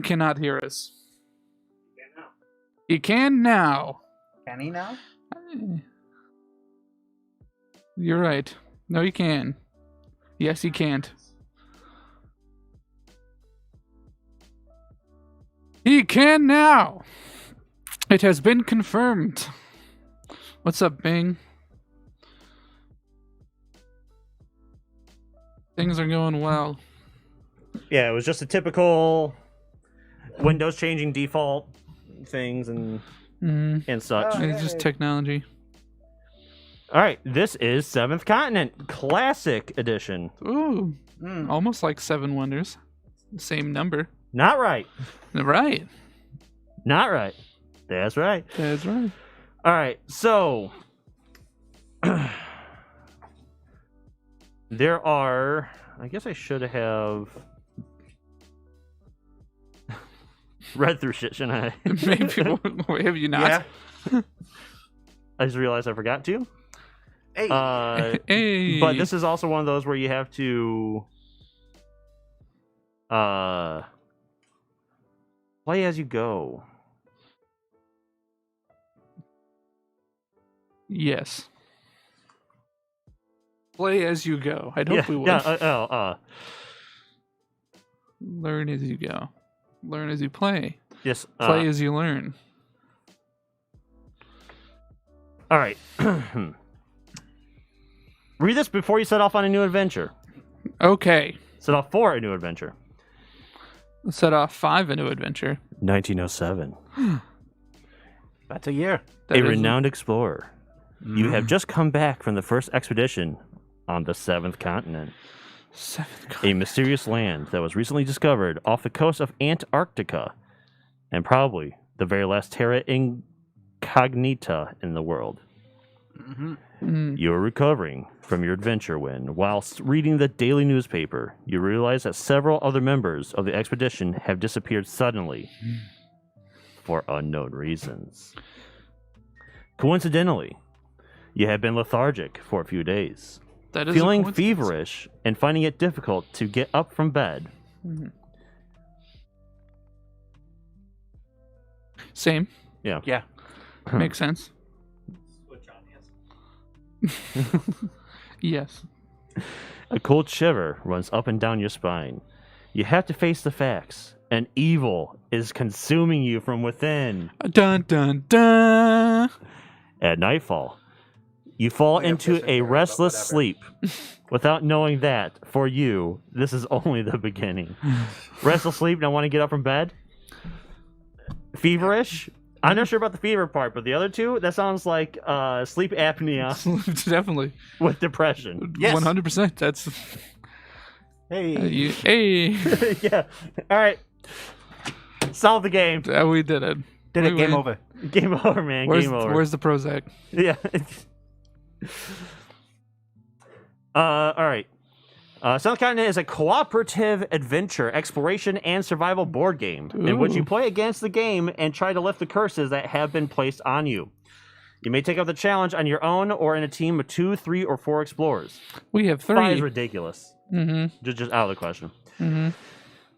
cannot hear us. Yeah, no. He can now. Can he now? You're right. No, he can. Yes, he can't. He can now. It has been confirmed. What's up, Bing? Things are going well. Yeah, it was just a typical Windows changing default things and such. Oh, It's just yay. technology. All right, this is Seventh Continent Classic Edition. Ooh, Mm. almost like Seven Wonders. Same number. Not right. Right. Not right. That's right. That's right. All right, so there are. I guess I should have read through shit, shouldn't I? Maybe. Have you not? Yeah. I just realized I forgot to. Hey. Hey. But this is also one of those where you have to play as you go. Yes. Play as you go. I'd hope we would. Learn as you go. Learn as you play. Yes. Play as you learn. All right. Read this before you set off on a new adventure. Okay. Set off for a new adventure. Let's set off 5 a new adventure. 1907. That's a year. That A is- renowned explorer. You have just come back from the first expedition on the Seventh Continent, Seventh. a mysterious land that was recently discovered off the coast of Antarctica, and probably the very last terra incognita in the world. You are recovering from your adventure when, whilst reading the daily newspaper, you realize that several other members of the expedition have disappeared suddenly for unknown reasons. Coincidentally, you have been lethargic for a few days, That is a feeling coincidence. feverish and finding it difficult to get up from bed. Same. Yeah. Yeah. Makes sense. Yes. A cold shiver runs up and down your spine. You have to face the facts. An evil is consuming you from within. Dun dun dun. At nightfall, you fall Like a into fishing a fairy, but restless whatever. sleep without knowing that, for you, this is only the beginning. Restless sleep, don't want to get up from bed? Feverish? I'm not sure about the fever part, but the other two, that sounds like sleep apnea Definitely. with depression. Yes. 100%. That's. Hey. Hey. Yeah. All right. Solve the game. We did it. Did We it. Game win. over. Game over, man. Game over. Where's the Prozac? Yeah. All right. Seventh Continent is a cooperative adventure, exploration, and survival board game in which you Ooh. play against the game and try to lift the curses that have been placed on you. You may take up the challenge on your own or in a team of 2, 3, or 4 explorers. We have 5 is 3. ridiculous. Mm-hmm. Just out of the question. Mm-hmm.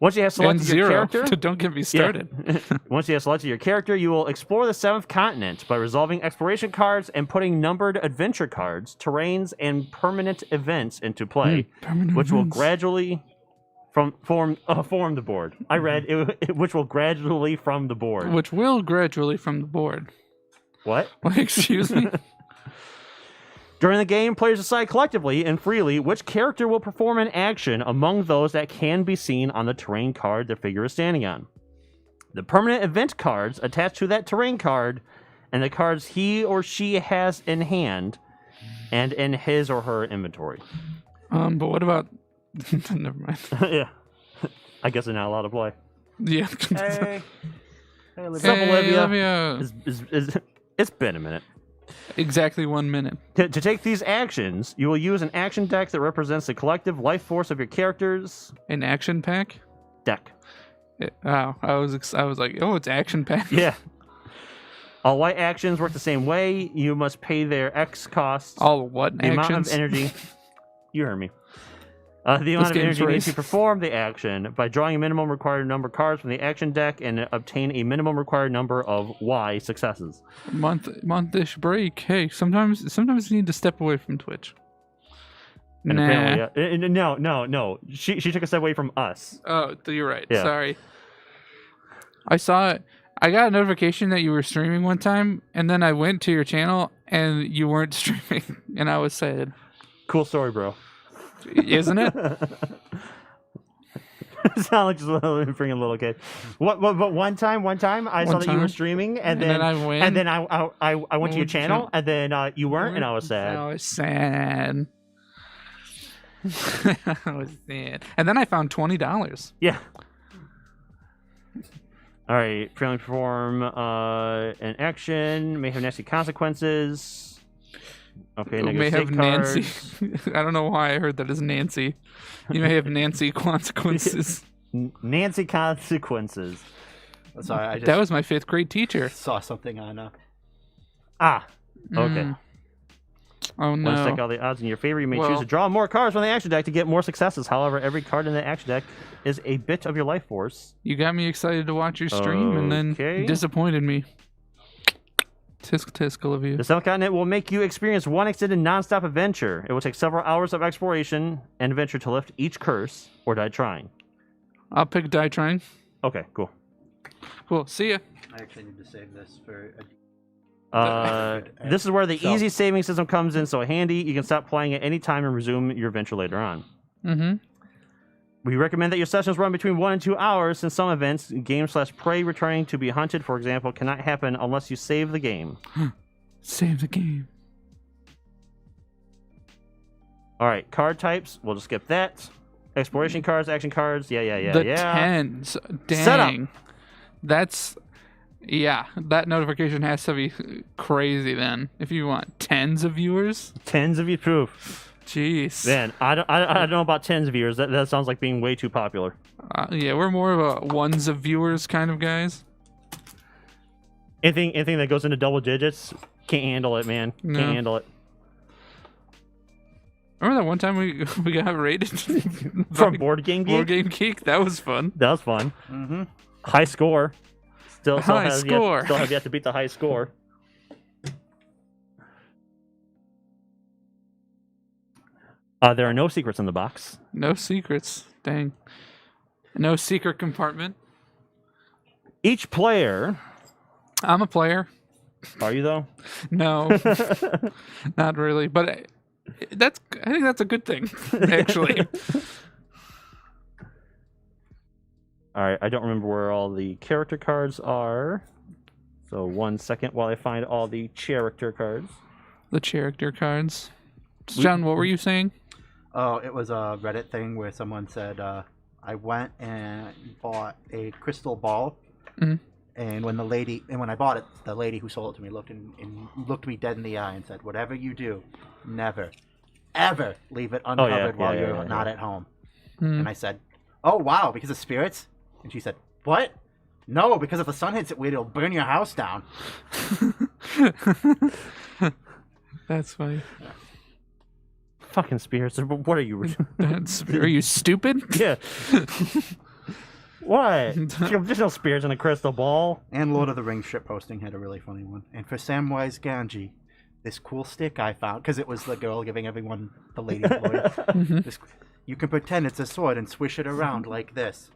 Once you have And selected your 0. character, Don't get me started. Once you have selected your character, you will explore the Seventh Continent by resolving exploration cards and putting numbered adventure cards, terrains, and permanent events into play, Permanent which will events. gradually form the board. I read which will gradually from the board. Which will gradually from the board. What? Excuse me? During the game, players decide collectively and freely which character will perform an action among those that can be seen on the terrain card their figure is standing on. The permanent event cards attached to that terrain card and the cards he or she has in hand and in his or her inventory. But what about... Never mind. Yeah. I guess they're not allowed to play. Yeah. Hey. Hey, What's up, Hey, Olivia? Olivia. It's been a minute. Exactly 1 minute. To take these actions, you will use an action deck that represents the collective life force of your character's An action pack? deck. Wow. I was like, oh, it's action pack. Yeah. All white actions work the same way. You must pay their X costs. All what the amount actions? of energy. You heard me. The amount of game's energy needs race. to perform the action by drawing a minimum required number of cards from the action deck and obtain a minimum required number of Y successes. Month-ish break. Hey, sometimes you need to step away from Twitch. And Nah. apparently, no. She took a step away from us. Oh, you're right. Yeah. Sorry. I saw it. I got a notification that you were streaming one time, and then I went to your channel and you weren't streaming, and I was sad. Cool story, bro. Isn't it? Sound like just a freaking little kid. But one time I saw that you were streaming, and then I went. and then I went to your channel, and then you weren't, and I was sad. I was sad. I was sad. And then I found $20. Yeah. All right. Failing to perform an action may have nasty consequences. Okay. You Negative may have state Nancy. cards. I don't know why I heard that as Nancy. You may have Nancy consequences. Nancy consequences. Sorry, I just That was my 5th grade teacher. saw something on. Ah. Okay. Oh Want to no. stack all the odds in your favor, you may Well- choose to draw more cards from the action deck to get more successes. However, every card in the action deck is a bit of your life force. You got me excited to watch your stream and then Okay. you disappointed me. Tisk tisk, Olivia. The Seventh Continent will make you experience one extended non-stop adventure. It will take several hours of exploration and adventure to lift each curse or die trying. I'll pick die trying. Okay, cool. Cool. See ya. I actually need to save this for. This is where the So- easy saving system comes in so handy. You can stop playing at any time and resume your adventure later on. Mm-hmm. We recommend that your sessions run between 1 and 2 hours, since some events, game/prey returning to be hunted, for example, cannot happen unless you save the game. Save the game. All right, card types. We'll just skip that. Exploration cards, action cards. Yeah. The tens. Dang. Setup. That's. Yeah, that notification has to be crazy then. If you want tens of viewers. Tens of you proof. Jeez. Man, I don't know about tens of viewers. That sounds like being way too popular. Yeah, we're more of a ones of viewers kind of guys. Anything that goes into double digits, can't handle it, man. No. Can't handle it. Remember that one time we got rated From Board Game Geek? Board Game Geek? That was fun. That was fun. Mm-hmm. High score. Still High has score. still have yet to beat the high score. There are no secrets in the box. No secrets. Dang. No secret compartment. Each player. I'm a player. Are you though? No, not really. But I think that's a good thing, actually. All right. I don't remember where all the character cards are. So 1 second while I find all the character cards. The character cards. John, what were you saying? Oh, it was a Reddit thing where someone said, I went and bought a crystal ball, Mhm. and when I bought it, the lady who sold it to me looked me dead in the eye and said, "Whatever you do, never, ever leave it uncovered while you're not at home." Hmm. And I said, "Oh wow, because of spirits?" And she said, "What? No, because if the sun hits it, it'll burn your house down." That's funny. Fucking spirits. What are you? Are you stupid? Yeah. What? There's no spirits in a crystal ball. And Lord of the Rings ship posting had a really funny one. And for Samwise Gamgee, this cool stick I found, because it was the girl giving everyone the lady lawyer. You can pretend it's a sword and swish it around like this.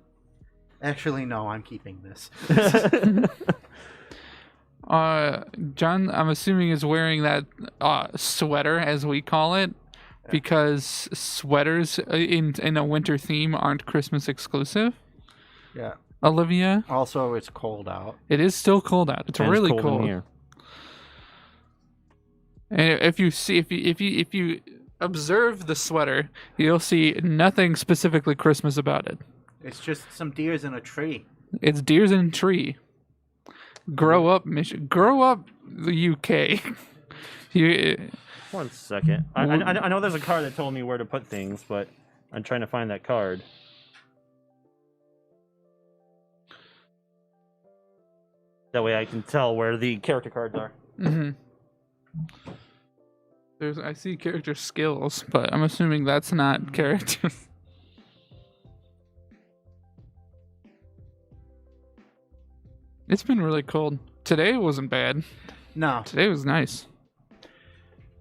Actually, no, I'm keeping this. John, I'm assuming is wearing that sweater, as we call it, because sweaters in a winter theme aren't Christmas exclusive. Yeah. Olivia, Also, it's cold out. it is still cold out. It's And really in cold. here. And if you observe the sweater, you'll see nothing specifically Christmas about it. It's just some deers in a tree. It's deers in a tree. Grow up, Michigan. Grow up, the UK. You, 1 second. I know there's a card that told me where to put things, but I'm trying to find that card. That way I can tell where the character cards are. mm-hmm. I see character skills, but I'm assuming that's not characters. It's been really cold. Today wasn't bad. No, Today was nice.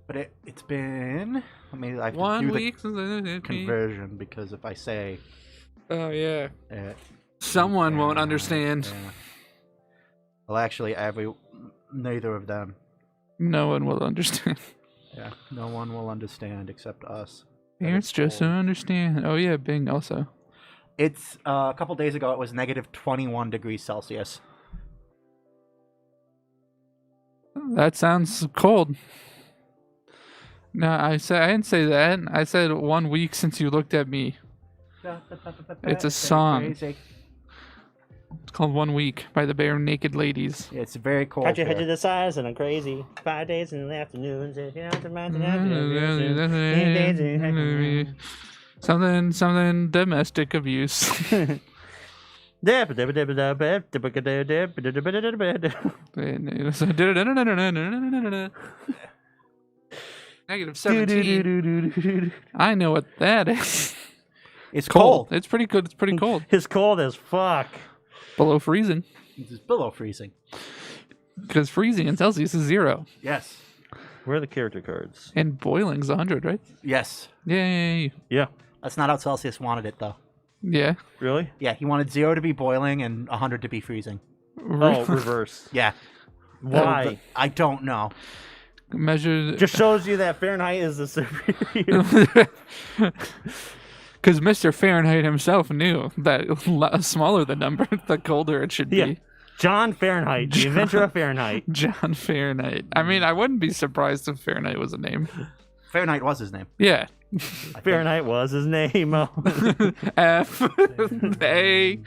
but it's been. I mean, I have to 1 do week. the conversion because if I say Oh yeah. uh, Someone won't Fahrenheit, understand. yeah. Well, actually, neither of them. No one will understand. Yeah, no one will understand except us. that Parents it's just don't cold. understand. Oh yeah, Bing also. It's a couple days ago. It was negative 21 degrees Celsius. That sounds cold. No, I didn't say that. I said 1 week since you looked at me. It's a song. Crazy. It's called 1 Week by the Bare Naked Ladies. It's very cold. Got your head to here. the sides and I'm crazy. 5 days in the afternoons. Something domestic abuse. Negative 17. I know what that is. It's Cold. cold. It's pretty good. It's pretty cold. It's cold as fuck. Below freezing. It's below freezing. Because freezing in Celsius is 0. Yes. Where are the character cards? And boiling's 100, right? Yes. Yay. Yeah. That's not how Celsius wanted it, though. Yeah. Really? Yeah, he wanted 0 to be boiling and 100 to be freezing. Oh, reverse. Yeah. Why? I don't know. Measured. Just shows you that Fahrenheit is the superior. Because Mr. Fahrenheit himself knew that the smaller the number, the colder it should Yeah. be. John Fahrenheit, the inventor of Fahrenheit. John Fahrenheit. I mean, I wouldn't be surprised if Fahrenheit was a name. Fahrenheit was his name. Yeah. I think. Fahrenheit was his name. F A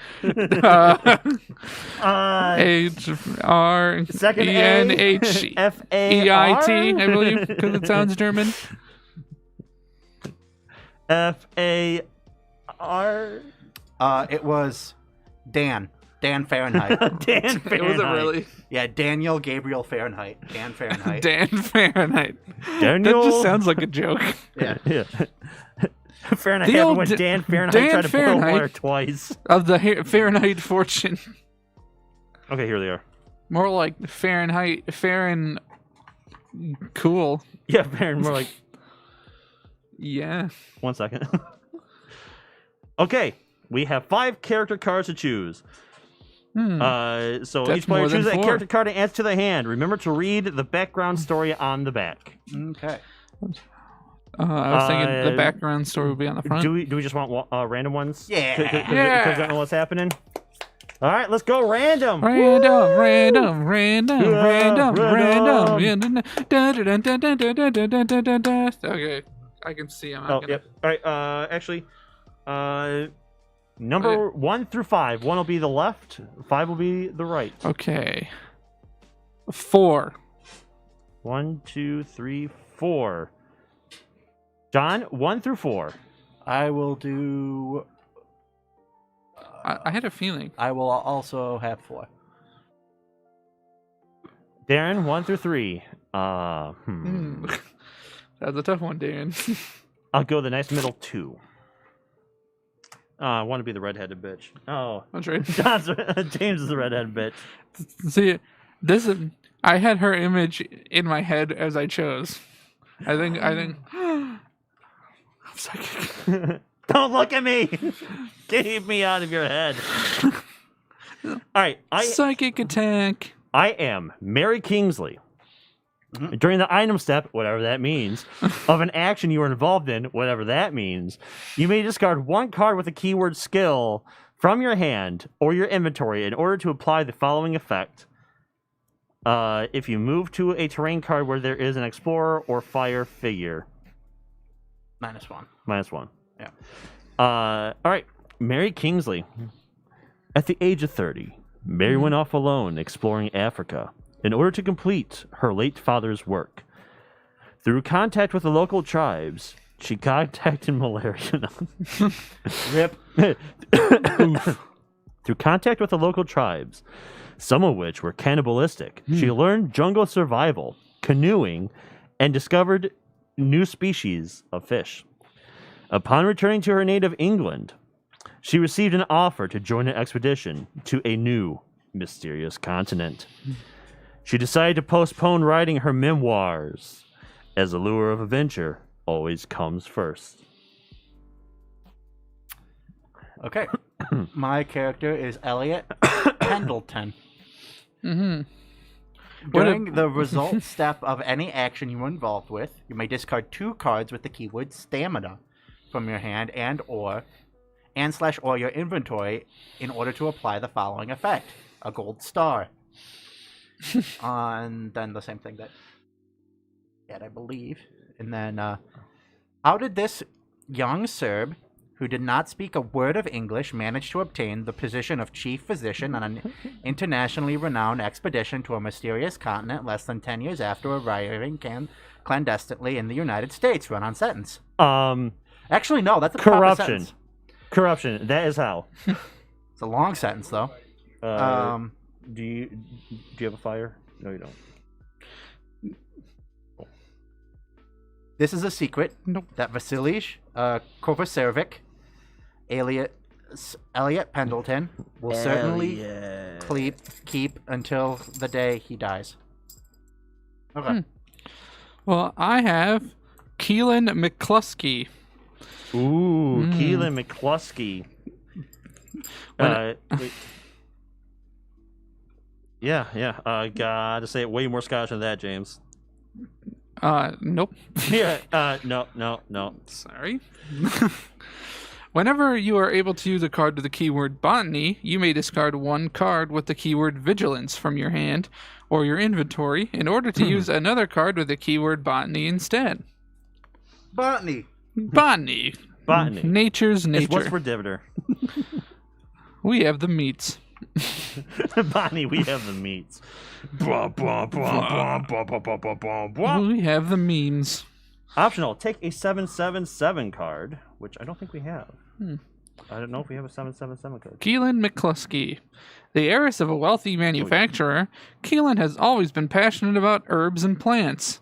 H R Second E N H E I T, I believe, because it sounds German. F-A-R. It was Dan. Dan Fahrenheit. Dan Fahrenheit. It wasn't really Yeah, Daniel Gabriel Fahrenheit. Dan Fahrenheit. Dan Fahrenheit. Daniel. That just sounds like a joke. Yeah. Yeah. Fahrenheit The happened old when Dan Fahrenheit Dan tried to boil Fahrenheit. water twice. Of the Fahrenheit fortune. Okay, here they are. More like Fahrenheit. Cool. Yeah, Fahrenheit, more like Yeah. 1 second. Okay, we have 5 character cards to choose. So That's each player more than chooses a 4. character card and adds to the hand. Remember to read the background story on the back. Okay. I was thinking the background story would be on the front. Do we just want random ones? Yeah. Because Yeah. I don't know what's happening. All right, let's go random. Random. Okay, I can see him. Oh, yep. All right. Actually, number 1 through 5. 1 will be the left. 5 will be the right. Okay. 4. 1, 2, 3, 4. John, 1 through 4. I will do. I had a feeling. I will also have 4. Darren, 1 through 3. That's a tough one, Dan. I'll go the nice middle 2. I want to be the redheaded bitch. Oh, That's right. James is the redheaded bitch. See, I had her image in my head as I chose. I think. I'm psychic. Don't look at me. Keep me out of your head. All right, Psychic attack. I am Mary Kingsley. During the item step, whatever that means, of an action you are involved in, whatever that means, you may discard 1 card with a keyword skill from your hand or your inventory in order to apply the following effect. If you move to a terrain card where there is an explorer or fire figure. -1. -1. Yeah. All right. Mary Kingsley. At the age of 30, Mary went off alone exploring Africa in order to complete her late father's work. Through contact with the local tribes, she contacted malaria. Rip. Through contact with the local tribes, some of which were cannibalistic, she learned jungle survival, canoeing, and discovered new species of fish. Upon returning to her native England, she received an offer to join an expedition to a new mysterious continent. She decided to postpone writing her memoirs, as the lure of adventure always comes first. Okay. My character is Elliot Pendleton. Mm-hmm. During the result step of any action you are involved with, you may discard 2 cards with the keyword stamina from your hand and/or your inventory in order to apply the following effect: a gold star. And then the same thing that I believe. And then, how did this young Serb, who did not speak a word of English, manage to obtain the position of chief physician on an internationally renowned expedition to a mysterious continent less than 10 years after arriving clandestinely in the United States? Run on sentence. Actually, no, that's a proper Corruption. sentence. Corruption. That is how. It's a long sentence, though. Do you have a fire? No, you don't. This is a secret that Vasilij Kovacevic, Elliot Pendleton, will certainly keep until the day he dies. Okay. Well, I have Keelan McCluskey. Ooh, Keelan McCluskey. Wait. Yeah. Gotta say it way more Scottish than that, James. Nope. Yeah. No. Sorry. Whenever you are able to use a card with the keyword botany, you may discard 1 card with the keyword vigilance from your hand or your inventory in order to use another card with the keyword botany instead. Botany. Botany. Nature's nature. It's what's for diviner. We have the meats. Botany, we have the meats. We have the memes. Optional, take a 777 card, which I don't think we have. I don't know if we have a 777 card. Keelan McCluskey. The heiress of a wealthy manufacturer, Keelan has always been passionate about herbs and plants.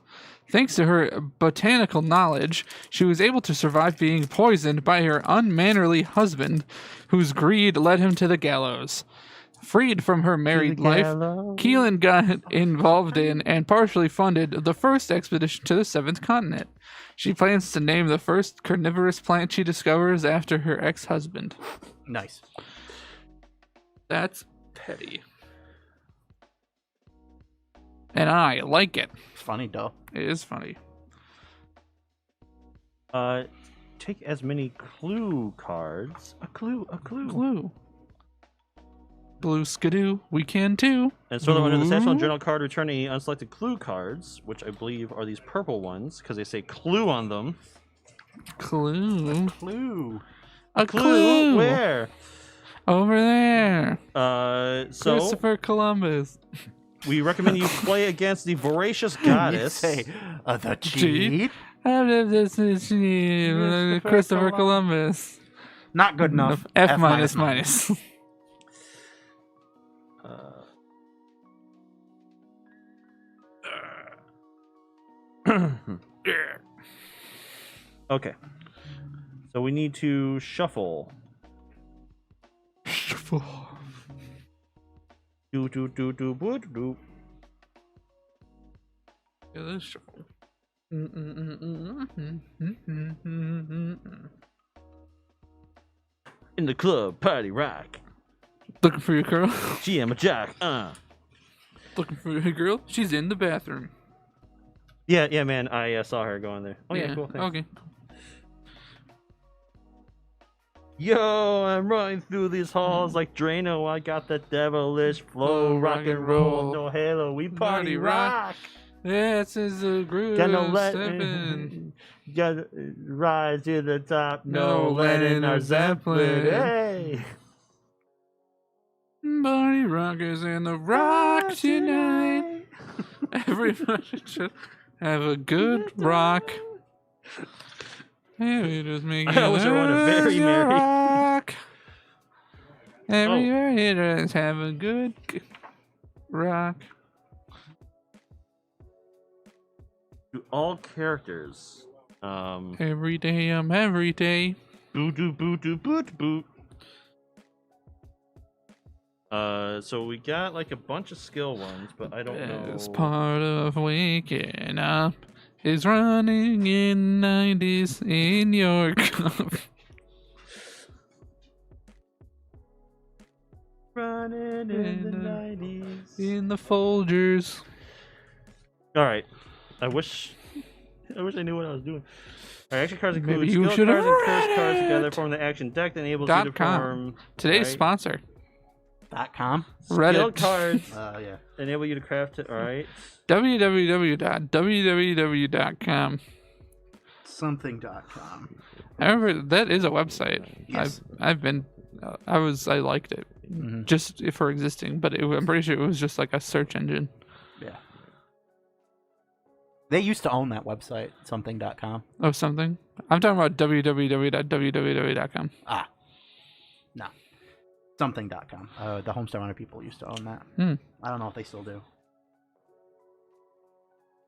Thanks to her botanical knowledge, she was able to survive being poisoned by her unmannerly husband, whose greed led him to the gallows. Freed from her married life, Keelan got involved in and partially funded the first expedition to the 7th continent. She plans to name the first carnivorous plant she discovers after her ex-husband. Nice. That's petty. And I like it. It's funny, though. It is funny. Take as many clue cards. A clue. Clue. Blue skidoo, we can too. And so under the National Journal card, return any unselected clue cards, which I believe are these purple ones, because they say clue on them. Clue. A clue? Where? Over there. So Christopher Columbus. We recommend you play against the voracious goddess. You say, the cheat? Christopher Columbus. Not good enough. F minus. Okay. So we need to shuffle. Do. Yeah, let's shuffle. In the club, party rock. Looking for your girl? GM a jack. Looking for your girl? She's in the bathroom. Yeah, man. I saw her going there. Oh yeah, cool. Thanks. Okay. Yo, I'm running through these halls like Drano. I got the devilish flow, rock and roll, no halo. We party rock. This is a groove. Gonna let stepping. gotta rise to the top. No Lennon or Zeppelin. Hey. Party rockers in the rock tonight. Everybody should have a good rock. Hey, we just make it. I always want a very merry rock. Everybody just have a good rock. To all characters. Every day, every day. Boot. So we got like a bunch of skill ones, but I don't know. As part of waking up is running in 90s in your cup. Running in the 90s. In the Folgers. All right. I wish I knew what I was doing. All right, action cards include Maybe you skill should have cards and curse read cards it. together form the action deck that enables you to .com. form. Today's right? sponsor. .com. Skill Reddit. cards Yeah. enable you to craft it. All right. www.com. Something.com. However, that is a website. Yes. I liked it just for existing, but I'm pretty sure it was just like a search engine. Yeah. They used to own that website, something.com. Oh, something. I'm talking about www.www.com. Ah. No. Something.com. The Homestar Runner people used to own that. I don't know if they still do.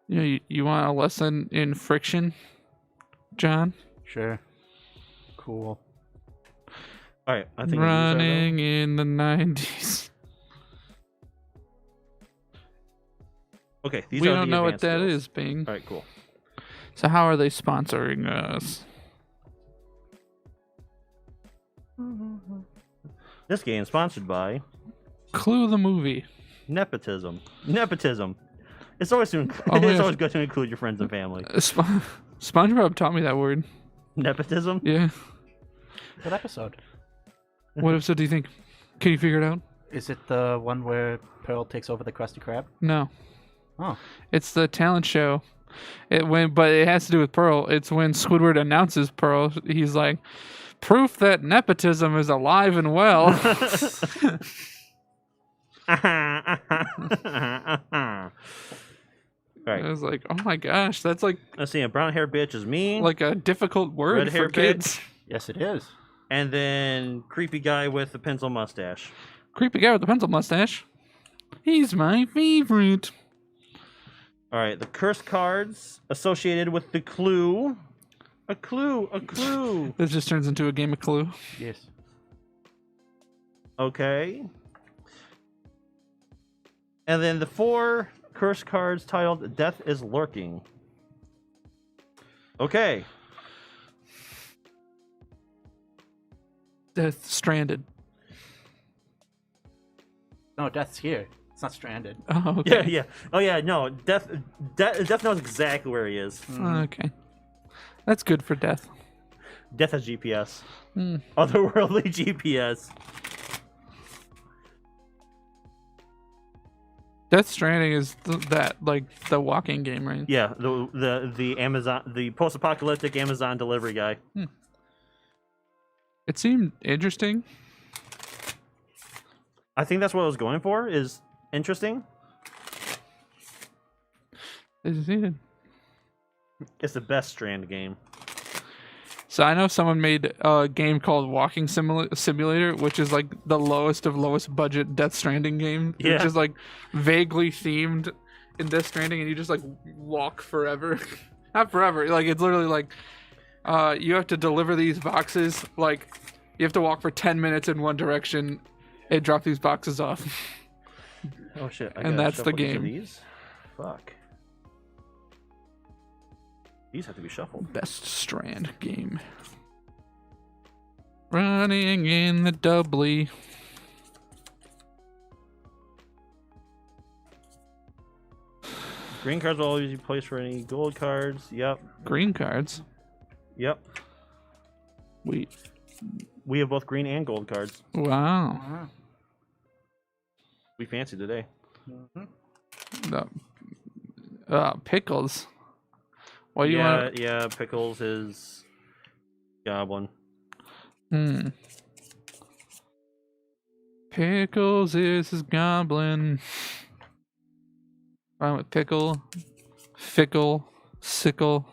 You want a lesson in friction, John? Sure. Cool. All right. I think Running in the 90s. Okay. These We are don't the know what advanced that skills. is, Bing. All right. Cool. So how are they sponsoring us? This game is sponsored by Clue the movie. nepotism. Nepotism. It's always Oh, it's yeah. always good to include your friends and family. SpongeBob taught me that word. Nepotism. Yeah. What episode? What episode do you think? Can you figure it out? Is it the one where Pearl takes over the Krusty Krab? No. Oh. It's the talent show. But it has to do with Pearl. It's when Squidward announces Pearl. He's like, proof that nepotism is alive and well. Right. I was like, oh my gosh, that's like Let's see. A brown hair bitch is me. a difficult word Red hair for kids. Yes, it is. And then creepy guy with the pencil mustache. Creepy guy with the pencil mustache. He's my favorite. All right. The curse cards associated with the clue. A clue. A clue. This just turns into a game of Clue. Yes. Okay. And then the 4 curse cards titled Death is Lurking. Okay. Death Stranded. No, Death's here. It's not stranded. Oh, okay. Yeah. Oh, yeah. No. Death knows exactly where he is. Okay. That's good for Death. Death has GPS. Hmm. Otherworldly GPS. Death Stranding is the walking game, right? Yeah. The Amazon, the post-apocalyptic Amazon delivery guy. It seemed interesting. I think that's what I was going for. Is interesting. It's needed. It's the best Strand game. So I know someone made a game called Walking Simulator, which is like the lowest of lowest budget Death Stranding game. Yeah. Which is like vaguely themed in Death Stranding, and you just like walk forever. Not forever. Like it's literally like you have to deliver these boxes. Like you have to walk for 10 minutes in one direction and drop these boxes off. Oh shit! I And gotta that's the shuffle each of game. These. Fuck. These have to be shuffled. Best Strand game. Running in the doubly. Green cards will always be placed for any gold cards. Yep. Green cards. Yep. Wait. We have both green and gold cards. Wow. We fancy today. Pickles. What do you want? Yeah. Pickles is goblin. Pickles is his goblin. Rhyme with pickle, fickle, sickle,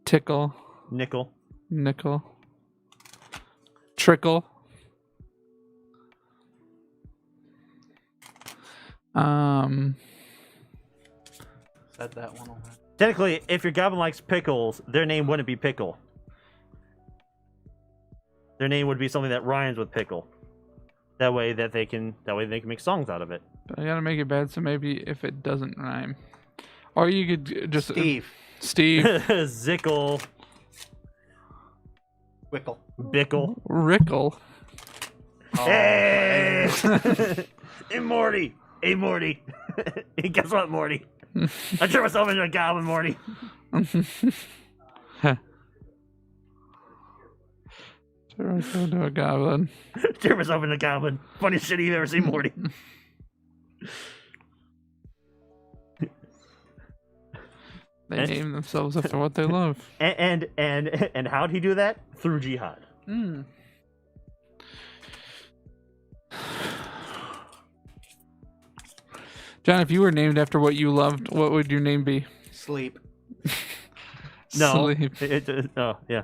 tickle, Nickel. nickel, trickle. Said that one already. Technically, if your goblin likes pickles, their name wouldn't be pickle. Their name would be something that rhymes with pickle. That way they can make songs out of it. But I gotta make it bad, so maybe if it doesn't rhyme, or you could just Steve. Zickle, Wickle. Bickle. Rickle. Oh, Hey! Hey, Morty. Hey, Morty. Hey, guess what, Morty? I turned myself into a goblin, Morty. Turn myself into a goblin. Turned myself into a goblin. Funniest shit you've ever seen, Morty. They name themselves after what they love. And how'd he do that? Through jihad. Mm. John, if you were named after what you loved, what would your name be? Sleep. No. Sleep. Oh, yeah.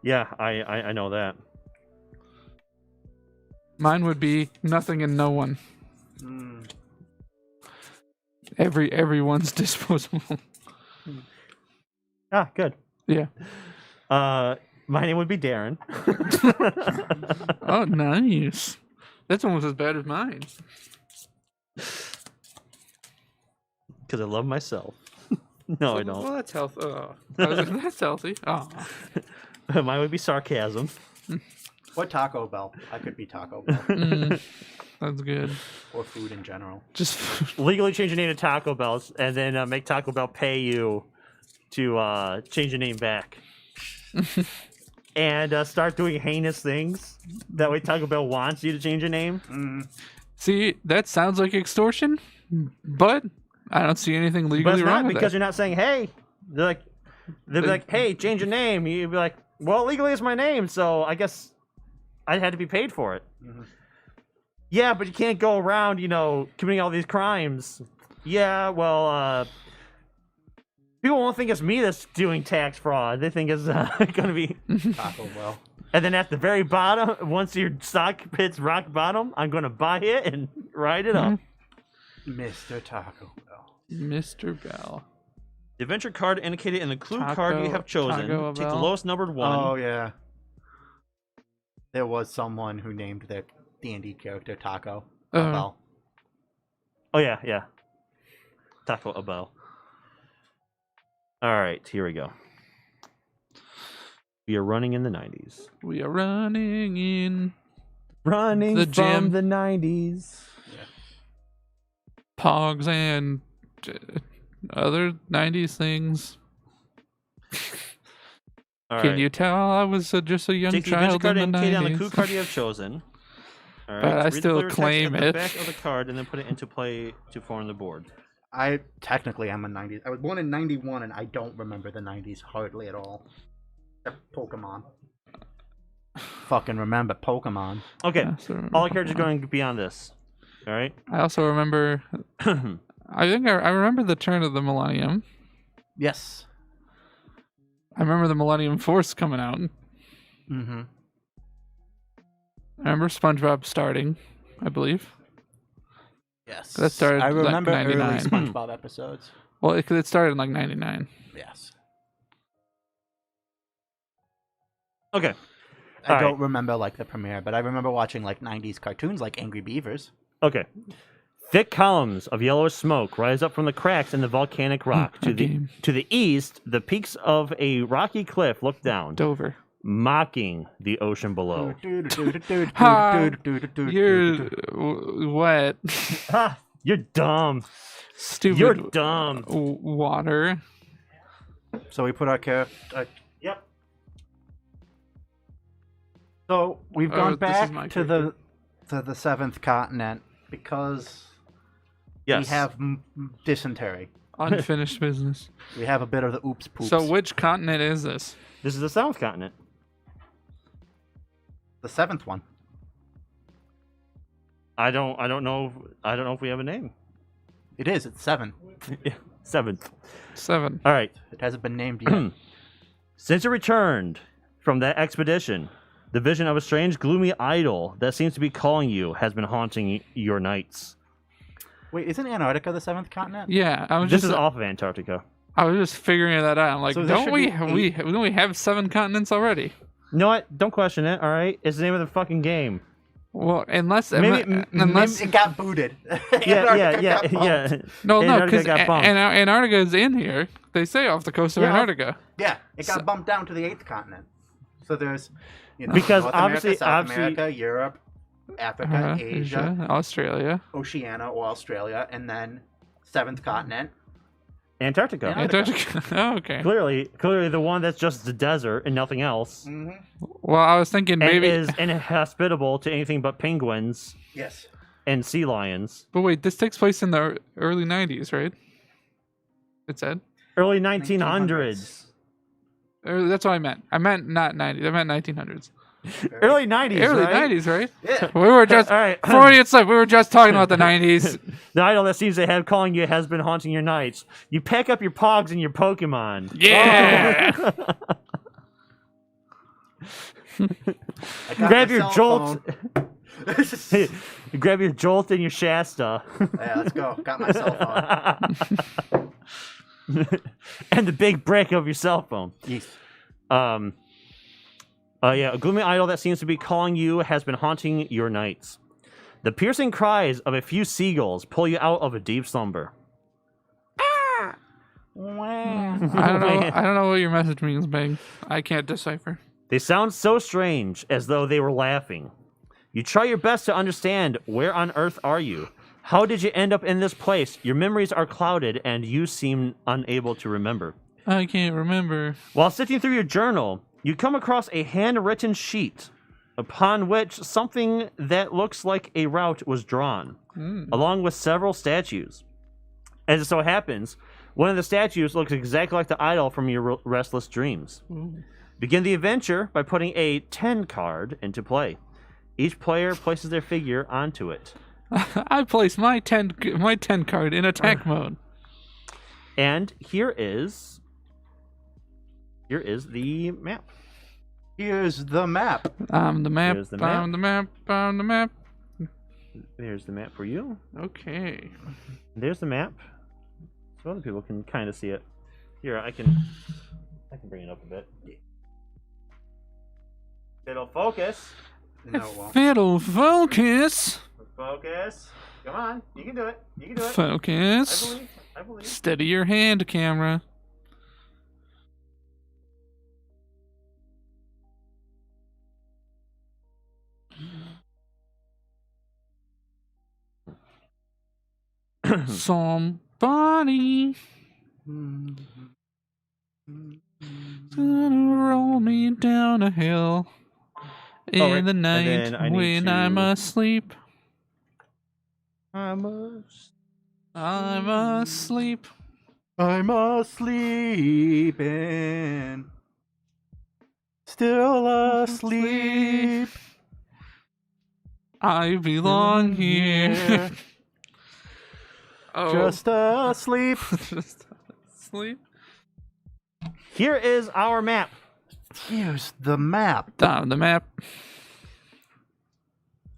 Yeah, I know that. Mine would be nothing and no one. Mm. Everyone's disposable. Ah, good. Yeah. My name would be Darren. Oh, nice. That's almost as bad as mine. Because I love myself. No, I don't. Well, that's healthy. Oh. That's healthy. Oh. Mine would be sarcasm. What Taco Bell? I could be Taco Bell. That's good. Or food in general. Just Legally change your name to Taco Bell, and then make Taco Bell pay you to change your name back. And start doing heinous things. That way Taco Bell wants you to change your name. Mm. see, that sounds like extortion, but I don't see anything But legally it's wrong not with because that. you're not saying, hey. They'd be like, hey, change your name. You'd be like, well, legally it's my name, so I guess I had to be paid for it. Mhm. Yeah, but you can't go around, committing all these crimes. Yeah, well, people won't think it's me that's doing tax fraud. They think it's going to be... Taco Bell. And then at the very bottom, once your stock hits rock bottom, I'm going to buy it and ride it up. Mr. Taco Bell. Mr. Bell. The adventure card indicated in the clue Taco- card you have chosen. Taco Take the Bell? lowest numbered one. Oh, yeah. There was someone who named their D&D character Taco Bell. Oh, yeah. Taco Bell. All right, here we go. We are running in the 90s. We are running in Running The from gym. the 90s. Pogs and other 90s things. All Can right. you tell I was just a young Take the adventure child card in the indicated on the 90s? clue card you have chosen. All right. But I Read the still clear text claim at the it. back of the card and then put it into play to form the board. I technically am a 90s. I was born in 91 and I don't remember the 90s hardly at all. Except Pokemon. Fucking remember Pokemon. Okay. I also remember All the characters Pokemon. going beyond this. All right. I also remember. I think I remember the turn of the Millennium. Yes. I remember the Millennium Force coming out. Mm-hmm. I remember SpongeBob starting, I believe. Yes. That started, I like, remember early 99. SpongeBob episodes. Well, it started in like 99. Yes. Okay. I All don't right. remember like the premiere, but I remember watching like 90s cartoons like Angry Beavers. Okay. Thick columns of yellowish smoke rise up from the cracks in the volcanic rock. To the east, the peaks of a rocky cliff look down, Dover. mocking the ocean below. Ha! You're wet. Ha! You're dumb. Stupid. You're dumb. Water. So we put our character. Yep. So we've Oh, gone this is my back to the seventh continent because Yes. we have dysentery. Unfinished business. We have a bit of the oops poops. So which continent is this? This is the South Continent. The seventh one. I don't know. I don't know if we have a name. It is. It's 7. Seventh. 7. All right. It hasn't been named yet. Since you returned from that expedition, the vision of a strange, gloomy idol that seems to be calling you has been haunting your nights. Wait, isn't Antarctica the seventh continent? Yeah, I was This just is off of Antarctica. I was just figuring that out. I'm like, So there don't should we be don't we have 7 continents already? You know what? Don't question it. All right. It's the name of the fucking game. Well, unless Maybe- unless It got booted. Yeah. no, Antarctica because got bumped. Antarctica is in here. They say off the coast of Yeah. Antarctica. Yeah, it got bumped down to the 8th continent. So there's, Because North obviously- America, South obviously- America, Europe, Africa, Asia, Australia, Oceania or Australia, and then 7th continent. Antarctica. Antarctica. Oh, okay. Clearly the one that's just the desert and nothing else. Mm-hmm. Well, I was thinking And maybe. is inhospitable to anything but penguins Yes. and sea lions. But wait, this takes place in the early '90s, right? It said. Early 1900s. That's what I meant. I meant not '90s. I meant 1900s. Early 90s, Early right? '90s, right? Yeah. We were just All right. Freudian slip. We were just talking about the '90s. The idol that seems to have calling you has been haunting your nights. You pack up your pogs and your Pokemon. Yeah. I got Grab my your cell Jolt. phone. You grab your Jolt and your Shasta. Yeah, let's go. Got my cell phone. And the big brick of your cell phone. Yes. Yeah, a gloomy idol that seems to be calling you has been haunting your nights. The piercing cries of a few seagulls pull you out of a deep slumber. I don't know what your message means, Bang. I can't decipher. They sound so strange, as though they were laughing. You try your best to understand where on earth are you? How did you end up in this place? Your memories are clouded, and you seem unable to remember. I can't remember. While sifting through your journal, you come across a handwritten sheet upon which something that looks like a route was drawn, along with several statues. As it so happens, one of the statues looks exactly like the idol from your restless dreams. Begin the adventure by putting a 10 card into play. Each player places their figure onto it. I place my 10 card in attack mode. And here is the map. Here's the map. I'm the map. Here's the map. I'm the map. I'm the map. There's the map for you. Okay. There's the map. So other people can kind of see it. Here, I can bring it up a bit. It'll focus. No, it won't. Fiddle focus. Focus. Come on, you can do it. You can do it. Focus. I believe. Steady your hand, camera. Somebody gonna roll me down a hill in right. the And night then I need when to- I'm asleep. I'm I'm asleep. I'm asleep and still asleep. I belong here. Oh, Just asleep. just asleep. Here is our map. Here's the map. Down the map.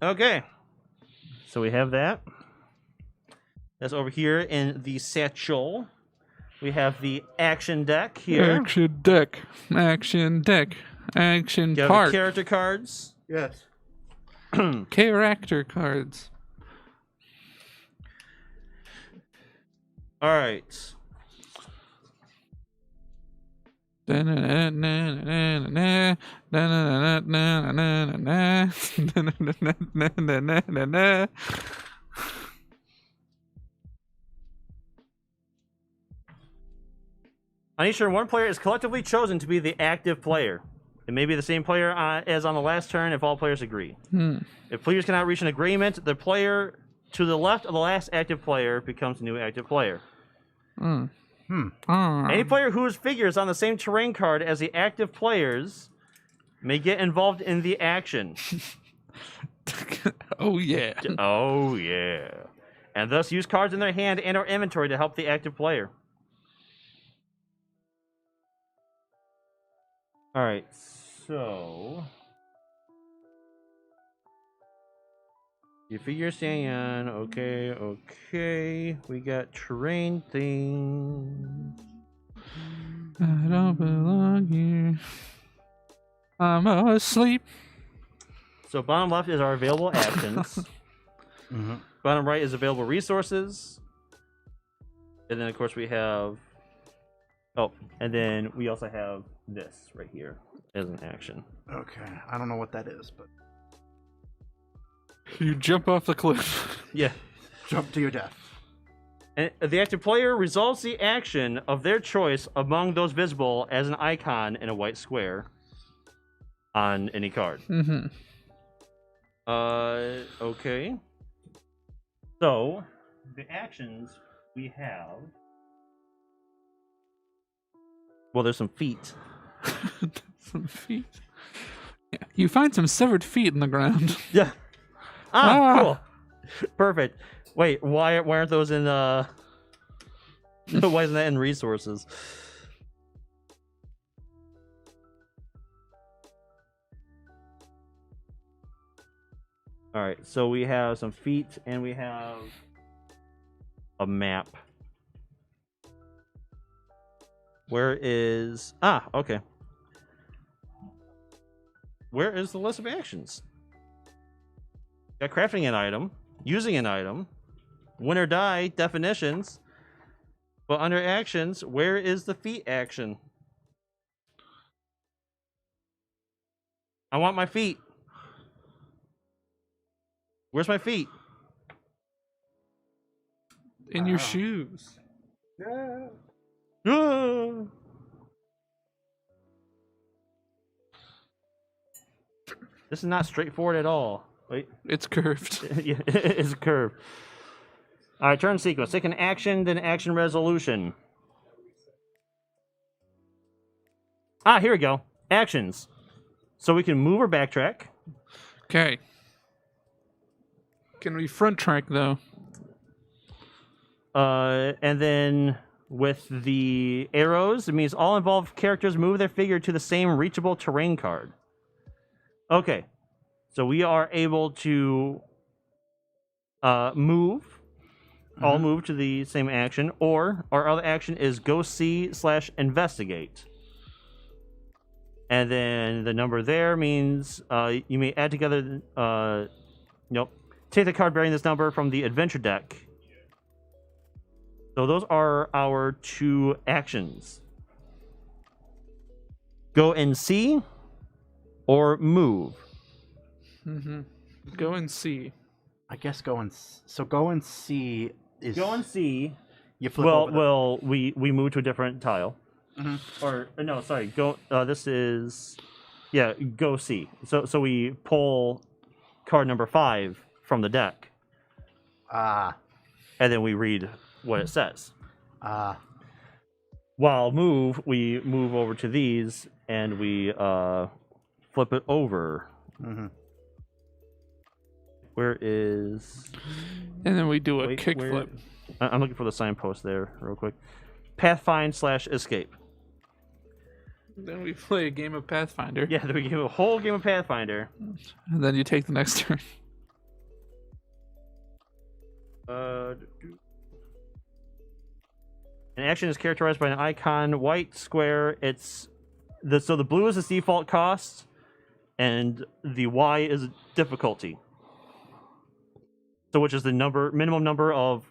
Okay. So we have that. That's over here in the satchel. We have the action deck here. Action deck. Action deck. Action You have park. the character cards. Yes. Character cards. All right. On each turn, one player is collectively chosen to be the active player. It may be the same player as on the last turn if all players agree. If players cannot reach an agreement, the player to the left of the last active player becomes a new active player. Any player whose figure is on the same terrain card as the active players may get involved in the action. Oh yeah. Oh, yeah. And thus use cards in their hand and or inventory to help the active player. All right, so your figure standing on. Okay. We got terrain thing. I don't belong here. I'm asleep. So bottom left is our available actions. Bottom right is available resources. And then, of course, we have... Oh, and then we also have this right here as an action. Okay, I don't know what that is, but You jump off the cliff. Yeah. jump to your death. And the active player resolves the action of their choice among those visible as an icon in a white square on any card. Mm-hmm. Okay. So, the actions we have... Well, there's some feet. Some feet. Yeah. You find some severed feet in the ground. Yeah. Ah. Cool. Perfect. Wait, why aren't those in why isn't that in resources? All right, so we have some feet and we have a map. Where is... Ah, okay. Where is the list of actions? Got crafting an item, using an item, win or die, definitions. But under actions, where is the feet action? I want my feet. Where's my feet? In your shoes. Yeah. Ah. This is not straightforward at all. Wait. It's curved. Yeah, it's a curve. All right, turn sequence. Take an action, then action resolution. Ah, here we go. Actions. So we can move or backtrack. Okay. Can we front track though? And then with the arrows, it means all involved characters move their figure to the same reachable terrain card. Okay. So we are able to move. All move to the same action, or our other action is go see/investigate. And then the number there means you may add together. Nope. Take the card bearing this number from the adventure deck. So those are our two actions. Go and see, or move. Mm-hmm. Go and see. I guess go and see is Go and see. you flip over the- Well, we move to a different tile. Or no, sorry. Go. This is, yeah. Go see. So we pull card number 5 from the deck, and then we read what it says. While move, we move over to these and we flip it over. Where is? And then we do a Wait, kickflip. I'm looking for the signpost there, real quick. Pathfind/escape. Then we play a game of Pathfinder. Yeah, then we give a whole game of Pathfinder. And then you take the next turn. An action is characterized by an icon, white square. So the blue is its default cost, and the Y is difficulty. So which is the minimum number of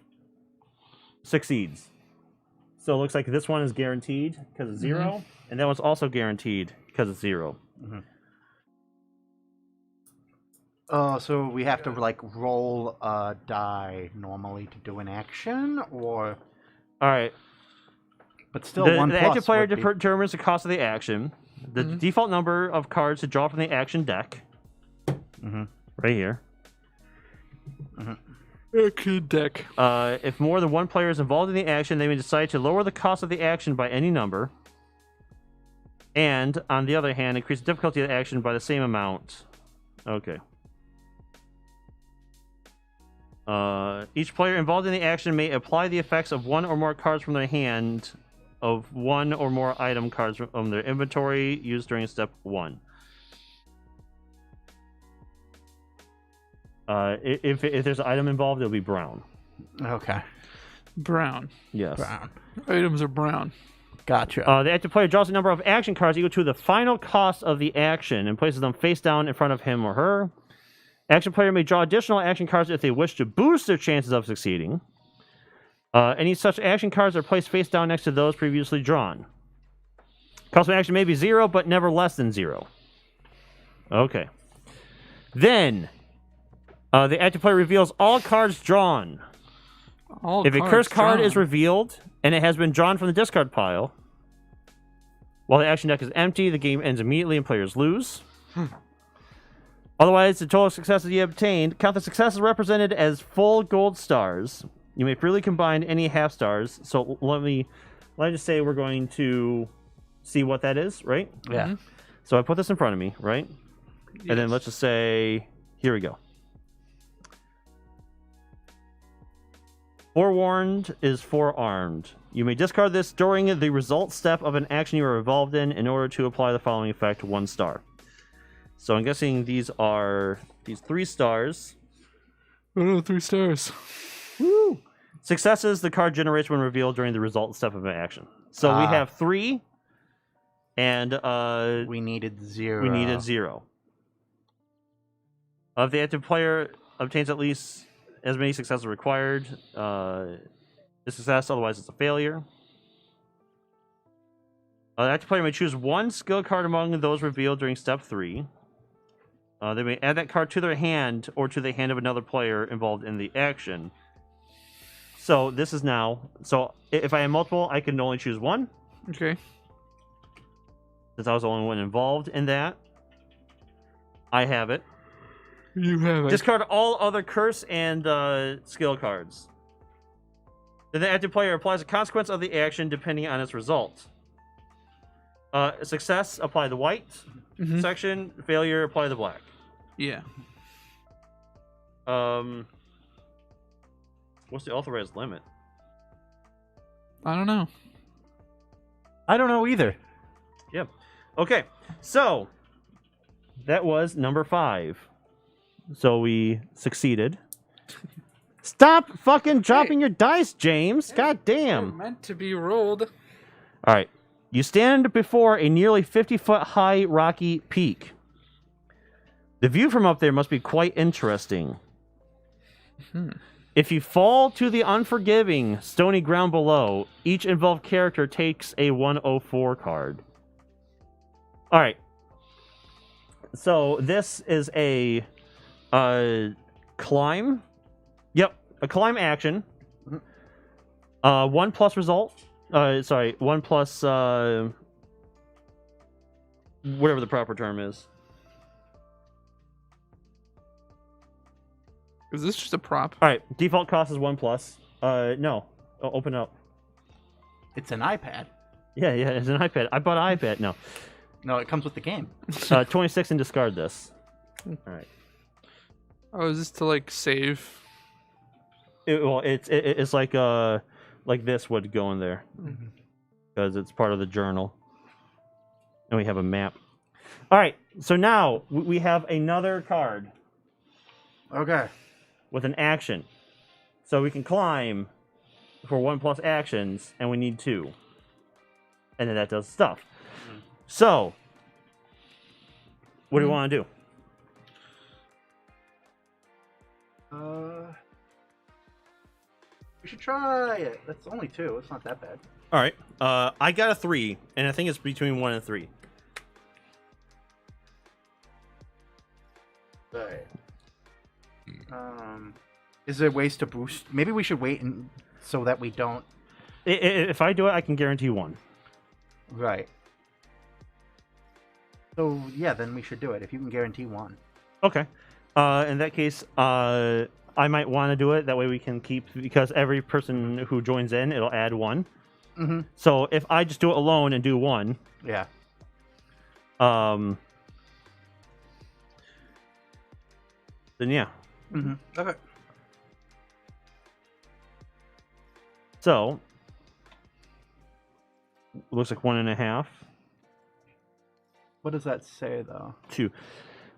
succeeds. So it looks like this one is guaranteed because it's 0, and that one's also guaranteed because it's 0. Oh, so we have to like roll a die normally to do an action, or All right. but still The one plus active player would be- determines the cost of the action. The default number of cards to draw from the action deck. Right here. Good deck. If more than one player is involved in the action, they may decide to lower the cost of the action by any number. And, on the other hand, increase the difficulty of the action by the same amount. Okay. Each player involved in the action may apply the effects of one or more cards from their hand of one or more item cards from their inventory used during step 1. If there's an item involved, it'll be brown. Okay. Brown. Yes. Brown. Items are brown. Gotcha. The active player draws a number of action cards equal to the final cost of the action and places them face down in front of him or her. Action player may draw additional action cards if they wish to boost their chances of succeeding. Any such action cards are placed face down next to those previously drawn. Cost of action may be 0, but never less than 0. Okay. Then, the active player reveals all cards drawn. If a cursed card is revealed and it has been drawn from the discard pile, while the action deck is empty, the game ends immediately and players lose. Otherwise, the total successes you obtained, count the successes represented as full gold stars. You may freely combine any half stars. So let me just say we're going to see what that is, right? Yeah. Mm-hmm. So I put this in front of me, right? Yes. And then let's just say, here we go. Forewarned is forearmed. You may discard this during the result step of an action you are involved in order to apply the following effect: 1 star. So I'm guessing these are these 3 stars. Oh, 3 stars. Woo! Successes the card generates when revealed during the result step of an action. So we have 3, and We needed 0. we needed 0. If the active player obtains at least as many successes required, a success, otherwise it's a failure. The active player may choose 1 skill card among those revealed during step 3. They may add that card to their hand or to the hand of another player involved in the action. So this is now... So if I have multiple, I can only choose 1. Okay. Since I was the only one involved in that. I have it. You have it. Discard all other curse and skill cards. Then the active player applies a consequence of the action depending on its result. Success, apply the white section. Failure, apply the black. Yeah. What's the authorized limit? I don't know. I don't know either. Yep. Okay, so that was number 5. So we succeeded. Stop fucking dropping your dice, James. God damn. Meant to be rolled. All right. You stand before a nearly 50-foot high rocky peak. The view from up there must be quite interesting. If you fall to the unforgiving, stony ground below, each involved character takes a 104 card. All right. So this is a climb. Yep, a climb action. 1 plus result. 1 plus whatever the proper term is. Is this just a prop? All right, default cost is 1 plus. No, open up. It's an iPad. Yeah, it's an iPad. I bought an iPad. No, No, it comes with the game. 26 and discard this. All right. Oh, is this to like save? It's like this would go in there because it's part of the journal, and we have a map. All right, so now we have another card Okay. with an action, so we can climb for 1 plus actions, and we need 2, and then that does stuff. So, what do you want to do? We should try it. That's only 2. It's not that bad. All right, I got a 3, and I think it's between 1 and 3. Right. Is there ways to boost? Maybe we should wait so that we don't. If I do it, I can guarantee 1. Right. So yeah, then we should do it if you can guarantee 1. Okay. In that case, I might want to do it. That way we can keep, because every person who joins in, it'll add 1. Mm-hmm. So if I just do it alone and do 1, Yeah. then yeah. Mm-hmm. Okay. So looks like 1.5. What does that say though? 2.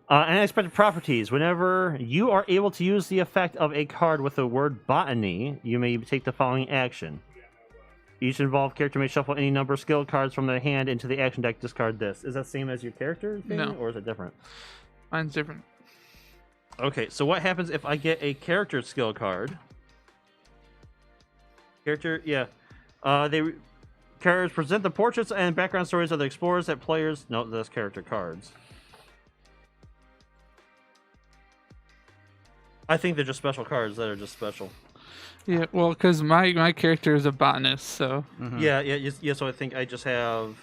Unexpected properties. Whenever you are able to use the effect of a card with the word botany, you may take the following action. Each involved character may shuffle any number of skill cards from their hand into the action deck. Discard this. Is that the same as your character thing, No. or is it different? Mine's different. Okay, so what happens if I get a character skill card? Character, yeah. Characters present the portraits and background stories of the explorers that players. No, that's character cards. I think they're just special cards that are just special. Yeah, well, because my character is a botanist, so Yeah. So I think I just have.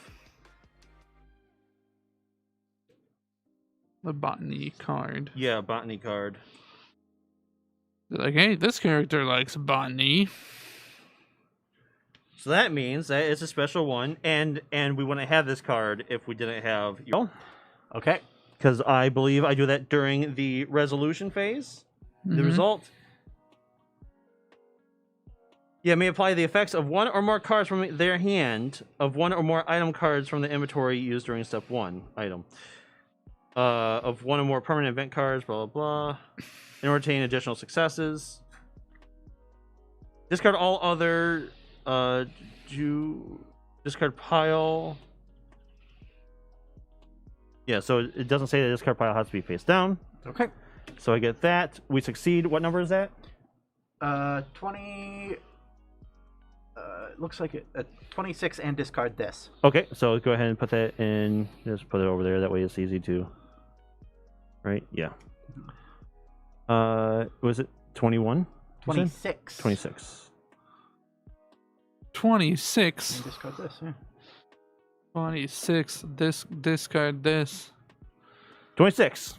the botany card. Yeah, botany card. They're like, hey, this character likes botany. So that means that it's a special one, and we wouldn't have this card if we didn't have. Okay. Because I believe I do that during the resolution phase. The result. Yeah, may apply the effects of one or more cards from their hand of one or more item cards from the inventory used during step 1 item. Of one or more permanent event cards, blah, blah, blah. In order to obtain additional successes. Discard all other... discard pile... Yeah, so it doesn't say that discard pile has to be face down. Okay. So I get that. We succeed. What number is that? 20... looks like 26 and discard this. Okay, so go ahead and put that in. Just put it over there. That way it's easy to... Right? Yeah. Was it 21? 26. 26. 26. And discard this, yeah. 26. Discard this. 26.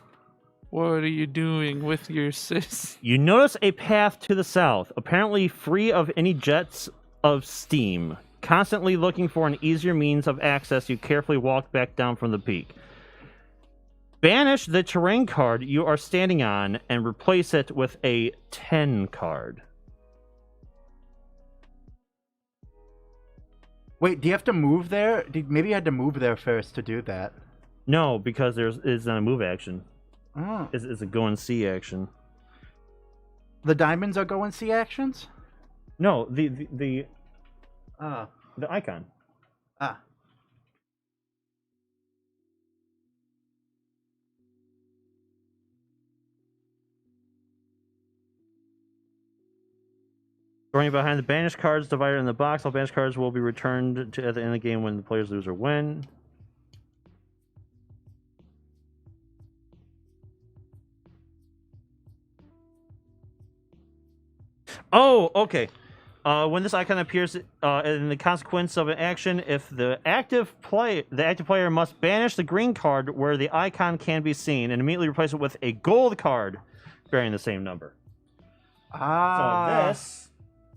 What are you doing with your sis? You notice a path to the south, apparently free of any jets of steam. Constantly looking for an easier means of access, you carefully walk back down from the peak. Banish the terrain card you are standing on and replace it with a 10 card. Wait, do you have to move there? Maybe you had to move there first to do that. No, because it's not a move action. Oh. It's a go and see action. The diamonds are go and see actions? No, the icon. Ah. Storing behind the banished cards divided in the box. All banished cards will be returned to at the end of the game when the players lose or win. Oh, okay. When this icon appears in the consequence of an action, if the active player must banish the green card where the icon can be seen and immediately replace it with a gold card bearing the same number. Ah. So this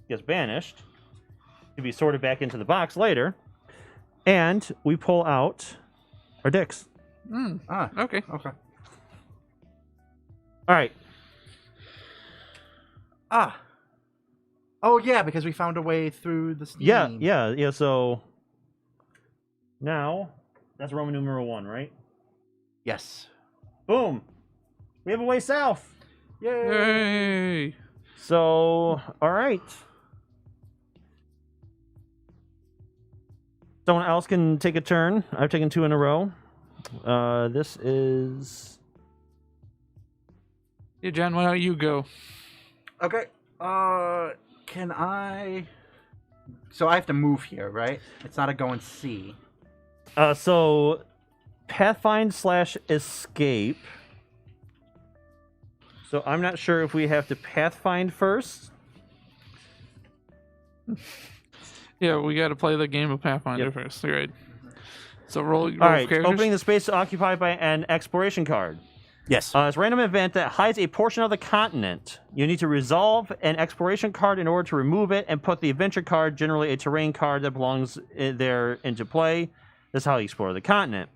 gets banished to be sorted back into the box later, and we pull out our dicks. Ah. Okay. Okay. All right. Ah. Oh yeah, because we found a way through the steam. Yeah. So now that's Roman numeral 1, right? Yes. Boom. We have a way south. Yay. Yay! So, all right. Someone else can take a turn. I've taken 2 in a row. This is... Yeah, John, why don't you go? Okay. Can I? So I have to move here, right? It's not a go and see. So Pathfind/escape. So I'm not sure if we have to Pathfind first. Yeah, we got to play the game of Pathfinder first. You're right. So roll All right, characters. opening the space occupied by an exploration card. Yes. It's a random event that hides a portion of the continent. You need to resolve an exploration card in order to remove it and put the adventure card, generally a terrain card that belongs there, into play. That's how you explore the continent.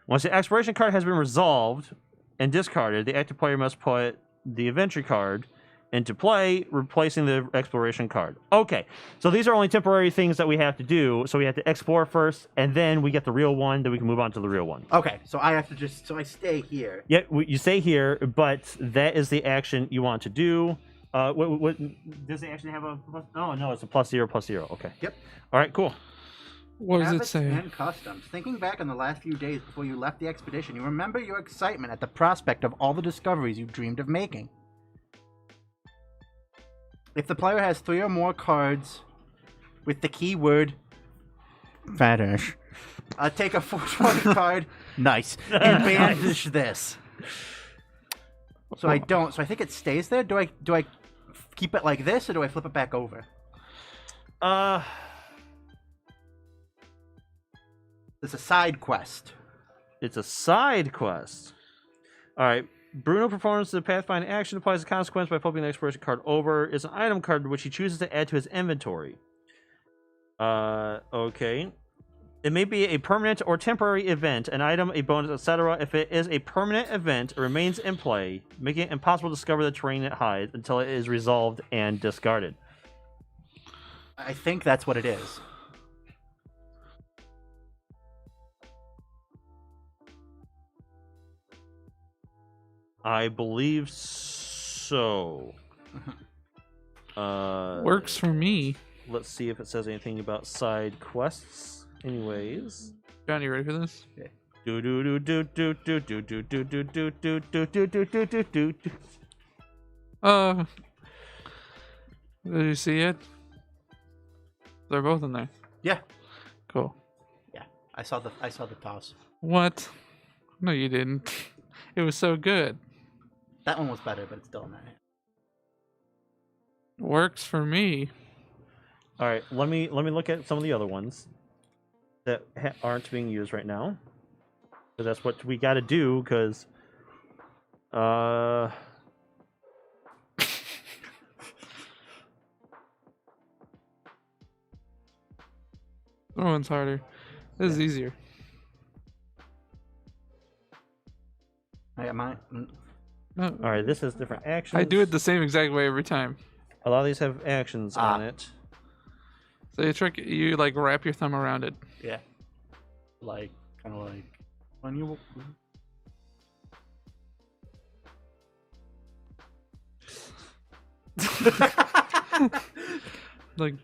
Once the exploration card has been resolved and discarded, the active player must put the adventure card into play, replacing the exploration card. Okay, so these are only temporary things that we have to do. So we have to explore first, and then we get the real one, then we can move on to the real one. Okay, so I have to so I stay here. Yeah, you stay here, but that is the action you want to do. What does it actually have a plus? Oh, no, it's a +0, +0. Okay. Yep. All right, cool. What does it Habits say? and customs. Thinking back on the last few days before you left the expedition, you remember your excitement at the prospect of all the discoveries you dreamed of making. If the player has 3 or more cards with the keyword fetish, take a 420 card, nice, and banish this. So I don't. So I think it stays there. Do I keep it like this, or do I flip it back over? It's a side quest. It's a side quest. All right. Bruno performs the Pathfinder action, applies a consequence by flipping the expiration card over. It's an item card which he chooses to add to his inventory. Okay. It may be a permanent or temporary event, an item, a bonus, etc. If it is a permanent event, it remains in play, making it impossible to discover the terrain it hides until it is resolved and discarded. I think that's what it is. I believe so. Works for me. Let's see if it says anything about side quests. Anyways. John, you ready for this? Do do do do do do do do do do do do do do do do do do. Did you see it? They're both in there. Yeah. Cool. Yeah. I saw the toss. What? No, you didn't. It was so good. That one was better, but it's still in there. Works for me. All right, let me look at some of the other ones that aren't being used right now. Because that's what we got to do. Because, That one's harder. This is easier. I might. No, all right, this has different actions. I do it the same exact way every time. A lot of these have actions on it. So you like wrap your thumb around it. Yeah. Like, kind of like when you. Like,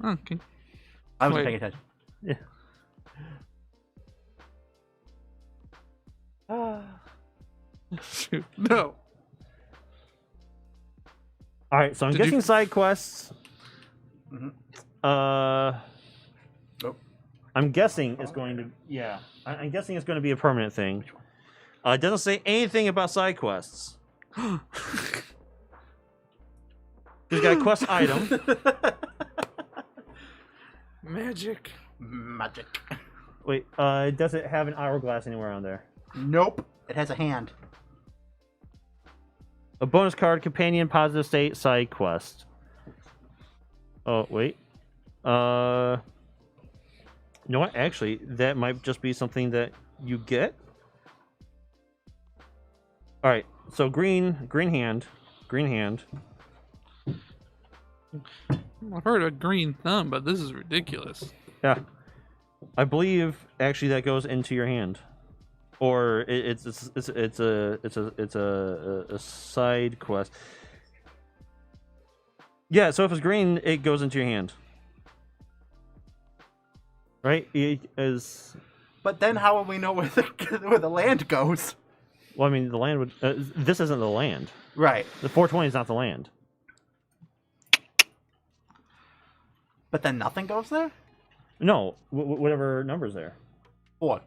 oh, okay. I wasn't Wait. paying attention. Yeah. Shoot. No. All right, so I'm Did you- guessing side quests. Mhm. Uh, Oh. I'm guessing it's going to. Yeah, I'm guessing it's going to be a permanent thing. It doesn't say anything about side quests. He's got a quest item. Magic. Magic. Wait, does it have an hourglass anywhere on there? Nope. It has a hand. A bonus card, companion, positive state, side quest. Oh, wait. You know what? Actually, that might just be something that you get. All right. So green hand. I've heard of green thumb, but this is ridiculous. Yeah. I believe actually that goes into your hand. Or it's a side quest. Yeah, so if it's green, it goes into your hand. Right? It is. But then how will we know where the land goes? Well, I mean, the land would. This isn't the land. Right. The 420 is not the land. But then nothing goes there? No, whatever number's there. 4.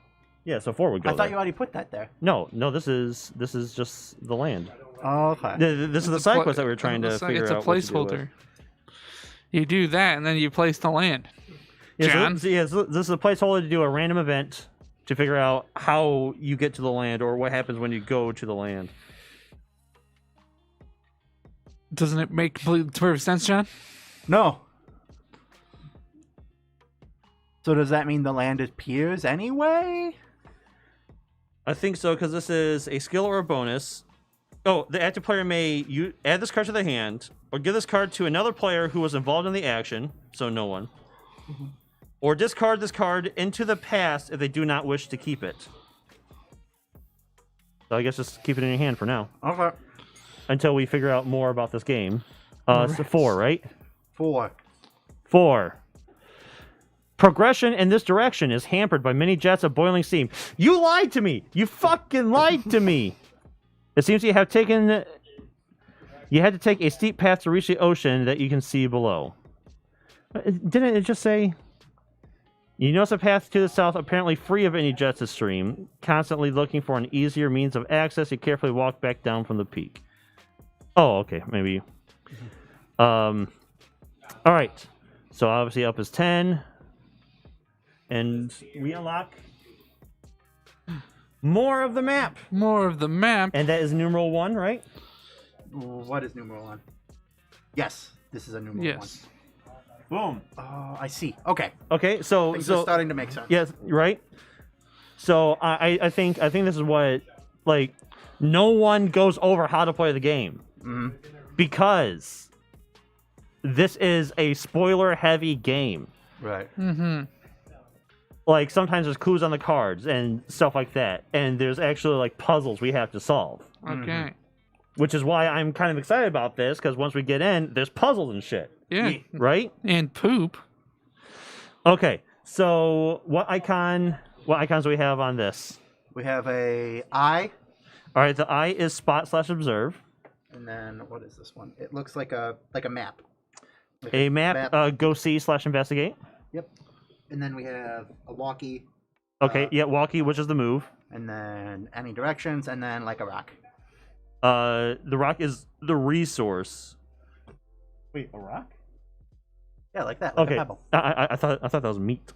Yeah, so 4 would go I thought there. you already put that there. No, this is just the land. Oh, okay. This is the side quest that we were trying to figure It's a out. what to do with. placeholder. You do that, and then you place the land. Yeah, John? so this is a placeholder to do a random event to figure out how you get to the land or what happens when you go to the land. Doesn't it make perfect sense, John? No. So does that mean the land appears anyway? I think so, because this is a skill or a bonus. Oh, the active player may add this card to their hand, or give this card to another player who was involved in the action, so no one. Mm-hmm. Or discard this card into the past if they do not wish to keep it. So I guess just keep it in your hand for now, Okay. until we figure out more about this game. It's a 4, right? 4. 4. Progression in this direction is hampered by many jets of boiling steam. You lied to me! You fucking lied to me! It seems you had to take a steep path to reach the ocean that you can see below. Didn't it just say... You notice a path to the south apparently free of any jets of stream. Constantly looking for an easier means of access, you carefully walk back down from the peak. Oh, okay, maybe. Alright. So obviously up is 10. And we unlock more of the map. More of the map. And that is numeral 1, right? What is numeral 1? Yes, this is a numeral 1. Yes. Boom. Oh, I see. Okay. Okay, so Things are starting to make sense. Yes, right. So I think this is what, like, no one goes over how to play the game because this is a spoiler-heavy game. Right. Mm-hmm. Like sometimes there's clues on the cards and stuff like that, and there's actually like puzzles we have to solve. Okay. Which is why I'm kind of excited about this, because once we get in, there's puzzles and shit. Yeah. Right? And poop. Okay, so what icons do we have on this? We have a eye. All right, the eye is spot/observe. And then what is this one? It looks like a map. Like A map, go see/investigate. Yep. And then we have a walkie. Okay, yeah, walkie, which is the move. And then any directions, and then like a rock. The rock is the resource. Wait, a rock? Yeah, like that. Like Okay, a pebble. I thought that was meat.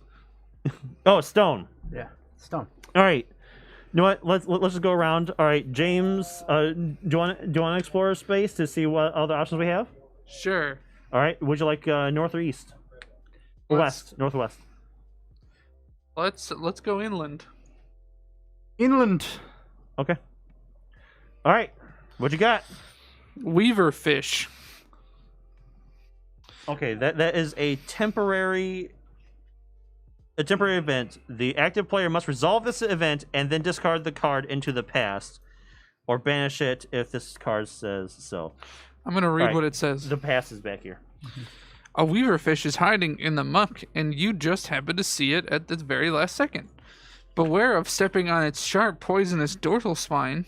Oh, stone. Yeah, stone. All right. You know what? Let's just go around. All right, James. Do you want to explore space to see what other options we have? Sure. All right. Would you like north or east? Or west? Northwest. Let's go inland. Inland. Okay. All right. What you got? Weaver fish. Okay, that is a temporary event. The active player must resolve this event and then discard the card into the past, or banish it if this card says so. I'm gonna read Right. what it says. The past is back here. A weaver fish is hiding in the muck, and you just happen to see it at the very last second. Beware of stepping on its sharp, poisonous dorsal spine.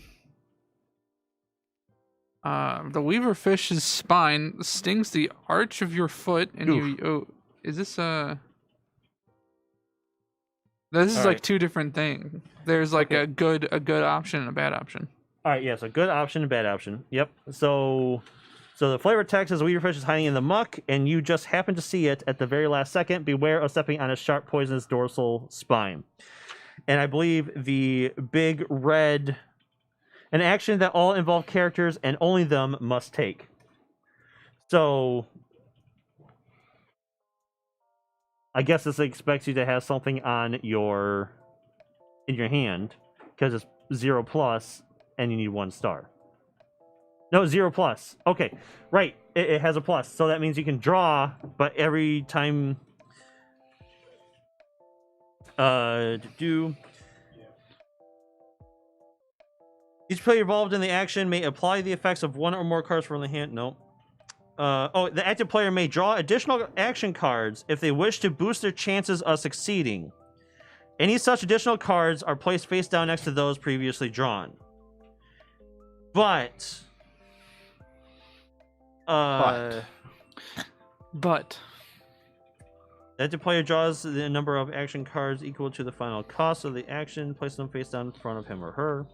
The weaver fish's spine stings the arch of your foot, and Oof. is this This is All like right. two different things. There's like Okay. a good option and a bad option. All right, yeah, so good option and bad option. Yep. So the flavor text is weaver fish is hiding in the muck, and you just happen to see it at the very last second. Beware of stepping on a sharp, poisonous dorsal spine. And I believe the big red, an action that all involved characters and only them must take. So I guess this expects you to have something on in your hand, because it's 0+, and you need 1 star. No, 0+. Okay, right. It has a plus, so that means you can draw, but every time. Each player involved in the action may apply the effects of 1 or more cards from the hand. No. The active player may draw additional action cards if they wish to boost their chances of succeeding. Any such additional cards are placed face down next to those previously drawn. But But the active player draws the number of action cards equal to the final cost of the action, placing them face down in front of him or her.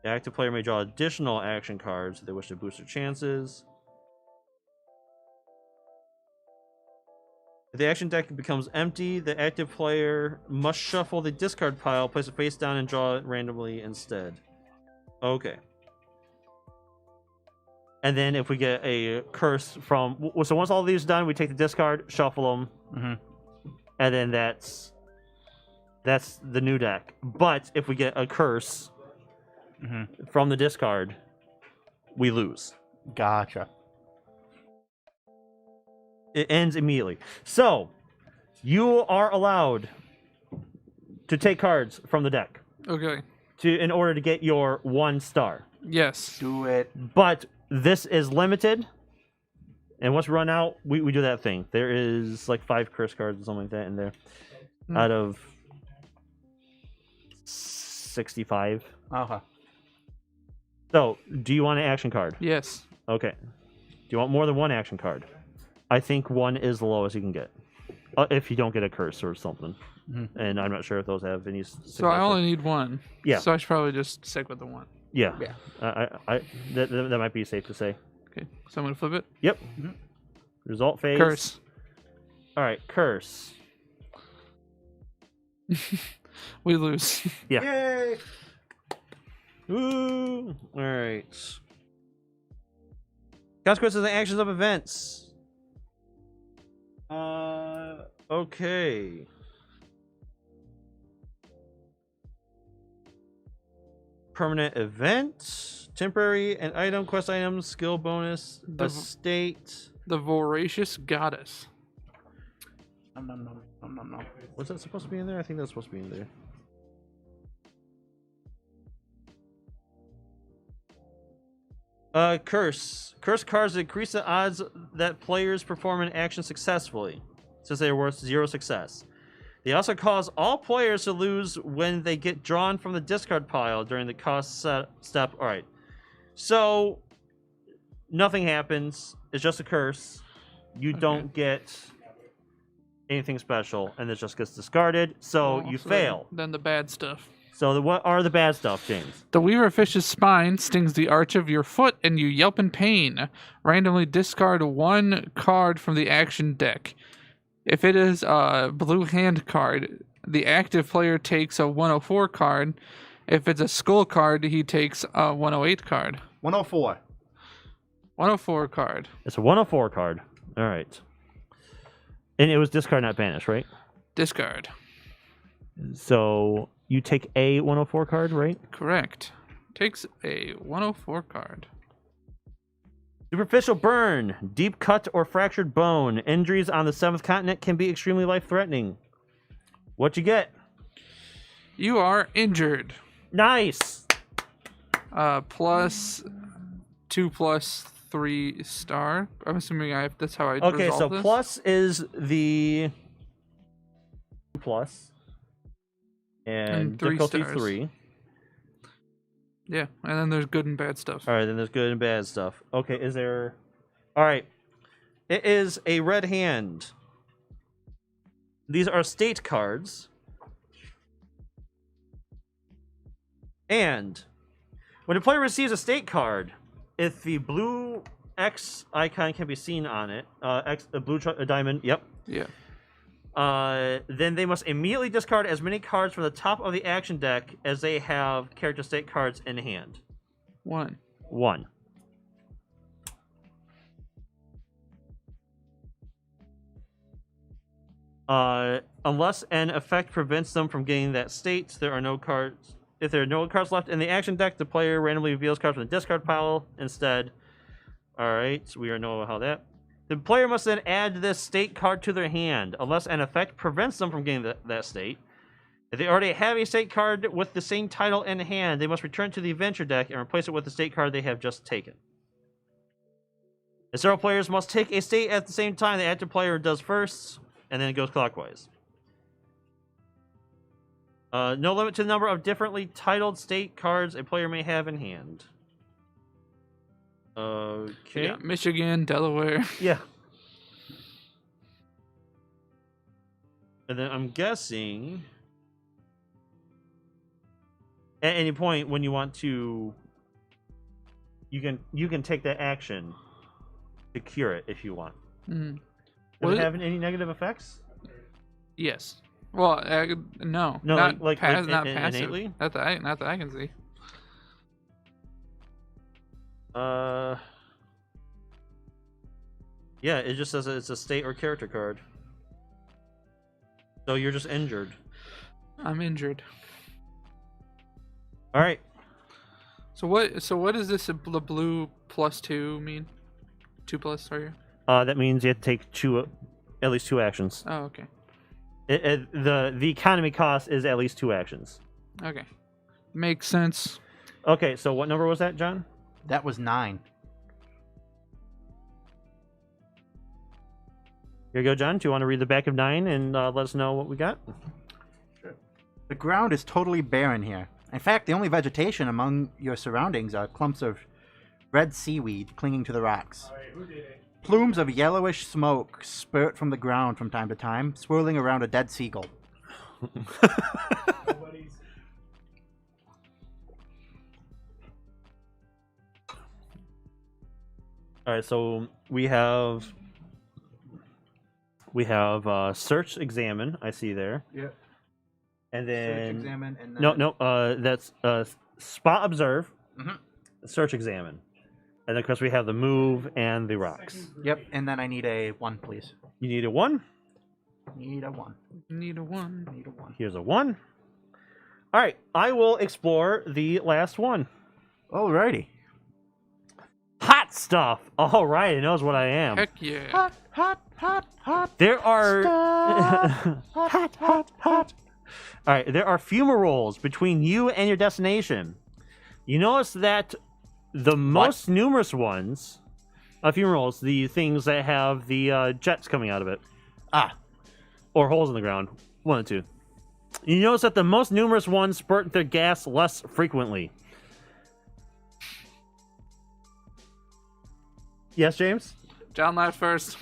The active player may draw additional action cards if they wish to boost their chances. If the action deck becomes empty, the active player must shuffle the discard pile, place it face down, and draw it randomly instead. Okay. And then if we get a curse from... So once all these are done, we take the discard, shuffle them, and then that's the new deck. But if we get a curse from the discard, we lose. Gotcha. It ends immediately. So, you are allowed to take cards from the deck okay. in order to get your 1 star. Yes. Do it. But this is limited. And once we run out, we do that thing. There is like 5 curse cards or something like that in there. Out of 65. Uh-huh. So, do you want an action card? Yes. Okay. Do you want more than 1 action card? I think 1 is the lowest you can get. If you don't get a curse or something. Mm-hmm. And I'm not sure if those have any... So I only need 1. Yeah. So I should probably just stick with the 1. Yeah. Yeah. That might be safe to say. Okay. So I'm going to flip it. Yep. Mm-hmm. Result phase. Curse. All right. Curse. We lose. Yeah. Yay! Ooh. All right. Consequences and actions of events. Okay. Permanent event, temporary, an item, quest item, skill bonus, estate. The Voracious Goddess. No. Was that supposed to be in there? I think that's supposed to be in there. Curse. Curse cards increase the odds that players perform an action successfully, since they are worth 0 success. They also cause all players to lose when they get drawn from the discard pile during the cost step. Alright. So, nothing happens. It's just a curse. You don't get anything special, and it just gets discarded, so you fail. Then the bad stuff. So, what are the bad stuff, James? The Weaverfish's spine stings the arch of your foot, and you yelp in pain. Randomly discard 1 card from the action deck. If it is a blue hand card, the active player takes a 104 card. If it's a skull card, he takes a 108 card. 104. 104 card. It's a 104 card. All right. And it was discard, not banish, right? Discard. So you take a 104 card, right? Correct. Takes a 104 card. Superficial burn, deep cut or fractured bone. Injuries on the 7th continent can be extremely life-threatening. What you get? You are injured. Nice. Plus 2+3 star. I'm assuming that's how I Okay, resolve so this. plus is the plus. And 3 difficulty stars. 3. Yeah, and then there's good and bad stuff. All right, then there's good and bad stuff. Okay, is there... All right. It is a red hand. These are state cards. And when a player receives a state card, if the blue X icon can be seen on it, a blue diamond, yep. Yeah. Then they must immediately discard as many cards from the top of the action deck as they have character state cards in hand. 1. 1. Unless an effect prevents them from getting that state, there are no cards. If there are no cards left in the action deck, the player randomly reveals cards from the discard pile instead. Alright, so we already know how that. The player must then add this state card to their hand, unless an effect prevents them from getting that state. If they already have a state card with the same title in hand, they must return to the adventure deck and replace it with the state card they have just taken. And several players must take a state at the same time. The active player does first, and then it goes clockwise. No limit to the number of differently titled state cards a player may have in hand. Okay. Yeah, Michigan, Delaware. Yeah. And then I'm guessing at any point when you want to, you can take that action to cure it if you want. Mm. Does it have any negative effects? Yes. Well, no. No, not like not in- passive. innately? Not that I can see. Yeah, it just says it's a state or character card. So you're just injured. I'm injured. All right. So what does this the blue +2 mean? 2+, sorry. That means you have to take at least two actions. Oh, okay. The economy cost is at least 2 actions. Okay. Makes sense. Okay, so what number was that, John? That was 9. Here you go, John. Do you want to read the back of 9 and let us know what we got? The ground is totally barren here. In fact, the only vegetation among your surroundings are clumps of red seaweed clinging to the rocks. Plumes of yellowish smoke spurt from the ground from time to time, swirling around a dead seagull. All right, so we have search, examine. I see there, Yeah. and then Search, examine, and then... no. That's spot, observe, Mhm. search, examine, and then of course we have the move and the rocks. Yep, and then I need a 1, please. You need a 1. Need a 1. Need a 1. Need a 1. Here's a 1. All right, I will explore the last one. Alrighty. Hot stuff. All right, it knows what I am. Heck yeah. Hot, hot, hot, hot. There are Hot, hot, hot. all right. There are fumaroles between you and your destination. You notice that the most numerous ones, fumaroles, the things that have the jets coming out of it, or holes in the ground, one of the two. You notice that the most numerous ones spurt their gas less frequently. Yes, James? John laughed first.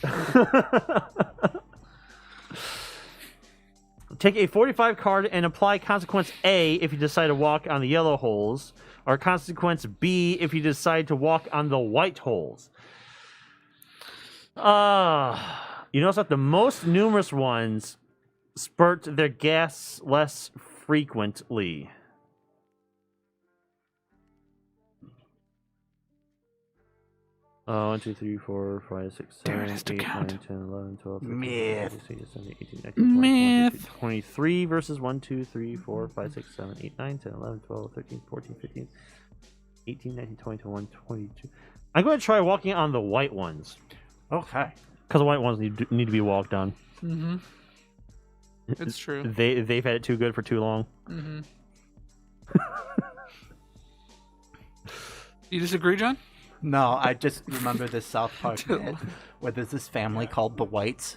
Take a 45 card and apply consequence A if you decide to walk on the yellow holes, or consequence B if you decide to walk on the white holes. You notice that the most numerous ones spurt their gas less frequently. Oh, 1, 2, 3, 4, 5, 6, 7, 8, 9, 10, 11, 12, 13, 14, 15, 16, 17, 18, 19, 20, 21, 23 versus 1, 2, 3, 4, 5, 6, 7, 8, 9, 10, 11, 12, 13, 14, 15, 18, 19, 20, 21, 22. I'm going to try walking on the white ones. Okay. Because the white ones need to be walked on. Mm-hmm. It's true. They've had it too good for too long. Mm-hmm. You disagree, John? No, I just remember this South Park bit where there's this family called the Whites.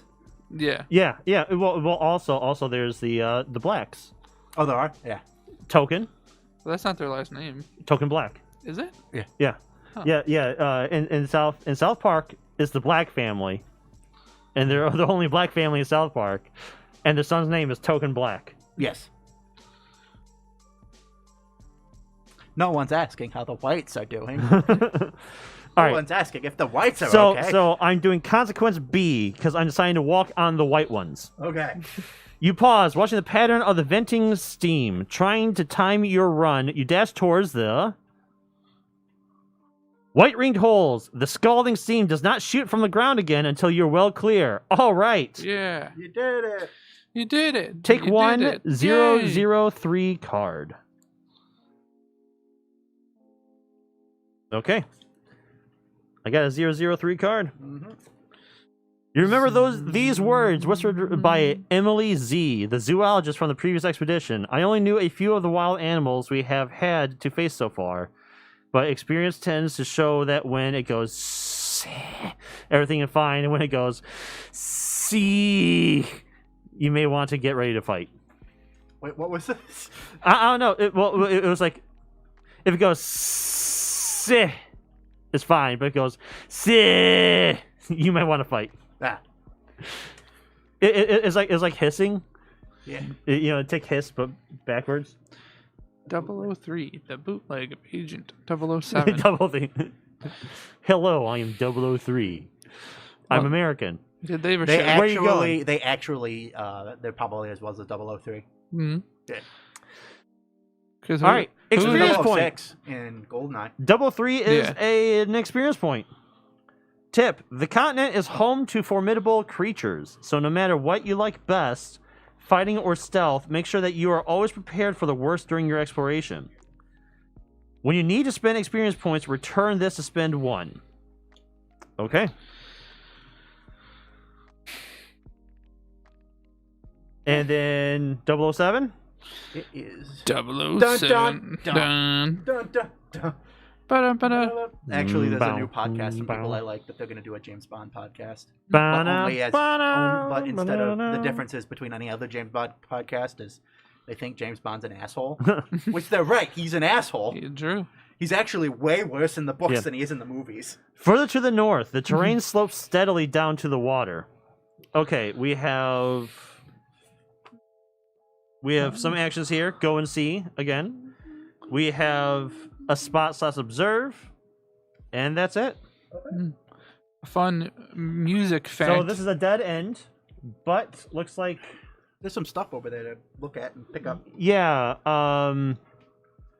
Yeah. Yeah. Well, also there's the blacks. Oh, there are? Yeah. Token Well, that's not their last name, Black. is it? Yeah. Huh. Yeah. In South Park is the Black family, and they're the only Black family in South Park, and the son's name is Token Black. Yes. No one's asking how the Whites are doing. All right. One's asking if the Whites are So okay. so I'm doing consequence B because I'm deciding to walk on the white ones. Okay. You pause, watching the pattern of the venting steam, trying to time your run. You dash towards the white ringed holes. The scalding steam does not shoot from the ground again until you're well clear. All right. Yeah. You did it. You did it. Take You one did it. 003 card. Okay. I got a 003 card. Mm-hmm. You remember these words whispered by Emily Z, the zoologist from the previous expedition. I only knew a few of the wild animals we have had to face so far, but experience tends to show that when it goes everything is fine, and when it goes see, you may want to get ready to fight. Wait, what was this? I don't know. It was like if it goes it's fine, but it goes you might want to fight. Ah. It's like hissing. Yeah. Take hiss but backwards. 003, the bootleg of Agent 007. Double thing. Hello, I am 003. I'm Well, American. Did they ever They show? Where are you going? there probably as was a 003. Mm-hmm. Yeah. All All right, experience point. 006 in GoldenEye. 003 is an experience point. Tip: the continent is home to formidable creatures, so no matter what you like best, fighting or stealth, make sure that you are always prepared for the worst during your exploration. When you need to spend experience points, return this to spend 1. Okay. And then 007? It is 007. Dun, dun, dun. Dun. Dun, dun, dun. Ba-da-ba-da. Actually, there's a new podcast from people I like that they're going to do a James Bond podcast. But instead of the differences between any other James Bond podcast is they think James Bond's an asshole, which they're right. He's an asshole. True. He's actually way worse in the books than he is in the movies. Further to the north, the terrain slopes steadily down to the water. Okay, we have some actions here. Go and see again. We have a spot/observe, and that's it. A fun music fact. So this is a dead end, but looks like There's some stuff over there to look at and pick up. yeah.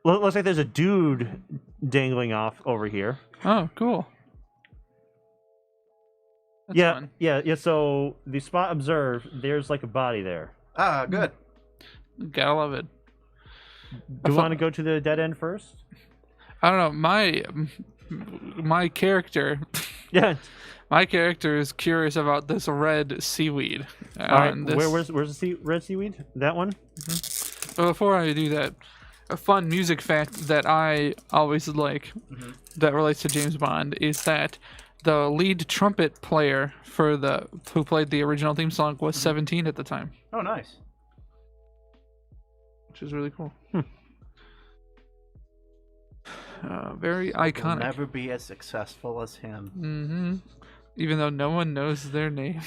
Looks like there's a dude dangling off over here. Oh, cool. That's fun. Yeah. So the spot observe, there's like a body there. Ah, good. Gotta love it. Do you want to go to the dead end first? I don't know. My character. Yeah. My character is curious about this red seaweed. All right. This... Where's the red seaweed? That one. But before I do that, a fun music fact that I always like that relates to James Bond is that the lead trumpet player for who played the original theme song was 17 at the time, Oh, nice. which is really cool. Very iconic. Will never be as successful as him. Even though no one knows their name.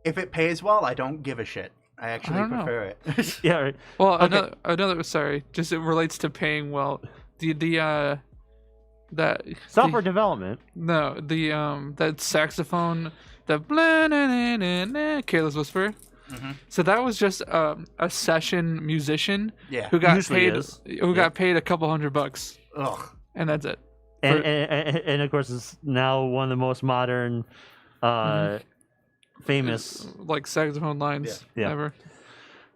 If it pays well, I don't give a shit. I actually don't know. prefer it. Yeah. Right. Well, Okay. another. Sorry, just it relates to paying well. That Software development. No, that saxophone, the blah na na na na, Careless Whisper. So that was just a session musician Yeah. who got Usually paid is. got paid a couple $100, Ugh. and that's it. And of course, it's now one of the most modern, famous. Like saxophone lines Yeah. ever.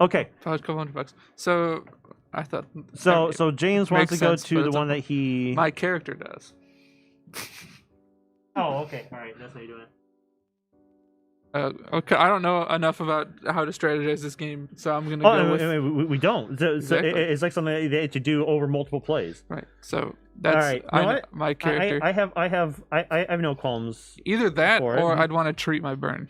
Okay, Probably a couple $100. So I thought. so James wants to Makes go sense, to but the it's one that he. my character does. Oh, okay, all right, that's how you do it. Okay, I don't know enough about how to strategize this game, so I'm gonna go with We don't. So Exactly. it's like something that you do over multiple plays. right. So that's All right, you know what? my character. I have no qualms. Either that, for it. or I'd want to treat my burn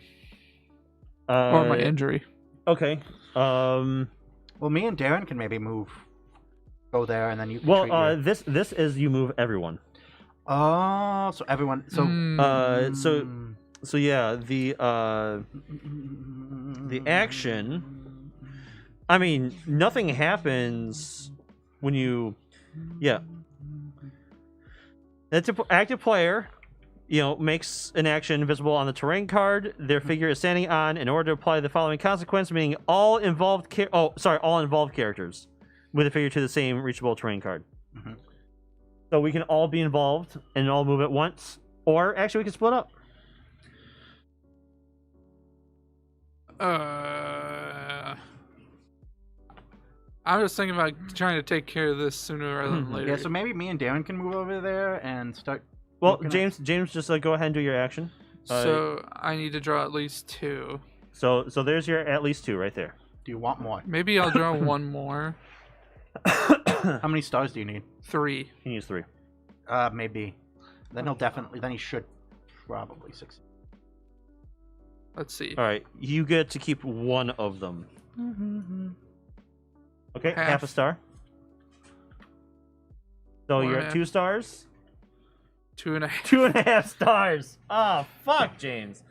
Uh, or my injury. Okay. Well, me and Darren can maybe go there, and then you can treat Well, your- this is you move everyone. Oh, so everyone... So... So yeah, the action. I mean, nothing happens when you, yeah. That's an active player, makes an action visible on the terrain card their figure is standing on in order to apply the following consequence, meaning all involved characters with a figure to the same reachable terrain card. So we can all be involved and all move at once, or actually we can split up. I was thinking about trying to take care of this sooner rather than later. Yeah, so maybe me and Darren can move over there and start... Well, looking James, just go ahead and do your action. So I need to draw at least 2. So there's your at least 2 right there. Do you want more? Maybe I'll draw one more. How many stars do you need? 3. He needs 3. Maybe. Then he should probably succeed. Let's see. All right, you get to keep one of them. Okay, half a star. So you're at 2 stars. 2.5. 2.5 stars. Oh fuck, James.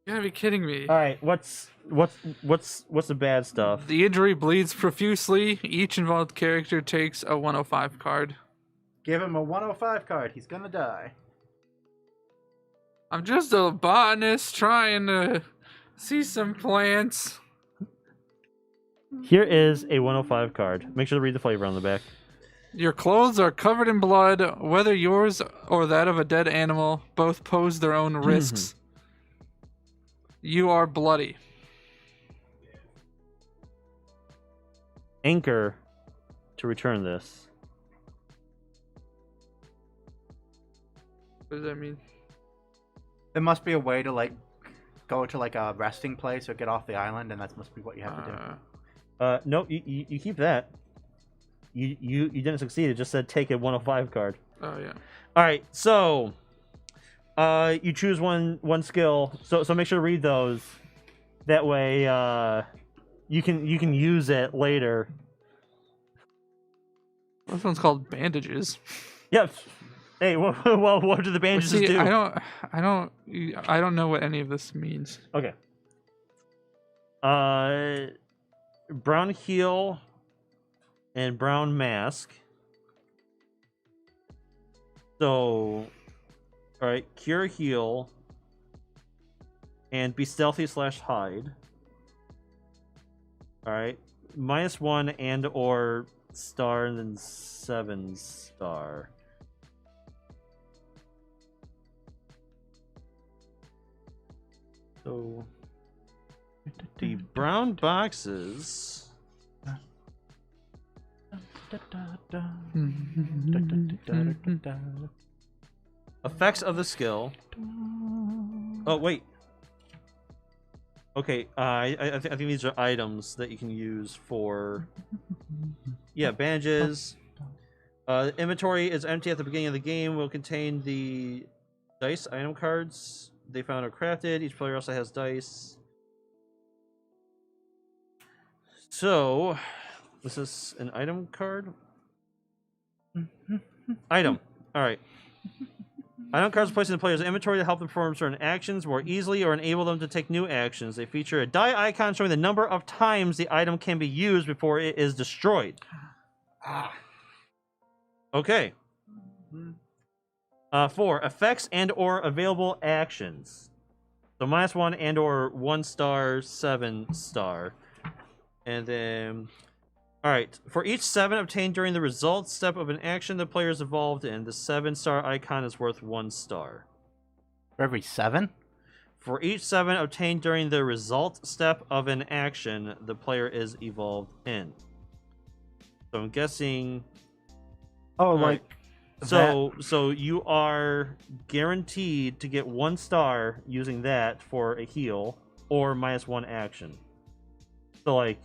You gotta be kidding me. All right, what's the bad stuff? The injury bleeds profusely. Each involved character takes a 105 card. Give him a 105 card. He's gonna die. I'm just a botanist trying to see some plants. Here is a 105 card. Make sure to read the flavor on the back. Your clothes are covered in blood. Whether yours or that of a dead animal, both pose their own risks. You are bloody. Anchor to return this. What does that mean? There must be a way to go to a resting place or get off the island, and that must be what you have to do. No, you keep that. You didn't succeed. It just said take a 105 card. Oh yeah. All right, so you choose one skill. So make sure to read those. That way, you can use it later. This one's called bandages. Yep. Hey, well, what do the bandages See, do? I don't know what any of this means. Okay. Brown heal and brown mask. So, all right, cure heal and be stealthy / hide. All right, -1 and or star and then 7 star. So the brown boxes. Effects of the skill. Oh wait. Okay, I think these are items that you can use for. Yeah, bandages. Inventory is empty at the beginning of the game. Will contain the dice item cards they found or crafted. Each player also has dice. So, this is an item card. Item. All right. Item cards placed in the player's inventory to help them perform certain actions more easily or enable them to take new actions. They feature a die icon showing the number of times the item can be used before it is destroyed. Okay. 4. Effects and or available actions. So -1 and or 1 star, 7 star. And then... Alright, for each 7 obtained during the results step of an action the player is involved in, the 7-star icon is worth 1 star. For every 7? For each 7 obtained during the result step of an action the player is involved in. So I'm guessing... Oh, Alright. like... So you are guaranteed to get 1 star using that for a heal or -1 action. So like...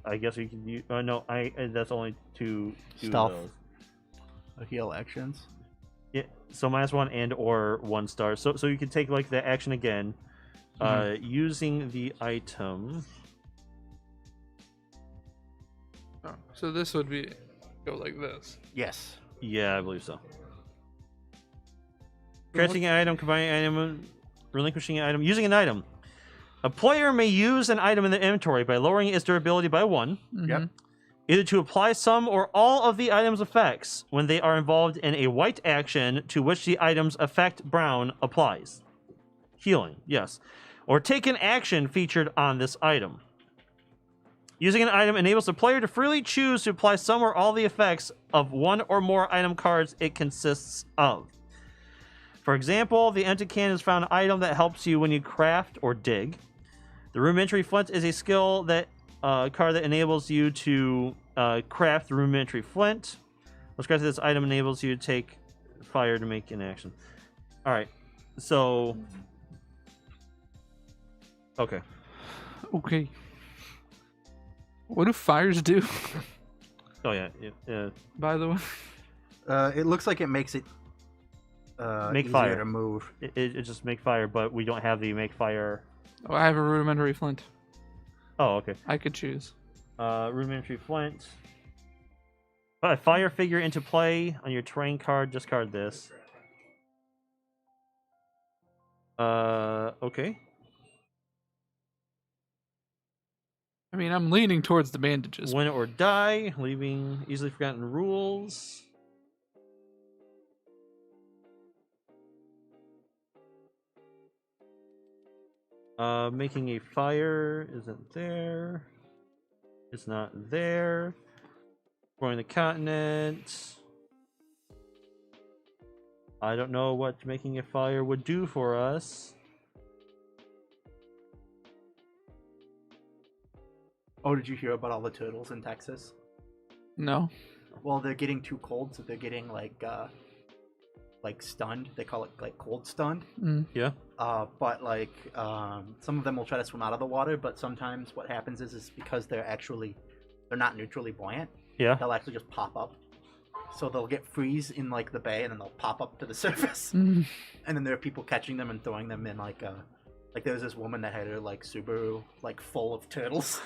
I guess you can use. No, that's only two Stealth. of those. Heal actions. Yeah. So -1 and or 1 star. So you can take like the action again, using the item. Oh, so this would go like this. Yes. Yeah, I believe so. Crafting an item, combining an item, relinquishing an item, using an item. A player may use an item in the inventory by lowering its durability by 1. Yep. Either to apply some or all of the item's effects when they are involved in a white action to which the item's effect brown applies. Healing, yes. Or take an action featured on this item. Using an item enables the player to freely choose to apply some or all the effects of one or more item cards it consists of. For example, the empty can is found item that helps you when you craft or dig. The rudimentary flint is a skill that card that enables you to craft the rudimentary flint. Let's grab this item enables you to take fire to make an action. All right, so okay. What do fires do? Oh yeah. By the way, it looks like it makes it Make easier fire to move. It just make fire, but we don't have the make fire. oh, I have a rudimentary flint. Oh, okay. I could choose. Rudimentary flint. Put a fire figure into play on your terrain card. Discard this. Okay. I mean, I'm leaning towards the bandages. Win or die. Leaving easily forgotten rules. Making a fire isn't there. It's not there. Exploring the continent. I don't know what making a fire would do for us. Oh, did you hear about all the turtles in Texas? No. Well, they're getting too cold, so they're getting like stunned. They call it like cold stunned. Yeah. But like some of them will try to swim out of the water, but sometimes what happens is because they're not neutrally buoyant, Yeah. they'll actually just pop up. So they'll get freeze in like the bay, and then they'll pop up to the surface. Mm. And then there are people catching them and throwing them in like there's this woman that had her like Subaru like full of turtles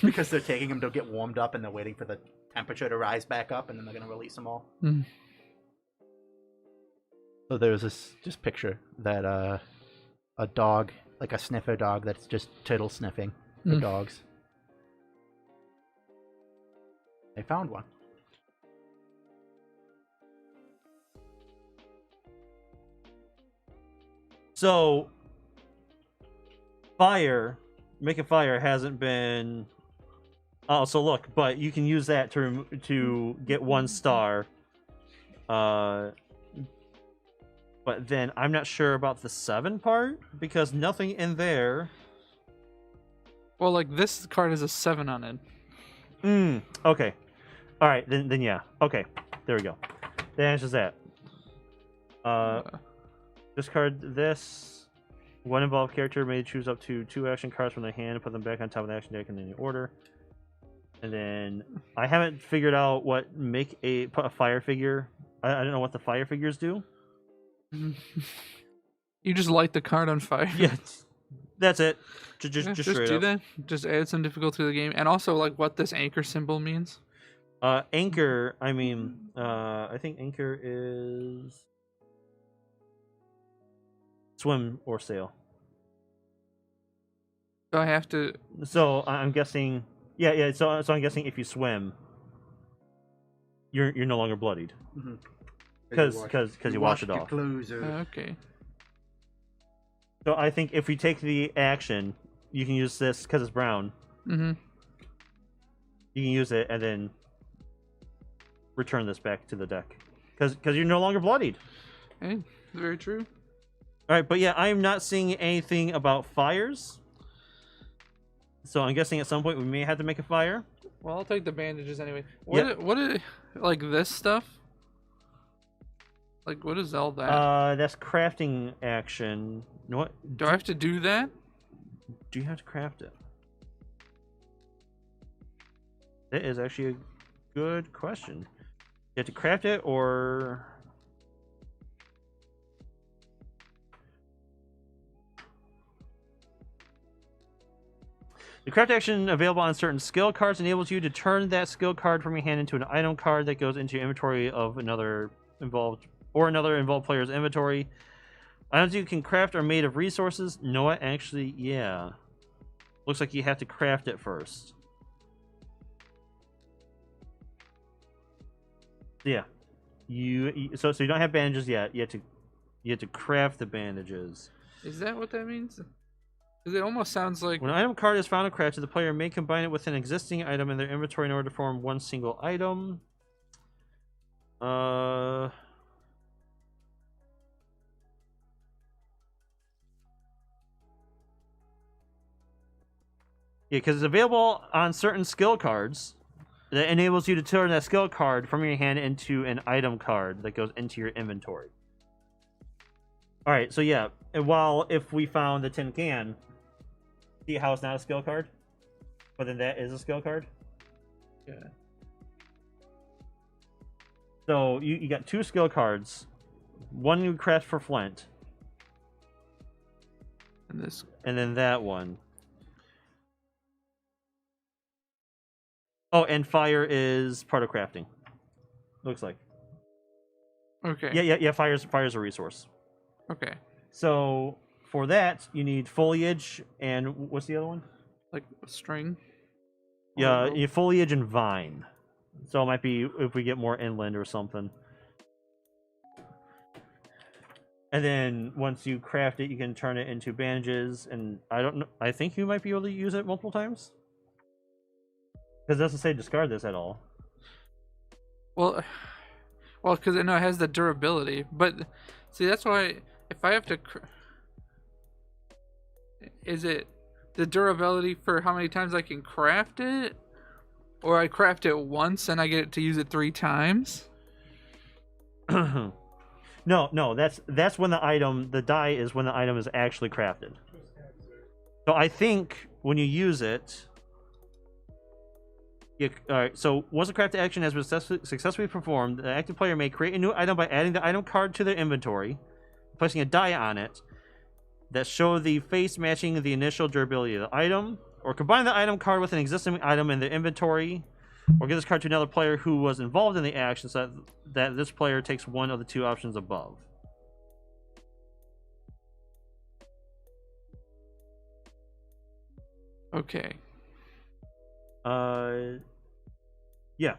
because they're taking them to get warmed up, and they're waiting for the temperature to rise back up, and then they're gonna release them all. Mm. So there's this just picture that a dog, like a sniffer dog, that's just turtle sniffing for dogs. They found one. So, making fire hasn't been. Oh, so look, but you can use that to get 1 star. But then I'm not sure about the 7 part because nothing in there. Well, like this card has a 7 on it. Okay. All right. Then yeah. Okay. There we go. That answers that. Discard this. One involved character may choose up to 2 action cards from their hand and put them back on top of the action deck in any order. And then I haven't figured out what put a fire figure. I don't know what the fire figures do. You just light the card on fire. Yeah, that's it. Just Just straight do up. that. Just add some difficulty to the game, and also like what this anchor symbol means. Anchor. I mean, I think anchor is swim or sail. So I have to. So I'm guessing. Yeah. So I'm guessing if you swim, you're no longer bloodied because you wash it your off. clothes or... Okay. So I think if we take the action, you can use this because it's brown. Mm-hmm. You can use it and then return this back to the deck because you're no longer bloodied. Hey, very true. All right, but yeah, I'm not seeing anything about fires. So I'm guessing at some point we may have to make a fire. Well, I'll take the bandages anyway. Yeah. What like this stuff? Like what is all that? That's crafting action. You know what? Do I have to do that? Do you have to craft it? That is actually a good question. You have to craft it or... The craft action available on certain skill cards enables you to turn that skill card from your hand into an item card that goes into your inventory of another involved player's inventory. Items you can craft are made of resources. No, actually, yeah. Looks like you have to craft it first. Yeah. So you don't have bandages yet. You have to craft the bandages. Is that what that means? Because it almost sounds like When an item card is found and crafted, the player may combine it with an existing item in their inventory in order to form one single item. Yeah, because it's available on certain skill cards that enables you to turn that skill card from your hand into an item card that goes into your inventory. All right, so yeah, while if we found the tin can, see how it's not a skill card, but then that is a skill card. Yeah. So you got 2 skill cards, one you craft for Flint, and then that one. Oh, and fire is part of crafting. Looks like. Okay. Yeah. Fire's a resource. Okay. So for that, you need foliage and what's the other one? Like a string. Yeah, foliage and vine. So it might be if we get more inland or something. And then once you craft it, you can turn it into bandages. And I don't know. I think you might be able to use it multiple times. Because it doesn't say discard this at all. Well, because I know it has the durability, but see that's why if I have to, is it the durability for how many times I can craft it, or I craft it once and I get to use it 3 times? No, that's when the die is when the item is actually crafted. So I think when you use it, Yeah, all right. So once a craft action has been successfully performed, the active player may create a new item by adding the item card to their inventory, placing a die on it that show the face matching the initial durability of the item, or combine the item card with an existing item in their inventory, or give this card to another player who was involved in the action so that this player takes one of the two options above. Okay. Yeah.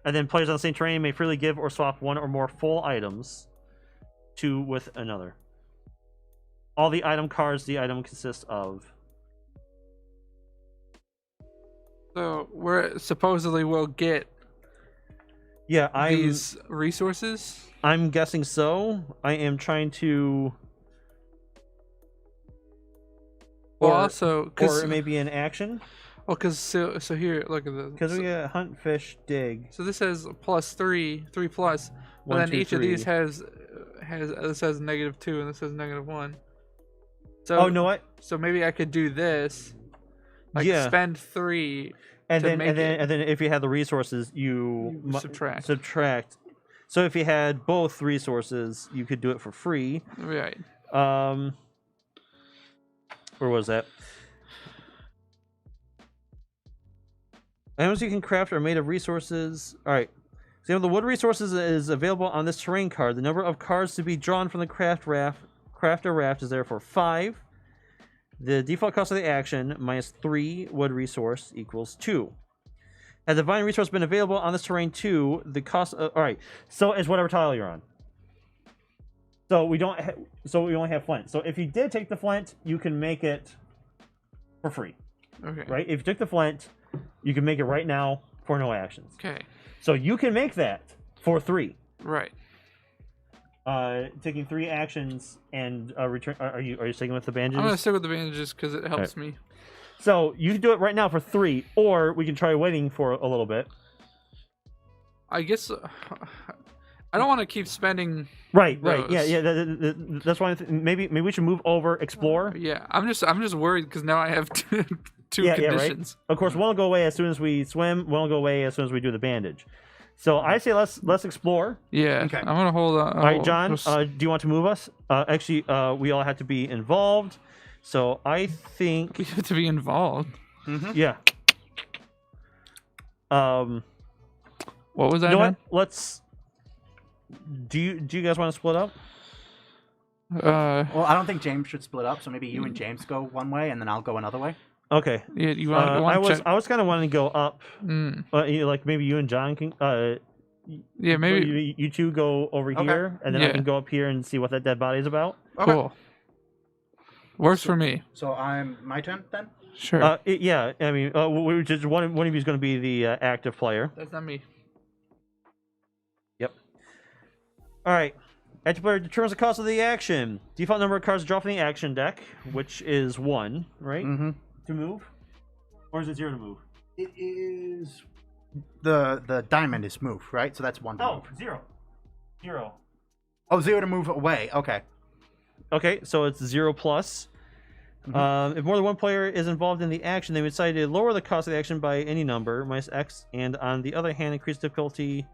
And then players on the same terrain may freely give or swap one or more full items with another. All the item cards the item consists of. So we're supposedly will get these resources. I'm guessing so. I am trying to. Well, also, or it may be an action. Well, because so here, look at this. Because we get hunt, fish, dig. So this has +3, 3+, but One, then two, each three. of these has this has -2 and this has -1. So Oh, know what? So maybe I could do this. Like Yeah. spend 3. And to then make and then if you have the resources, you subtract. Subtract. So if you had both resources, you could do it for free. Right. Where was that? Items you can craft are made of resources. All right. So the wood resources is available on this terrain card. The number of cards to be drawn from the crafter raft is therefore 5. The default cost of the action minus 3 wood resource equals 2. Had the divine resource been available on this terrain too, the cost of, all right. So it's whatever tile you're on. So we don't. So we only have flint. So if you did take the flint, you can make it for free. Okay. Right. If you took the flint, you can make it right now for no actions. Okay. So you can make that for 3. Right. Taking 3 actions and return. Are you sticking with the bandages? I'm gonna stick with the bandages because it helps me. So you can do it right now for 3, or we can try waiting for a little bit. I guess I don't want to keep spending. Right. those. Yeah. That's why maybe we should move over, explore. Yeah, I'm just worried because now I have two Yeah, conditions. Right. Of course, one will go away as soon as we swim. One will go away as soon as we do the bandage. So I say let's explore. Yeah. Okay. I'm gonna hold on. All right, John. Do you want to move us? Actually, we all have to be involved. So I think we have to be involved. yeah. What was that? You know what? Let's. Do you guys want to split up? Well, I don't think James should split up, so maybe you and James go one way, and then I'll go another way. Okay. Yeah, you want? I was kind of wanting to go up. Mm. Like maybe you and John can. Yeah, maybe you two go over here, and then I Yeah. can go up here and see what that dead body is about. Okay. Cool. Works for me. So my turn then. Sure. Yeah. I mean, we just one of you is going to be the active player. That's not me. Yep. All right. Active player determines the cost of the action. Default number of cards to draw from the action deck, which is 1, right? Mm-hmm. To move, or is it 0 to move? It is the diamond is move, right? So that's 1 to move. 0. 0. Oh, 0 to move away. Okay. Okay, so it's 0 plus. If more than one player is involved in the action, they may decide to lower the cost of the action by any number, minus X, and on the other hand, increase difficulty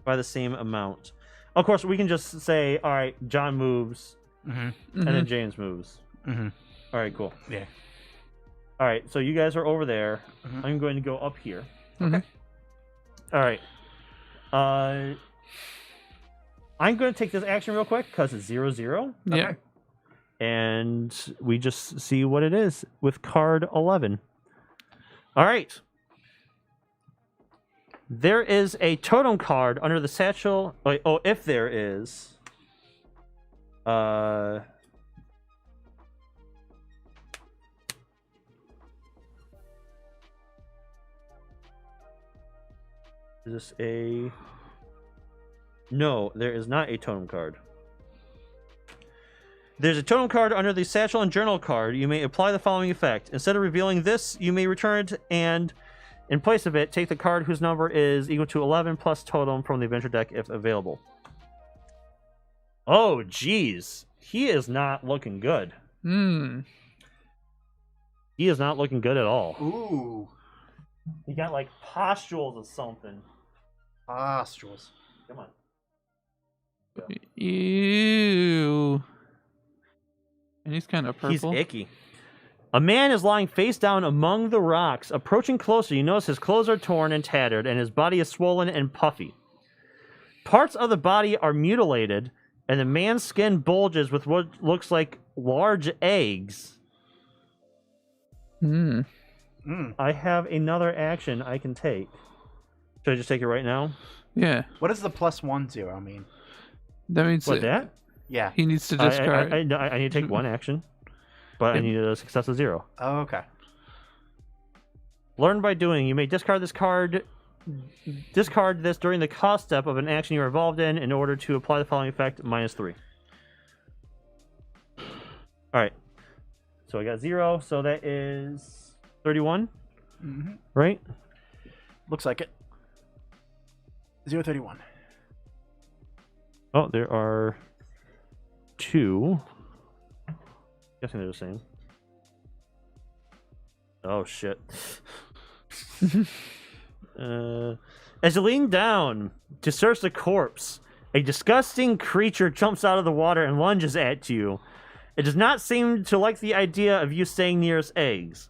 by the same amount. Of course, we can just say, all right, John moves, and then James moves. All right, cool. Yeah. All right, so you guys are over there. I'm going to go up here. Okay. All right. I'm going to take this action real quick because it's 0-0. Yeah. And we just see what it is with card 11. All right. There is a totem card under the satchel. Oh, if there is. Is this a... No, there is not a totem card. There's a totem card under the satchel and journal card. You may apply the following effect. Instead of revealing this, you may return it and, in place of it, take the card whose number is equal to 11 plus totem from the adventure deck if available. Oh, geez. He is not looking good. He is not looking good at all. Ooh. He got like pustules or something. Pustules. Come on. Ew. And he's kind of purple. He's icky. A man is lying face down among the rocks. Approaching closer, you notice his clothes are torn and tattered, and his body is swollen and puffy. Parts of the body are mutilated, and the man's skin bulges with what looks like large eggs. I have another action I can take. Should I just take it right now? Yeah. What does the +1/0 mean? That means What, that? Yeah. he needs to discard. I need to take one action, but I need a success of 0. Oh, okay. Learn by doing. You may discard this card. Discard this during the cost step of an action you're involved in order to apply the following effect: -3. All right. So I got 0. So that is 31. Right? Looks like it. 031. Oh, there are 2. Guessing they're the same. Oh shit. As you lean down to search the corpse, a disgusting creature jumps out of the water and lunges at you. It does not seem to like the idea of you staying near its eggs.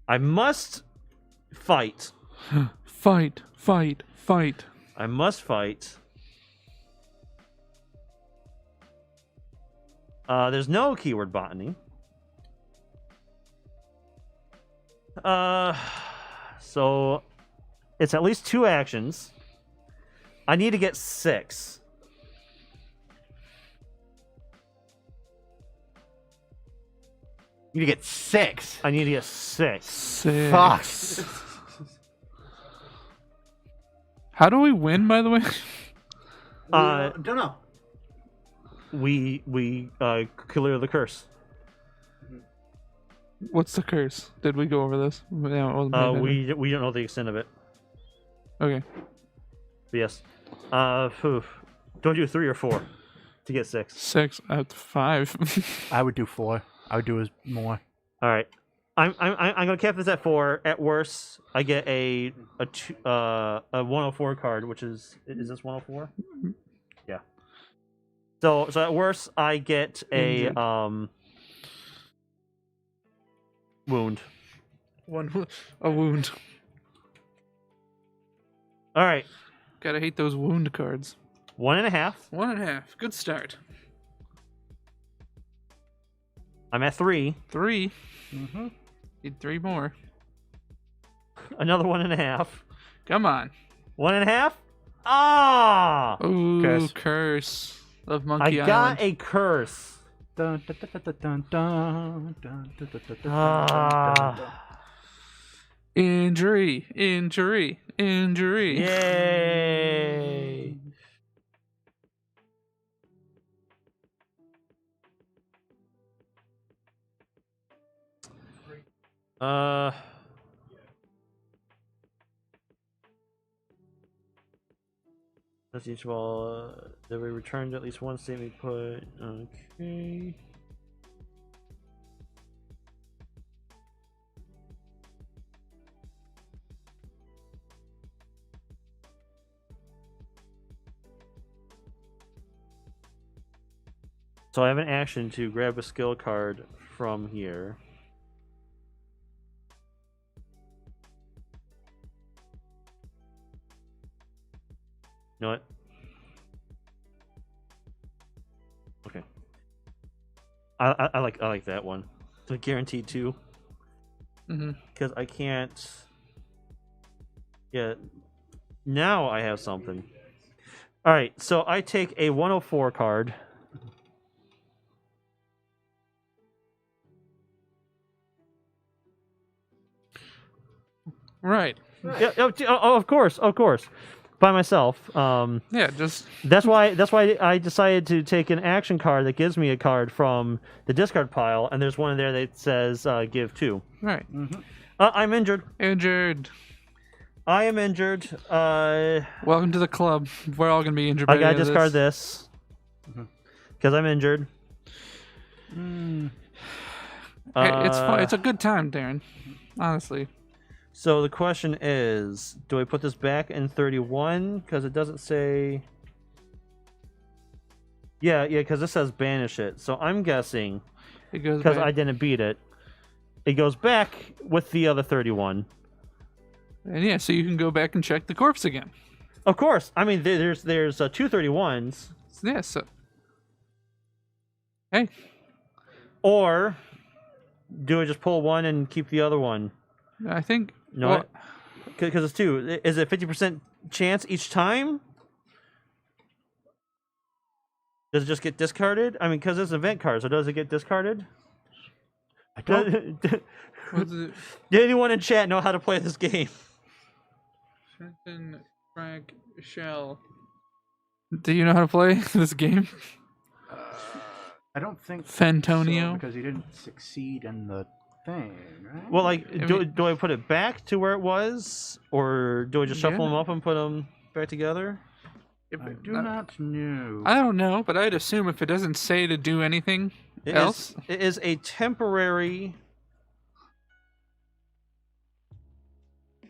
I must fight. Fight. I must fight. There's no keyword botany. So it's at least 2 actions. I need to get 6. You get 6. I need to get 6. 6. Fuck. How do we win, by the way? Don't know. We clear the curse. What's the curse? Did we go over this? Yeah, it wasn't made by We don't know the extent of it. then. Okay. But yes. Don't do 3 or 4 to get 6. 6 out of 5. I would do 4. I would do more. All right. I'm gonna cap this at 4. At worst, I get a 104 card, which is this 104? Yeah. So at worst, I get a wound. A wound. All right. Gotta hate those wound cards. 1.5. 1.5. Good start. I'm at 3. 3. Need 3 more. Another 1.5. Come on. 1.5. Ah! Ooh, curse of Monkey I got Island. a curse. Dun, dun, dun, dun, dun, dun, dun, dun, dun, dun, dun, Ah. dun. Injury. Yay! That's each ball that we returned at least one statement put. Okay. So I have an action to grab a skill card from here. You know what? Okay. I like that one. The guaranteed 2. Because I can't. Yeah. Now I have something. All right. So I take a 104 card. Right. Yeah. Oh, of course. By myself. Yeah, just That's why I decided to take an action card that gives me a card from the discard pile, and there's one in there that says give 2. right. I'm injured. Injured. I am injured. Welcome to the club. We're all gonna be injured. I by the gotta end of discard this because I'm injured. Hey, it's fun. It's a good time, Darren. Honestly. So the question is, do I put this back in 31? Because it doesn't say... Yeah, because this says banish it. So I'm guessing, It goes because back. I didn't beat it, it goes back with the other 31. And yeah, so you can go back and check the corpse again. Of course. I mean, there's two 31s. Yeah, so... Hey, Or do I just pull one and keep the other one? I think... No, well, because it's two. Is it 50% chance each time? Does it just get discarded? I mean, because it's an event card, so does it get discarded? I don't. what's it? Did anyone in chat know how to play this game? Trenton Frank Shell. Do you know how to play this game? I don't think Fentonio? so, because he didn't succeed in the thing, right? Well, like, I do mean- I put it back to where it was, or do I just shuffle Yeah. them up and put them back together? I do not know. I don't know, but I'd assume if it doesn't say to do anything It else. it is a temporary.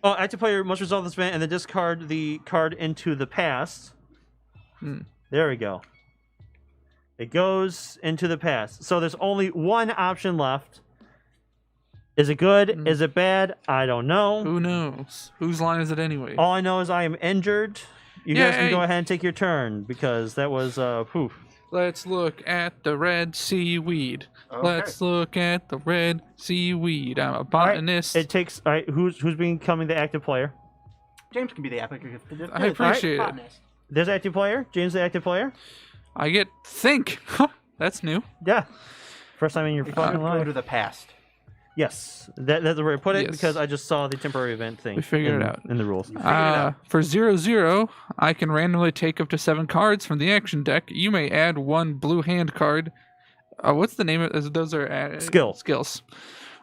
Oh, active player must resolve this event and then discard the card into the past. Hmm. There we go. It goes into the past. So there's only one option left. Is it good? Hmm. Is it bad? I don't know. Who knows? Whose line is it anyway? All I know is I am injured. You guys can Yay. go ahead and take your turn because that was poof. Let's look at the red seaweed. Okay. Let's look at the red seaweed. I'm a All right, botanist. it takes. All right, who's becoming the active player? James can be the applicant. I appreciate it. There's active player. James, the active player. I get think. That's new. Yeah. First time in your It fucking should go life. to the past. Yes, that's where I put it Yes. because I just saw the temporary event thing. We figured in, it out. in the rules. For 0/0, I can randomly take up to 7 cards from the action deck. You may add 1 blue hand card. What's the name of those? Are skills.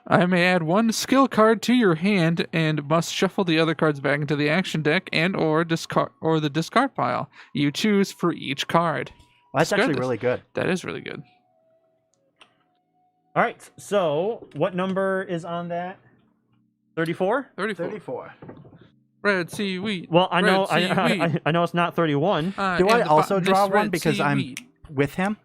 I may add 1 skill card to your hand and must shuffle the other cards back into the action deck and/or discard or the discard pile. You choose for each card. Well, that's Let's go actually this. really good. That is really good. All right. So, what number is on that? 34. 34. 34. Red seaweed. Well, I know. Red seaweed. I know it's not 31. Do am I the also botanist, draw one red because I'm seaweed. with him?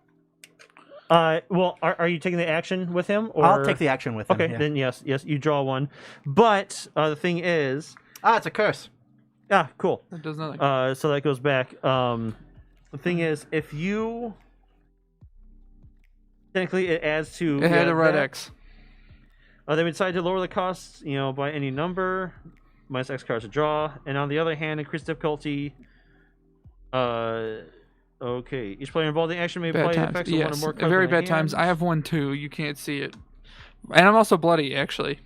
Well, are you taking the action with him? Or... I'll take the action with him. Okay, yeah. then yes, you draw one. But the thing is, It's a curse. cool. That does nothing. So that goes back. The thing is, if you technically it adds to It had a red that. X. They decide to lower the cost, by any number, minus X cards to draw, and on the other hand, increase difficulty. Okay. Each player involved in action may Bad play times. effects with one or Yes, more cards. very in their bad times. I hands. have one too. You can't see it, and I'm also bloody. Actually,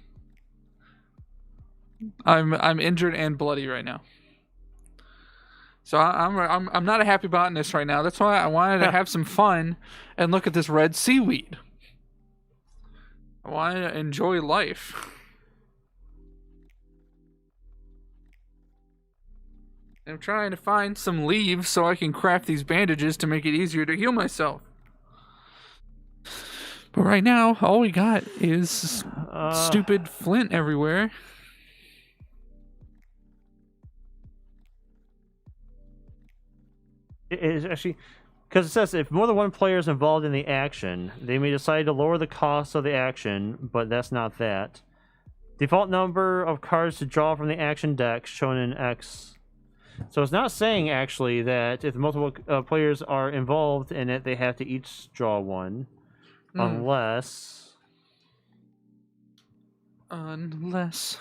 I'm injured and bloody right now. So I'm not a happy botanist right now. That's why I wanted to have some fun and look at this red seaweed. I wanted to enjoy life. I'm trying to find some leaves so I can craft these bandages to make it easier to heal myself. But right now, all we got is stupid flint everywhere. It is actually because it says if more than one player is involved in the action, they may decide to lower the cost of the action, but that's not that. Default number of cards to draw from the action deck shown in X. So it's not saying actually that if multiple players are involved in it, they have to each draw one, unless. Unless.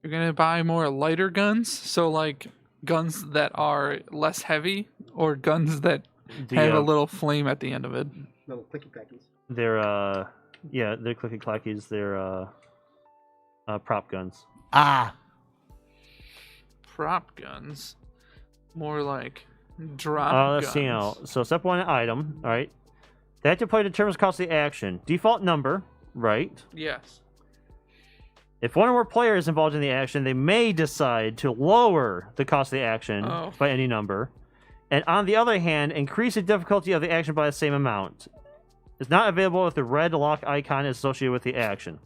You're gonna buy more lighter guns, so like guns that are less heavy or guns that have a little flame at the end of it. Little clicky clackies. They're they're clicky clackies. They're prop guns. Prop guns, more like drop Let's guns. see now. So step 1, item. All right. The active player determines cost of the action. Default number, right? Yes. If one or more players is involved in the action, they may decide to lower the cost of the action by any number. And on the other hand, increase the difficulty of the action by the same amount. It's not available if the red lock icon is associated with the action.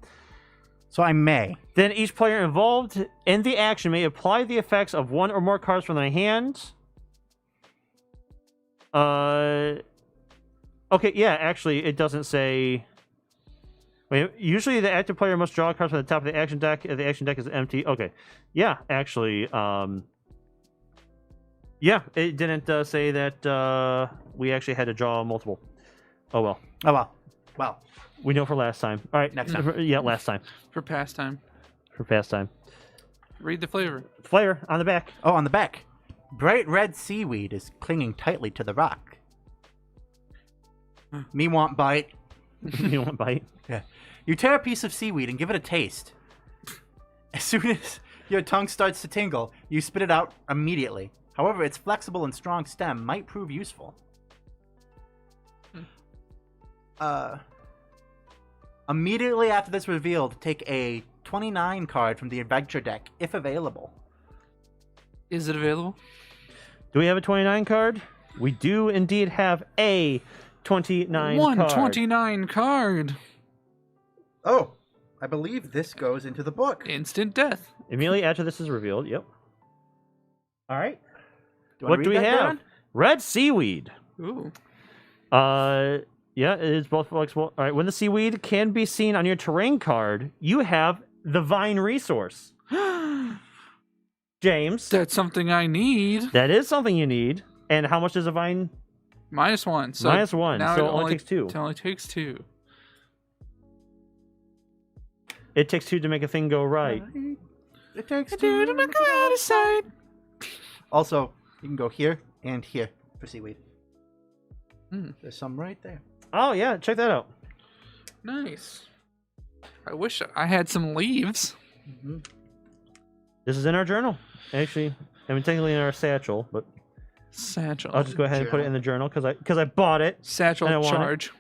So I may. Then each player involved in the action may apply the effects of one or more cards from their hand. Okay, yeah, actually, it doesn't say... Wait, usually the active player must draw cards from the top of the action deck if the action deck is empty. Okay. Yeah, actually, yeah, it didn't say that we actually had to draw multiple. Oh, well. Oh, well. Well. We know for last time. All right. Next time. Yeah, last time. For pastime. For past time. Read the flavor. Flavor on the back. Oh, on the back. Bright red seaweed is clinging tightly to the rock. Me want bite. You want bite? Yeah. You tear a piece of seaweed and give it a taste. As soon as your tongue starts to tingle, you spit it out immediately. However, its flexible and strong stem might prove useful. Immediately after this revealed, take a 29 card from the adventure deck, if available. Is it available? Do we have a 29 card? We do indeed have a 29 card. 129 card. Oh, I believe this goes into the book. Instant death. Immediately after this is revealed, yep. All right. You wanna What read do we that, have? Darren? Red seaweed. Ooh. Yeah, it is both flexible. All right, when the seaweed can be seen on your terrain card, you have the vine resource. James, That's something I need. that is something you need. And how much is a vine? -1. So -1, now so it only takes 2. It only takes 2. It takes 2 to make a thing go right. It takes Two to make a out of sight. Also, you can go here and here for seaweed. Hmm. There's some right there. Oh, yeah, check that out. Nice. I wish I had some leaves. Mm-hmm. This is in our journal. Actually, I mean, technically in our satchel, but Satchel. I'll just go ahead and put it in the journal because I bought it. Satchel I don't want it. charge.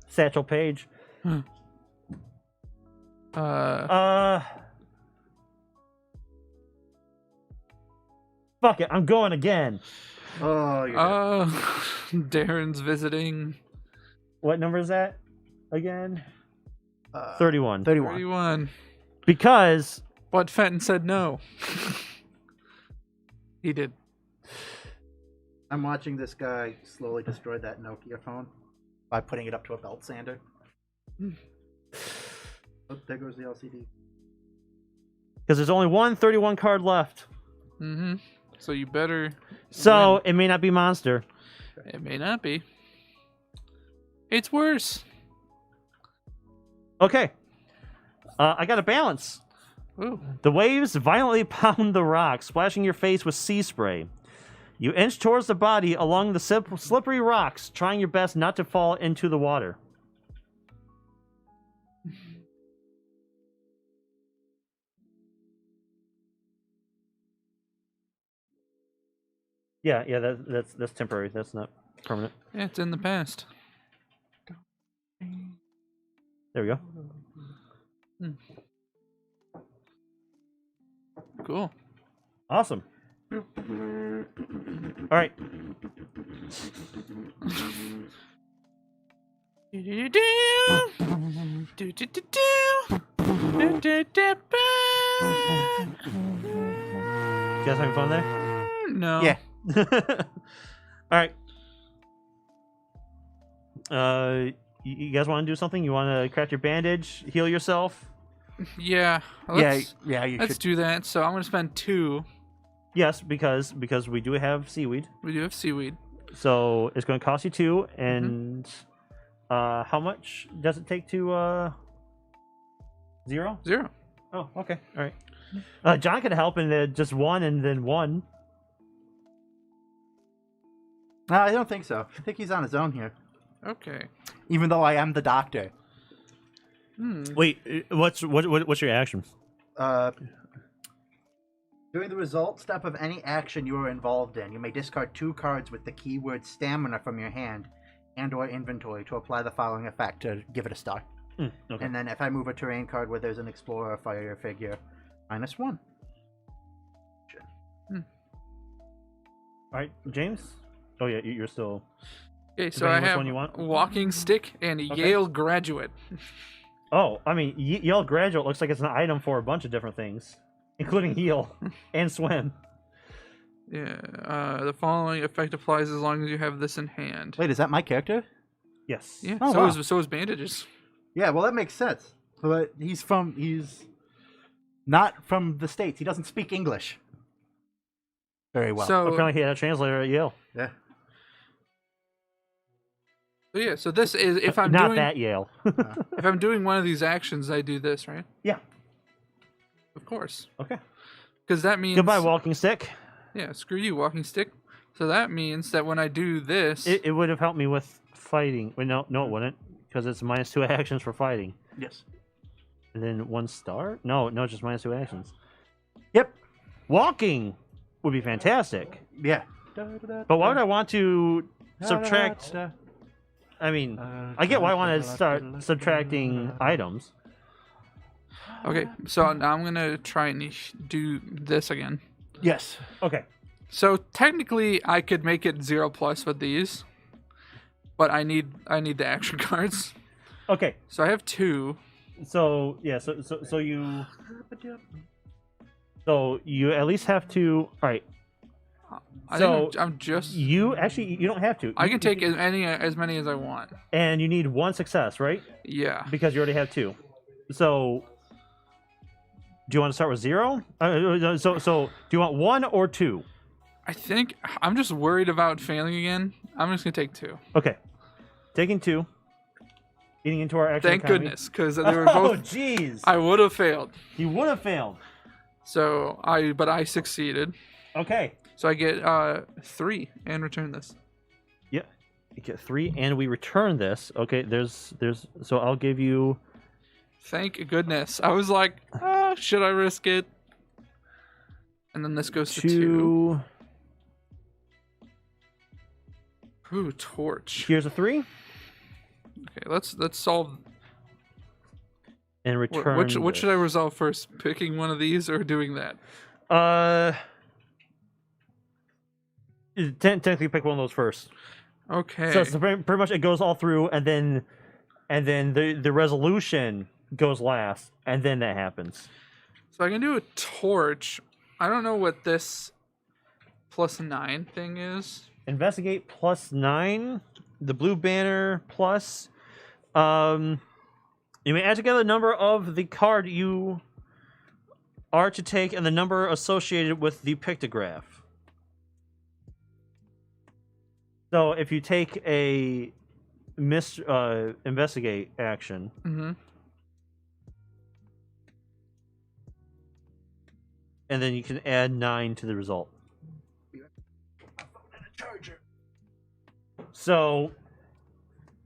Satchel page. Fuck it, I'm going again. Oh, you're Darren's visiting. What number is that again? good. 31. 31. 31. Because But Fenton said no. He did. I'm watching this guy slowly destroy that Nokia phone by putting it up to a belt sander. Oh, there goes the LCD. there's only one 31 card left. Mm-hmm. So you better. So win. it may not be monster. It may not be. It's worse. Okay. I got a balance. Ooh. The waves violently pound the rock, splashing your face with sea spray. You inch towards the body along the slippery rocks, trying your best not to fall into the water. Yeah, that's temporary. That's not permanent. Yeah, it's in the past. There we go. Cool. Awesome. All right. You guys having fun there? No. Yeah. All right. You guys want to do something? You want to craft your bandage, heal yourself? Yeah. Let's, Yeah, you let's should. do that. So I'm going to spend 2. Yes, because we do have seaweed, We do have seaweed. so it's going to cost you 2. And how much does it take to 0? 0. Oh, okay, all right. John can help in just 1 and then 1. No, I don't think so. I think he's on his own here. Okay. Even though I am the doctor. Wait, what's your action? During the result step of any action you are involved in, you may discard 2 cards with the keyword stamina from your hand and or inventory to apply the following effect to give it a star. Okay. And then if I move a terrain card where there's an explorer or fire figure, -1. All right, James. Oh yeah, you're still. Okay, so I Depending which have one you want. walking stick and a Okay. Yale graduate. Oh, I mean, Yell Graduate looks like it's an item for a bunch of different things, including heal and swim. Yeah. The following effect applies as long as you have this in hand. Wait, is that my character? Yes. Yeah. Oh, so wow. so is bandages. Yeah, well, that makes sense. But he's not from the States. He doesn't speak English very well. So Apparently, he had a translator at Yale. yeah. yeah. So this is if I'm Not doing that Yale. if I'm doing one of these actions, I do this, right? Yeah. Of course. Okay. Because that means Goodbye, walking stick. Yeah. Screw you, walking stick. So that means that when I do this, It would have helped me with fighting. Wait, no, it wouldn't, because it's -2 actions for fighting. Yes. And then 1 star? No, just -2 actions. Yep. Walking would be fantastic. Yeah. But why would I want to subtract? I mean, I get why I want to start subtracting items. okay. So now I'm gonna try and do this again. Yes. Okay. So technically, I could make it 0+ with these, but I need the action cards. Okay. So I have 2. So yeah. So you at least have to. All right. I'm just. You don't have to. I can take as many as I want. And you need 1 success, right? Yeah. Because you already have 2. So, do you want to start with 0? So do you want 1 or 2? I think I'm just worried about failing again. I'm just gonna take 2. Okay, taking 2. Getting into our action. Thank economy. goodness, because they were Oh, both. jeez. I would have failed. You would have failed. So I succeeded. Okay. So I get 3 and return this. Yeah. You get 3, and we return this. Okay. There's. So I'll give you. Thank goodness. I was like, should I risk it? And then this goes to 2. Ooh, torch. Here's a 3. Okay, let's solve. And return. Which should I resolve first? Picking one of these or doing that? Technically, pick one of those first. Okay. So it's pretty much it goes all through, and then the resolution goes last, and then that happens. So I can do a torch. I don't know what this +9 thing is. Investigate +9. The blue banner plus. You may add together the number of the card you are to take and the number associated with the pictograph. So if you take a investigate action, and then you can add 9 to the result. So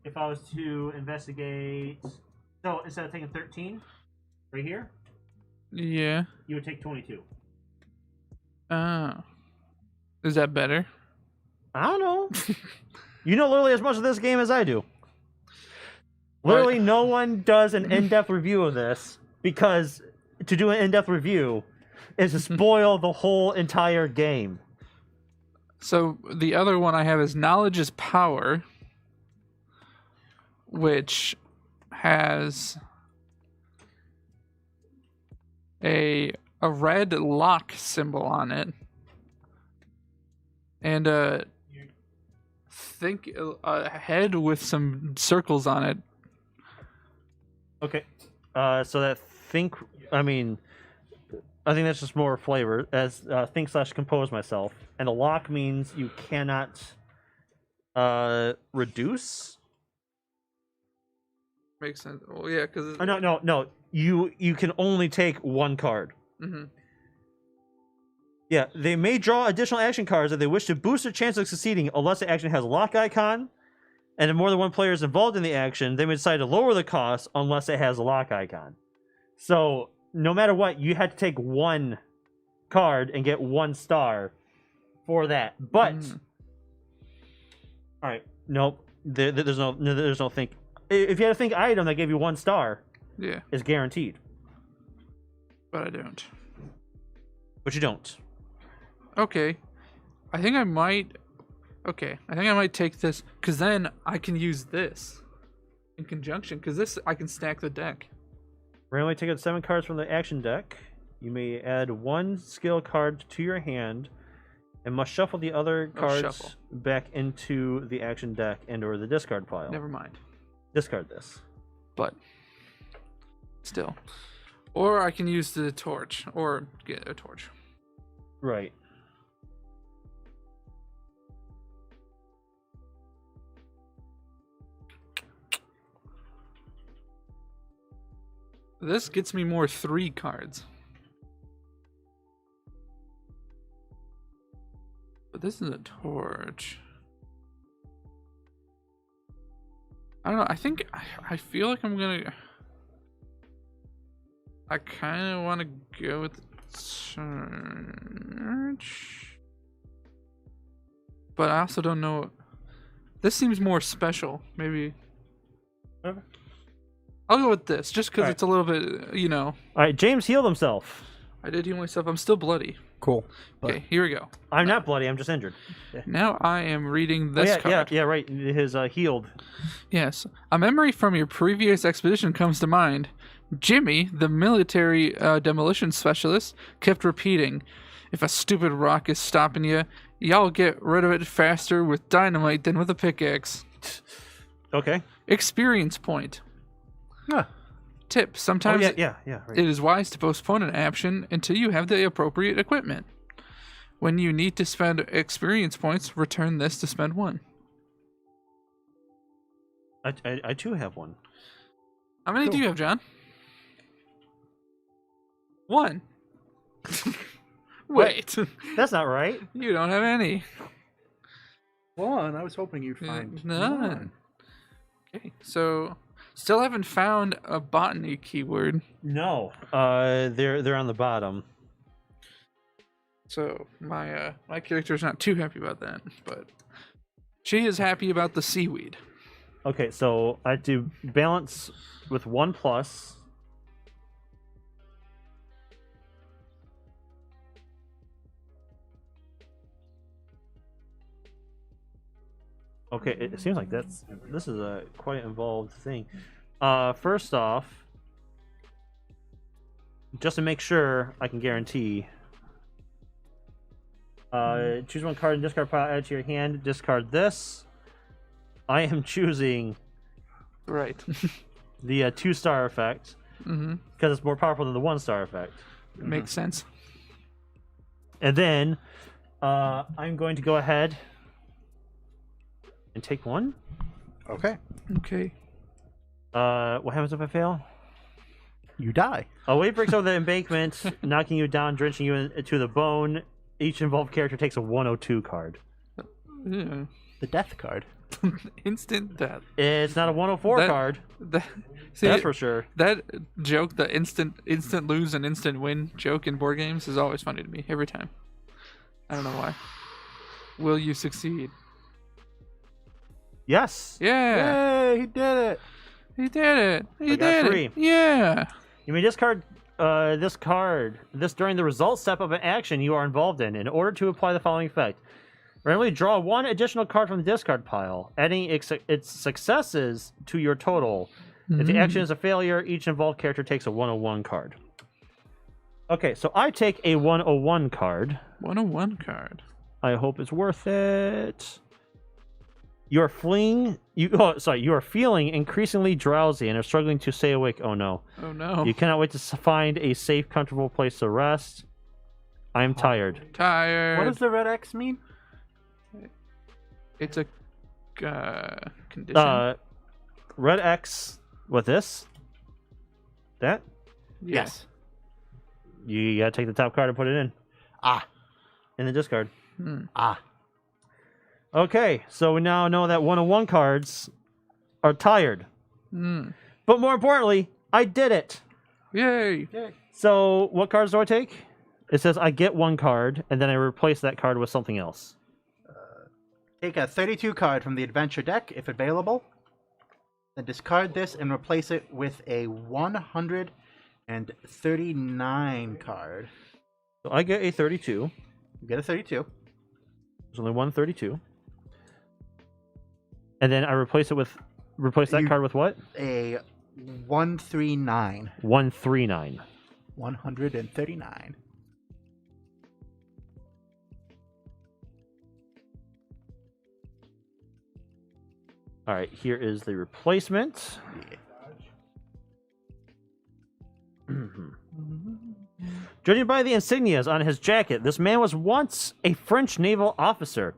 if I was to investigate, so instead of taking 13 right here, Yeah. you would take 22. Oh. Is that better? I don't know. You know literally as much of this game as I do. Literally, no one does an in-depth review of this, because to do an in-depth review is to spoil the whole entire game. So the other one I have is knowledge is power, which has a red lock symbol on it, and a head with some circles on it. Okay. So that I think that's just more flavor, as think/compose myself. And the lock means you cannot reduce. Makes sense. Well, yeah, because No. You can only take 1 card. Mm-hmm. Yeah, they may draw additional action cards if they wish to boost their chance of succeeding, unless the action has a lock icon. And if more than 1 player is involved in the action, they may decide to lower the cost unless it has a lock icon. So, no matter what, you had to take 1 card and get 1 star for that. But, all right, nope. There's no think. If you had a think item that gave you 1 star, yeah, it's guaranteed. but I don't. But you don't. Okay, I think I might. Okay, I think I might take this, because then I can use this in conjunction, because this I can stack the deck. Randomly take out 7 cards from the action deck. You may add 1 skill card to your hand and must shuffle the other cards shuffle. back into the action deck and or the discard pile. Never mind. Discard this. But still. Or I can use the torch or get a torch. Right. This gets me more 3 cards. But this is a torch. I don't know. I feel like I'm gonna. I kind of want to go with the torch, but I also don't know. This seems more special. Maybe. Okay. I'll go with this, just because Alright. it's a little bit, you know. All right, James healed himself. I did heal myself. I'm still bloody. Cool. But Okay, here we go. I'm not bloody. I'm just injured. Now I am reading Oh, this yeah, card. yeah, right. His healed. Yes. A memory from your previous expedition comes to mind. Jimmy, the military demolition specialist, kept repeating, "If a stupid rock is stopping you, y'all get rid of it faster with dynamite than with a pickaxe." Okay. Experience point. Huh. Tip. Oh Sometimes yeah. Right. it is wise to postpone an action until you have the appropriate equipment. When you need to spend experience points, return this to spend 1. I too have one. How many do Cool. you have, John? 1. Wait. That's not right. You don't have any. one. I was hoping you'd find None. one. Okay, so still haven't found a botany keyword. No. They're on the bottom. So my character's not too happy about that, but she is happy about the seaweed. Okay, so I have to balance with 1 plus. Okay, it seems like this is a quite involved thing. First off, just to make sure I can guarantee, choose 1 card and discard pile, add to your hand, discard this. I am choosing Right. the 2-star effect Mm-hmm. because it's more powerful than the 1-star effect. Makes sense. And then I'm going to go ahead and take 1. Okay. Okay. What happens if I fail? You die. A wave breaks over the embankment, knocking you down, drenching you to the bone. Each involved character takes a 102 card. Yeah. The death card. Instant death. It's not a 104 That- card. See, That's for sure. that joke, the instant lose and instant win joke in board games is always funny to me every time. I don't know why. Will you succeed? Yes. Yeah. Yay! He did it. He did it. He I got did 3. it. Yeah. You may discard this card during the result step of an action you are involved in order to apply the following effect. Randomly draw 1 additional card from the discard pile, adding its successes to your total. If the action is a failure, each involved character takes a 101 card. Okay, so I take a 101 card. 101 card. I hope it's worth it. You are feeling increasingly drowsy and are struggling to stay awake. Oh no. Oh no. You cannot wait to find a safe, comfortable place to rest. I am tired. Tired. What does the red X mean? It's a condition. Red X. What this? That? Yes. You gotta take the top card and put it in. Ah. In the discard. Ah. Okay, so we now know that 101 cards are tired. But more importantly, I did it. Yay. So what cards do I take? It says I get 1 card, and then I replace that card with something else. Take a 32 card from the adventure deck, if available. Then discard this and replace it with a 139 card. So I get a 32. You get a 32. There's only one 32. And then I replace that card with what? A 139. 139. 139. All right, here is the replacement. Judging by the insignias on his jacket, this man was once a French naval officer.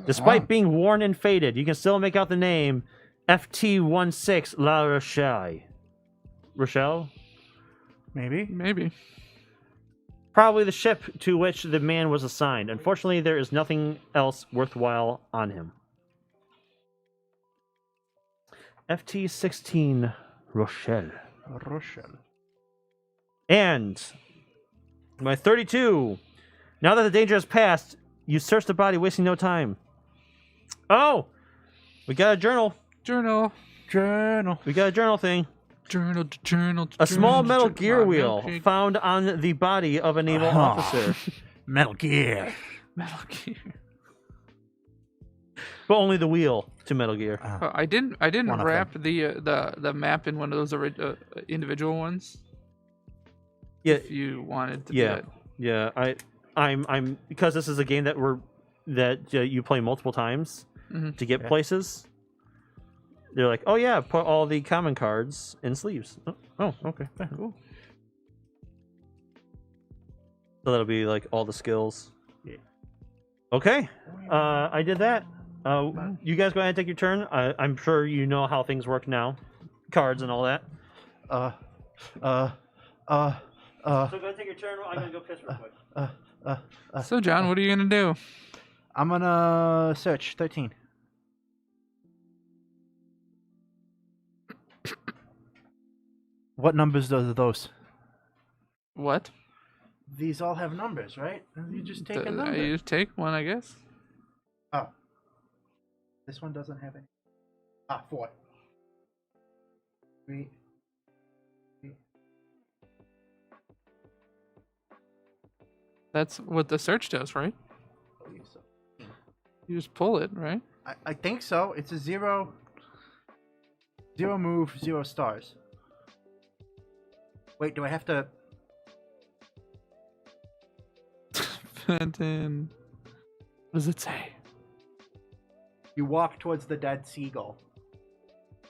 Despite being worn and faded, you can still make out the name FT-16 La Rochelle. Rochelle? Maybe. Probably the ship to which the man was assigned. Unfortunately, there is nothing else worthwhile on him. FT-16 Rochelle. And my 32. Now that the danger has passed, you search the body, wasting no time. Oh, we got a journal. Journal. We got a journal thing. Journal. A small metal gear Metal wheel Gear. found on the body of a naval officer, Metal Gear. Metal Gear. but only the wheel to Metal Gear. I didn't One of wrap the map in one of those individual ones. Yeah, If you wanted to do yeah, it. yeah. I'm because this is a game that you play multiple times Mhm. to get Yeah. places. They're like, oh yeah, put all the common cards in sleeves. Oh, okay, yeah, cool. So that'll be like all the skills. Yeah. Okay, I did that. You guys go ahead and take your turn. I'm sure you know how things work now, cards and all that. Uh. So go take your turn. I'm gonna go piss real quick. So John, what are you gonna do? I'm gonna search 13. What numbers are those? What? These all have numbers, right? You just take a I number. just take one, I guess. Oh. This one doesn't have any. 4. 3. That's what the search does, right? I believe so. You just pull it, right? I think so. It's a 0 move, 0 stars. Wait, do I have to? And then, what does it say? You walk towards the dead seagull.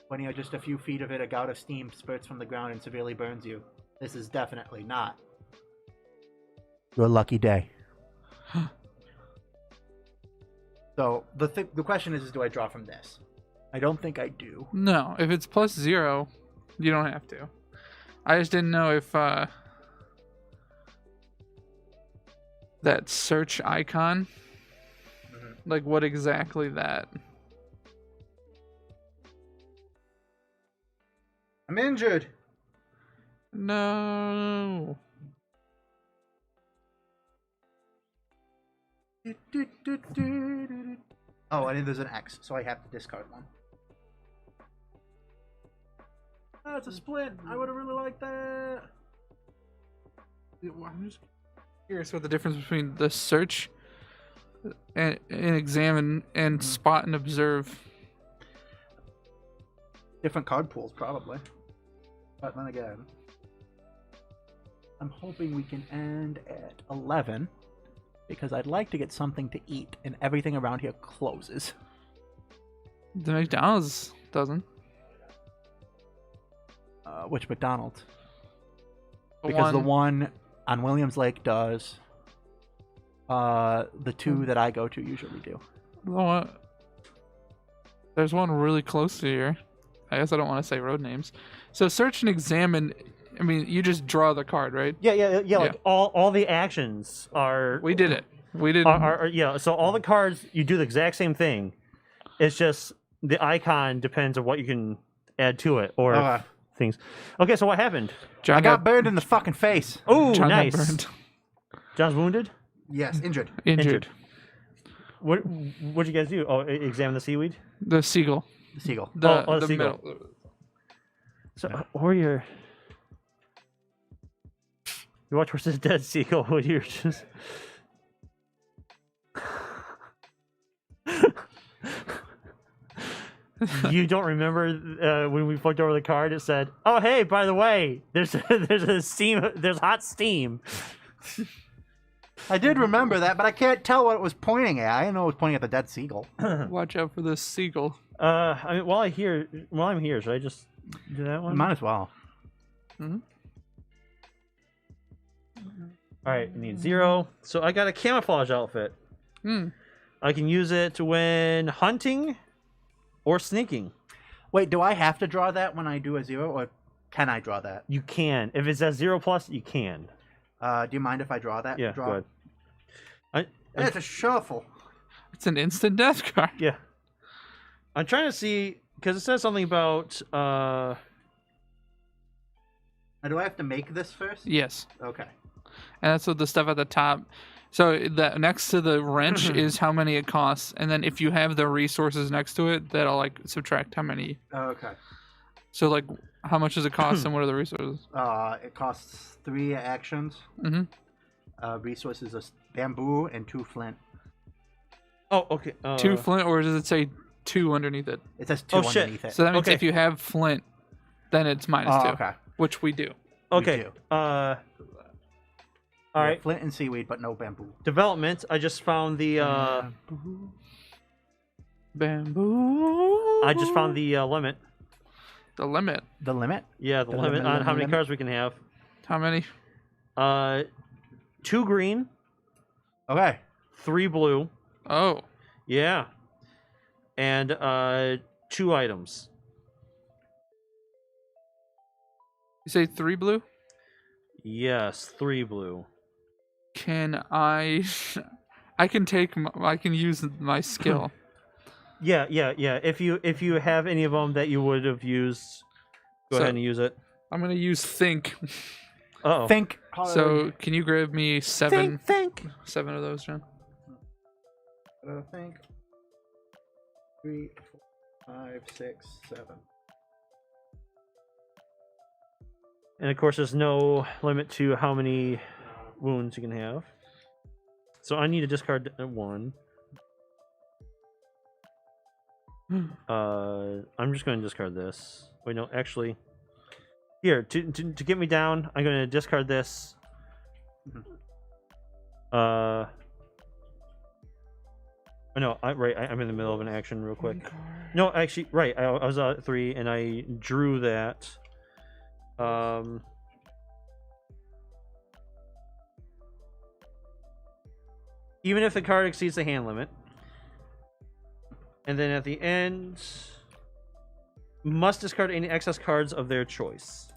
When you're just a few feet of it, a gout of steam spurts from the ground and severely burns you. This is definitely not your lucky day. So the question is do I draw from this? I don't think I do. No, if it's +0, you don't have to. I just didn't know if that search icon, like what exactly that. I'm injured. No. Oh, and there's an X, so I have to discard one. Oh, it's a split. I would have really liked that. I'm just curious what the difference between the search and examine and spot and observe. Different card pools, probably. But then again, I'm hoping we can end at 11 because I'd like to get something to eat, and everything around here closes. The McDonald's doesn't. Which McDonald's? Because the one on Williams Lake does. The two that I go to usually do. There's one really close to here. I guess I don't want to say road names. So search and examine. I mean, you just draw the card, right? Yeah. Like all the actions are. We did it. We did. Yeah. So all the cards you do the exact same thing. It's just the icon depends on what you can add to it or things. Okay. So what happened? John I got burned in the fucking face. Oh, John nice. got burned. John's wounded. Yes, injured. Injured. What'd you guys do? Oh, examine the seaweed. The seagull. The seagull. The The seagull. middle. So, or you watch versus dead seagull when you're just. You don't remember when we flipped over the card? It said, "Oh, hey, by the way, there's hot steam." I did remember that, but I can't tell what it was pointing at. I didn't know it was pointing at the dead seagull. Watch out for this seagull. I mean, while I'm here, should I just do that one? Might as well. Mm-hmm. All right, I need 0. So I got a camouflage outfit. I can use it when hunting or sneaking. Wait, do I have to draw that when I do a 0, or can I draw that? You can. If it's at 0+, you can. Do you mind if I draw that? Yeah, go ahead. It's a shuffle. It's an instant death card. Yeah. I'm trying to see, because it says something about... Now, do I have to make this first? Yes. Okay. And that's what the stuff at the top. So that next to the wrench is how many it costs, and then if you have the resources next to it, that'll like subtract how many. Okay. So like, how much does it cost, and what are the resources? It costs 3 actions. Resources are bamboo and 2 flint. Oh, okay. 2 flint, or does it say 2 underneath it? It says 2 underneath it. So that means if you have flint, then it's minus 2. Okay. Which we do. Okay. do. All right. Flint and seaweed, but no bamboo. Development. I just found the. Bamboo. I just found the limit. The limit. The limit? Yeah, the limit on how many cards we can have. How many? 2 green. Okay. 3 blue. Oh. Yeah. And 2 items. You say 3 blue? Yes, 3 blue. Can I? I can use my skill. Yeah. If you have any of them that you would have used, go ahead and use it. I'm gonna use think. Oh. Think hard. So can you grab me 7? Think. 7 of those, John. Think. 3, 4, 5, 6, 7. And of course, there's no limit to how many wounds you can have. So I need to discard 1. I'm just going to discard this. Wait, no, actually, here to get me down, I'm going to discard this. Oh, no, I'm in the middle of an action real quick. No, actually, right. I was at 3 and I drew that. Even if the card exceeds the hand limit, and then at the end, must discard any excess cards of their choice.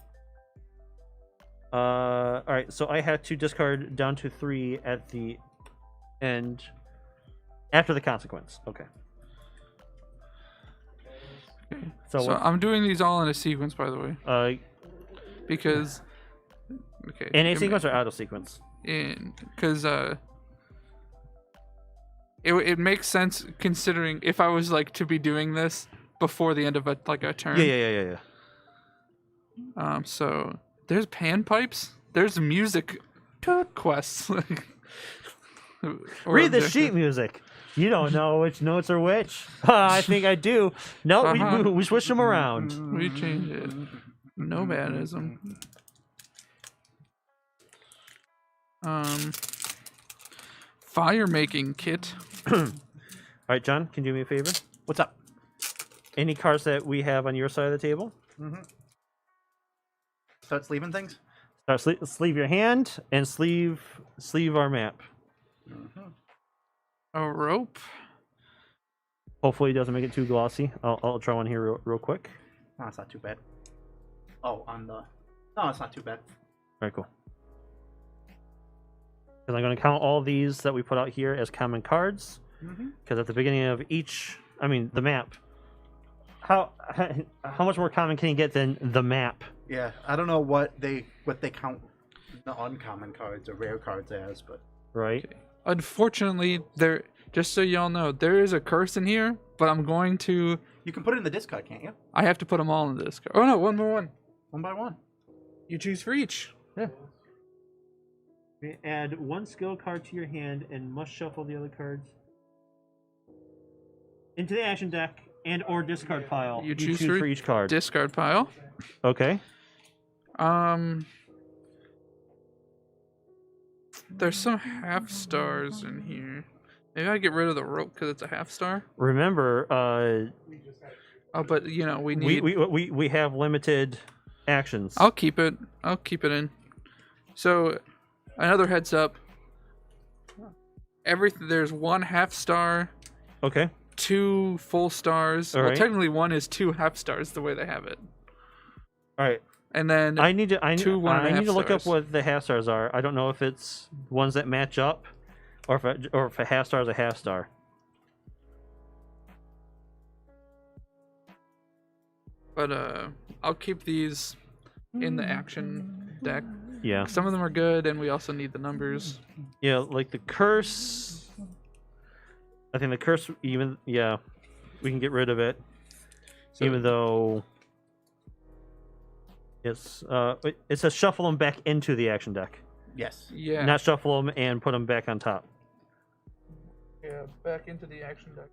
All right, so I had to discard down to 3 at the end after the consequence. Okay. So I'm doing these all in a sequence, by the way. Because okay. In a sequence or out of sequence? Because it makes sense considering if I was like to be doing this before the end of a turn. Yeah. So there's panpipes. There's music quests. Read the sheet music. You don't know which notes are which. I think I do. No, we switched them around. We changed it. Nomadism. Fire making kit. All right, John, can you do me a favor? What's up? Any cards that we have on your side of the table? Start sleeving things? Start sleeve your hand and sleeve our map. A rope. Hopefully it doesn't make it too glossy. I'll try one here real quick. No, it's not too bad. Oh, on the... No, it's not too bad. Very cool. Because I'm going to count all these that we put out here as common cards. Because at the beginning of each... I mean, the map. How much more common can you get than the map? Yeah, I don't know what they count the uncommon cards or rare cards as, but... Right. Okay. Unfortunately, just so y'all know, there is a curse in here, but I'm going to... You can put it in the discard, can't you? I have to put them all in the discard. Oh no, one more one. One by one. You choose for each. Yeah. Add 1 skill card to your hand and must shuffle the other cards into the action deck and or discard pile. You choose for for each card. Discard pile. Okay. There's some half stars in here. Maybe I get rid of the rope because it's a half star. Remember, Oh, but you know we need. we have limited actions. I'll keep it. I'll keep it in. So, another heads up. There's one half star, Okay. 2 full stars. All Well, right. technically one is 2 half stars the way they have it. All right. And then I need to 2 1 I need to look up stars. what the half stars are. I don't know if it's ones that match up, or if a half star is a half star. But I'll keep these in the action deck. Yeah. Some of them are good, and we also need the numbers. Yeah, like the curse. I think the curse we can get rid of it, So- even though it says shuffle them back into the action deck, Yes. Yeah. not shuffle them and put them back on top. Yeah, back into the action deck.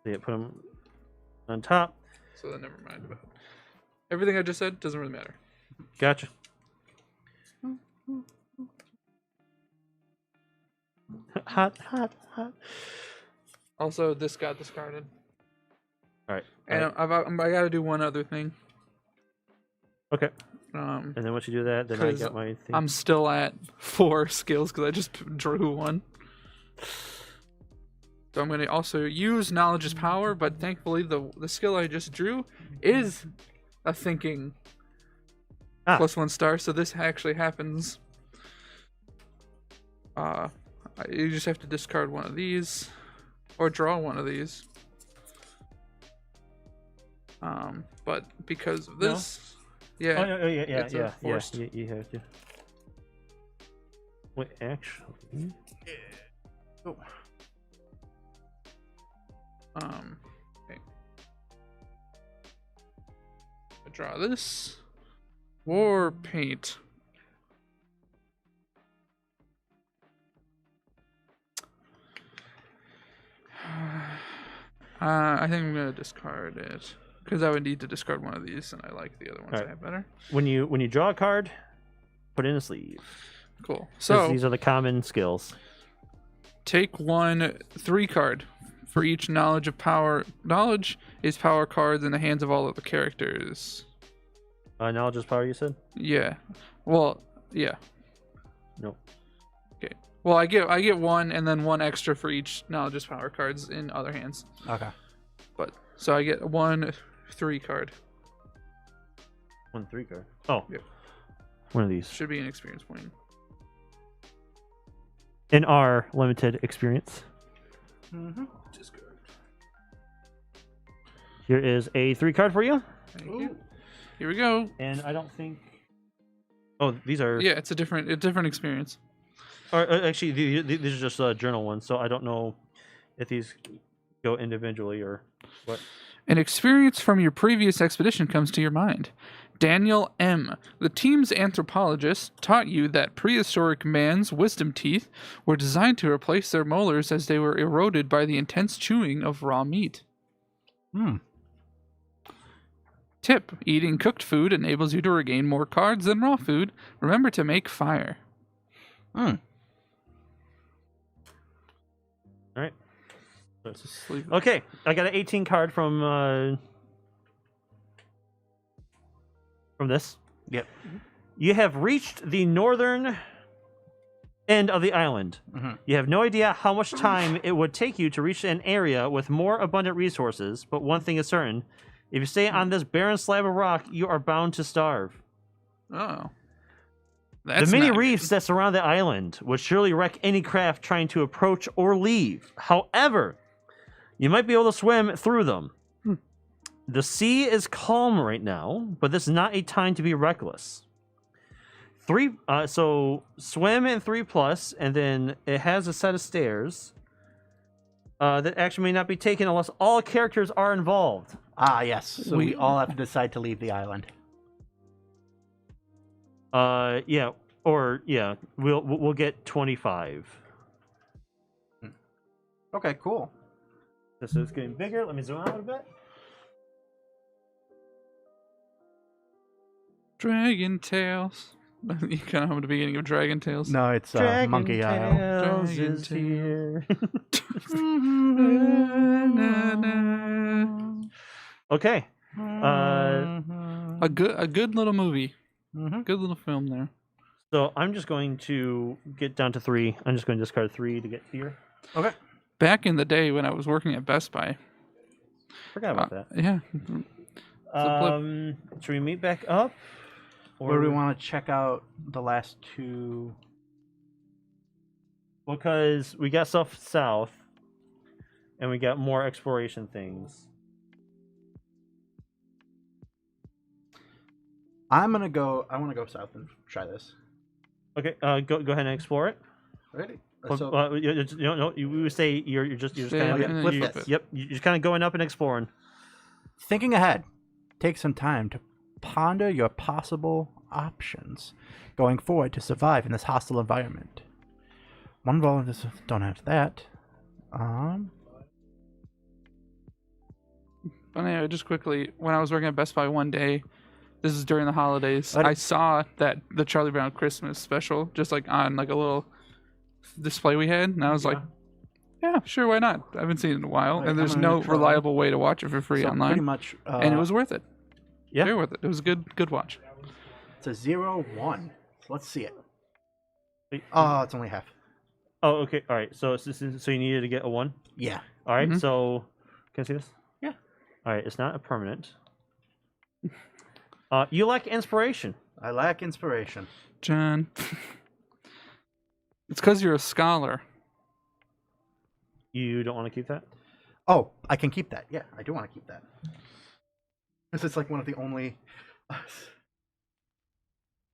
Yeah, put them on top. So then never mind about everything I just said. Doesn't really matter. Gotcha. Hot. Also, this got discarded. All right. And I got to do one other thing. Okay. Um, And then once you do that, then I 'Cause got my thing. I'm still at 4 skills because I just drew one. So I'm going to also use knowledge is power, but thankfully the skill I just drew is a thinking +1 star. So this actually happens. You just have to discard one of these, or draw one of these. But because of this, yeah, it's forced. You have to. Wait, actually. Oh. Okay. I draw this. War paint. I think I'm gonna discard it because I would need to discard one of these, and I like the other ones Alright. I have better. When you draw a card, put it in a sleeve. Cool. 'Cause So these are the common skills. take 1 3 card for each knowledge of power. Knowledge is power cards in the hands of all of the characters. Knowledge is power, you said? Yeah. Well, yeah. Nope. Okay. Well, I get 1 and then 1 extra for each knowledge is power cards in other hands. Okay. But so I get 1 3 card. 1 3 card. Oh. Yep. One of these. Should be an experience point. In our limited experience, Mm-hmm. Discard. here is a 3 card for you. Thank you. Here we go. And I don't think. Oh, these are. Yeah, it's a different experience. Or, actually, these are just journal ones, so I don't know if these go individually or what. An experience from your previous expedition comes to your mind. Daniel M., the team's anthropologist, taught you that prehistoric man's wisdom teeth were designed to replace their molars as they were eroded by the intense chewing of raw meat. Tip: eating cooked food enables you to regain more cards than raw food. Remember to make fire. All right. Just leave it. Okay, I got an 18 card from this. Yep. You have reached the northern end of the island. Mhm. You have no idea how much time it would take you to reach an area with more abundant resources, but one thing is certain. If you stay on this barren slab of rock, you are bound to starve. Oh. The That's many not reefs good. that surround the island would surely wreck any craft trying to approach or leave. However, you might be able to swim through them. The sea is calm right now, but this is not a time to be reckless. So swim in 3+, and then it has a set of stairs that actually may not be taken unless all characters are involved. Ah, yes. So we We- all have to decide to leave the island. We'll get 25. Okay, cool. This is getting bigger. Let me zoom out a bit. Dragon Tales. You kind of have the beginning of Dragon Tales. No, it's Monkey Isle. Dragon is here. Okay. A good little movie. Mm-hmm. Good little film there. So I'm just going to get down to 3. I'm just going to discard 3 to get here. Okay. Back in the day when I was working at Best Buy. Forgot about that. Yeah. Should we meet back up? Or do we want to check out the last 2? Because we got stuff south, and we got more exploration things. I want to go south and try this. Okay, go ahead and explore it. Ready? You would say you're just Yeah, kind and then flip you this. flip it. Yep, you're just kind of going up and exploring. Thinking ahead, take some time to ponder your possible options going forward to survive in this hostile environment. One volunteer, don't have that. But anyway, just quickly, when I was working at Best Buy one day, this is during the holidays, What? I saw that the Charlie Brown Christmas special just like on like a little display we had, and I was like, yeah, sure, why not? I haven't seen it in a while, Right, and there's I'm no gonna try. reliable way to watch it for free So pretty online, much, and it was worth it. Yeah. Very worth it. It was a good watch. it's a 0-1. So let's see it. Wait, Oh, it's only half. Oh, okay. All right. So so you needed to get a 1. Yeah. All right, Mhm. So can I see this? Yeah. All right. It's not a permanent. You lack inspiration. I lack inspiration. John, it's because you're a scholar. You don't want to keep that. Oh, I can keep that. Yeah, I do want to keep that. Because it's like one of the only.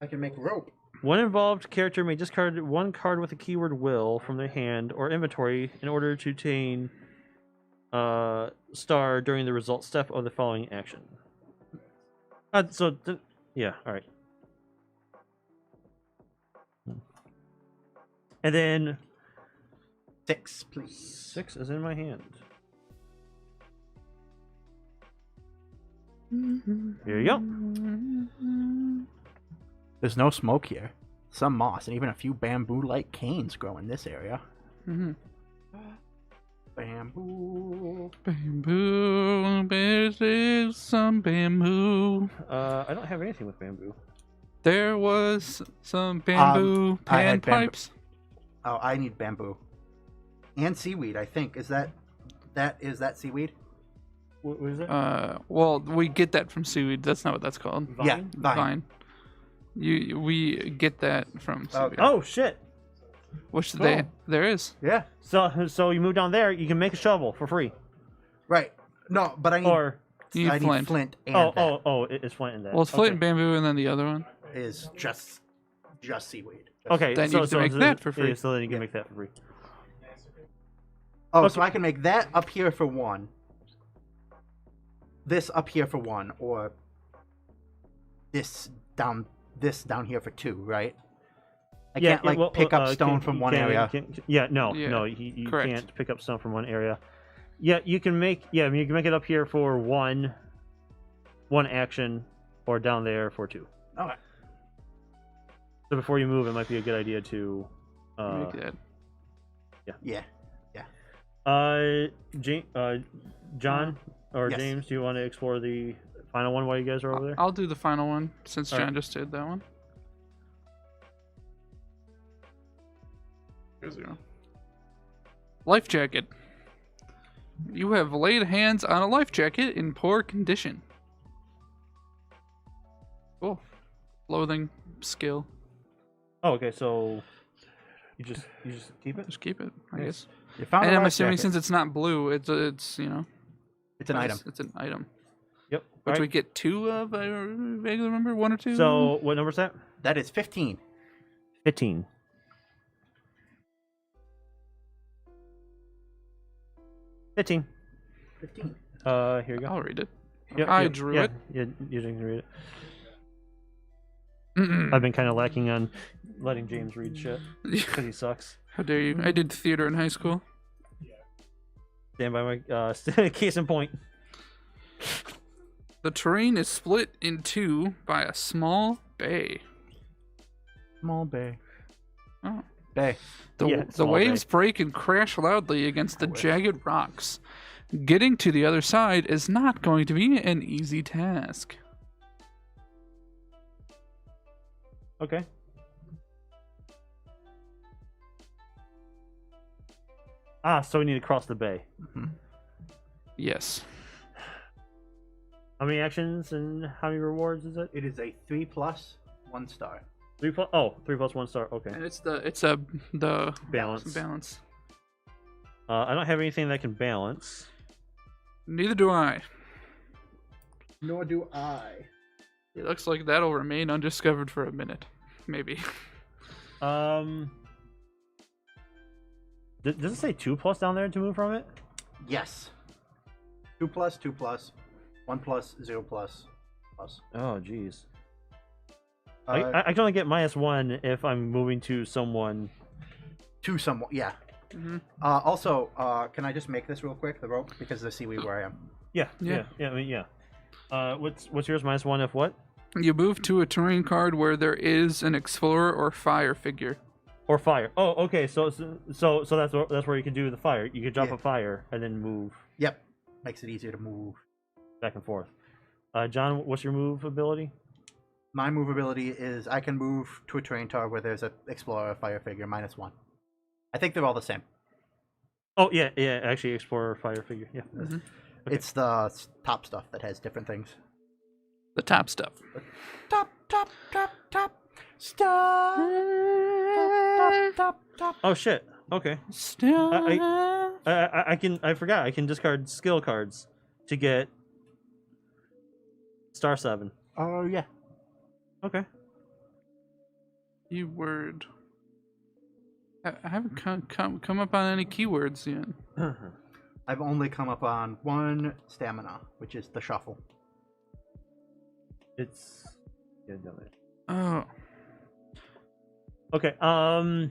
I can make rope. One involved character may discard 1 card with the keyword "will" from their hand or inventory in order to obtain star during the result step of the following action. Yeah, all right. And then 6, please. 6 is in my hand. Here you go. There's no smoke here. Some moss and even a few bamboo-like canes grow in this area. Mm-hmm. Bamboo. Bamboo, there's some bamboo. I don't have anything with bamboo. There was some bamboo I had bamboo. panpipes. Oh, I need bamboo. And seaweed, I think. Is that seaweed? What is it? Well, we get that from seaweed. That's not what that's called. Yeah, Vine? vine. We get that from seaweed. Okay. Oh shit! Which cool. there is. Yeah. So you move down there, you can make a shovel for free. Right. No, but I need Or You need flint. flint and it's flint in that. Well, it's flint Okay. and bamboo, and then the other one. is just seaweed. Okay, Then you can make that for free. Yeah, so then you can Yeah. make that for free. Oh, Okay. so I can make that up here for 1. This up here for 1, or this down here for 2, right? I can't pick up stone from one area. No, Yeah, you correct. can't pick up stone from one area. Yeah, you can make it up here for one action, or down there for 2. Okay. So before you move, it might be a good idea to. Make that. Yeah. John or Yes. James, do you want to explore the final one while you guys are over there? I'll do the final one since All right. John just did that one. Here's your life jacket. You have laid hands on a life jacket in poor condition. Cool. Clothing, skill. Oh, okay. So you just keep it. Just keep it, I Nice. guess. You found And a I'm life assuming jacket. since it's not blue, it's it's an item. It's an item. Yep. Which All we right. get 2 of. I vaguely remember 1 or 2. So what number is that? That is 15. 15. 15. 15. Here you go. I'll read it. Yep, I yep, drew yeah, it. Yeah, you can read it. I've been kind of lacking on letting James read shit because he sucks. How dare you? I did theater in high school. Stand by my case in point. The terrain is split in two by a small bay. Small bay. Oh. Bay. The small waves bay. break and crash loudly against the jagged rocks. Getting to the other side is not going to be an easy task. Okay. So we need to cross the bay. Yes. How many actions and how many rewards is it? It is a 3+, 1 star. 3 plus 1 star. Okay. And it's the Balance. I don't have anything that can balance. Neither do I. Nor do I. It looks like that'll remain undiscovered for a minute, maybe. Does it say 2+ down there to move from it? Yes. 2+, 2+, 1+, 0+, plus. Oh, jeez. Uh, I can only get -1 if I'm moving to someone. to someone, yeah. Mhm. Also, can I just make this real quick, the rope, because they see where I am. Yeah. Yeah. I mean, yeah. What's yours? -1 if what? You move to a terrain card where there is an explorer or fire figure. Or fire. Oh, okay. So that's where you can do the fire. You can drop Yeah. a fire and then move Yep. Makes it easier to move. back and forth. John, what's your move ability? My move ability is I can move to a terrain card where there's an explorer or fire figure, -1. I think they're all the same. Oh yeah. Actually, explorer, fire figure. Yeah. Mhm. Okay. It's the top stuff that has different things. The top stuff. Top. Stop. Top. Oh shit. Okay. Still. I forgot. I can discard skill cards to get star 7. Oh, yeah. Okay. Keyword. I haven't come up on any keywords yet. I've only come up on 1 stamina, which is the shuffle. It's yeah, down there. Oh. Okay. Oh,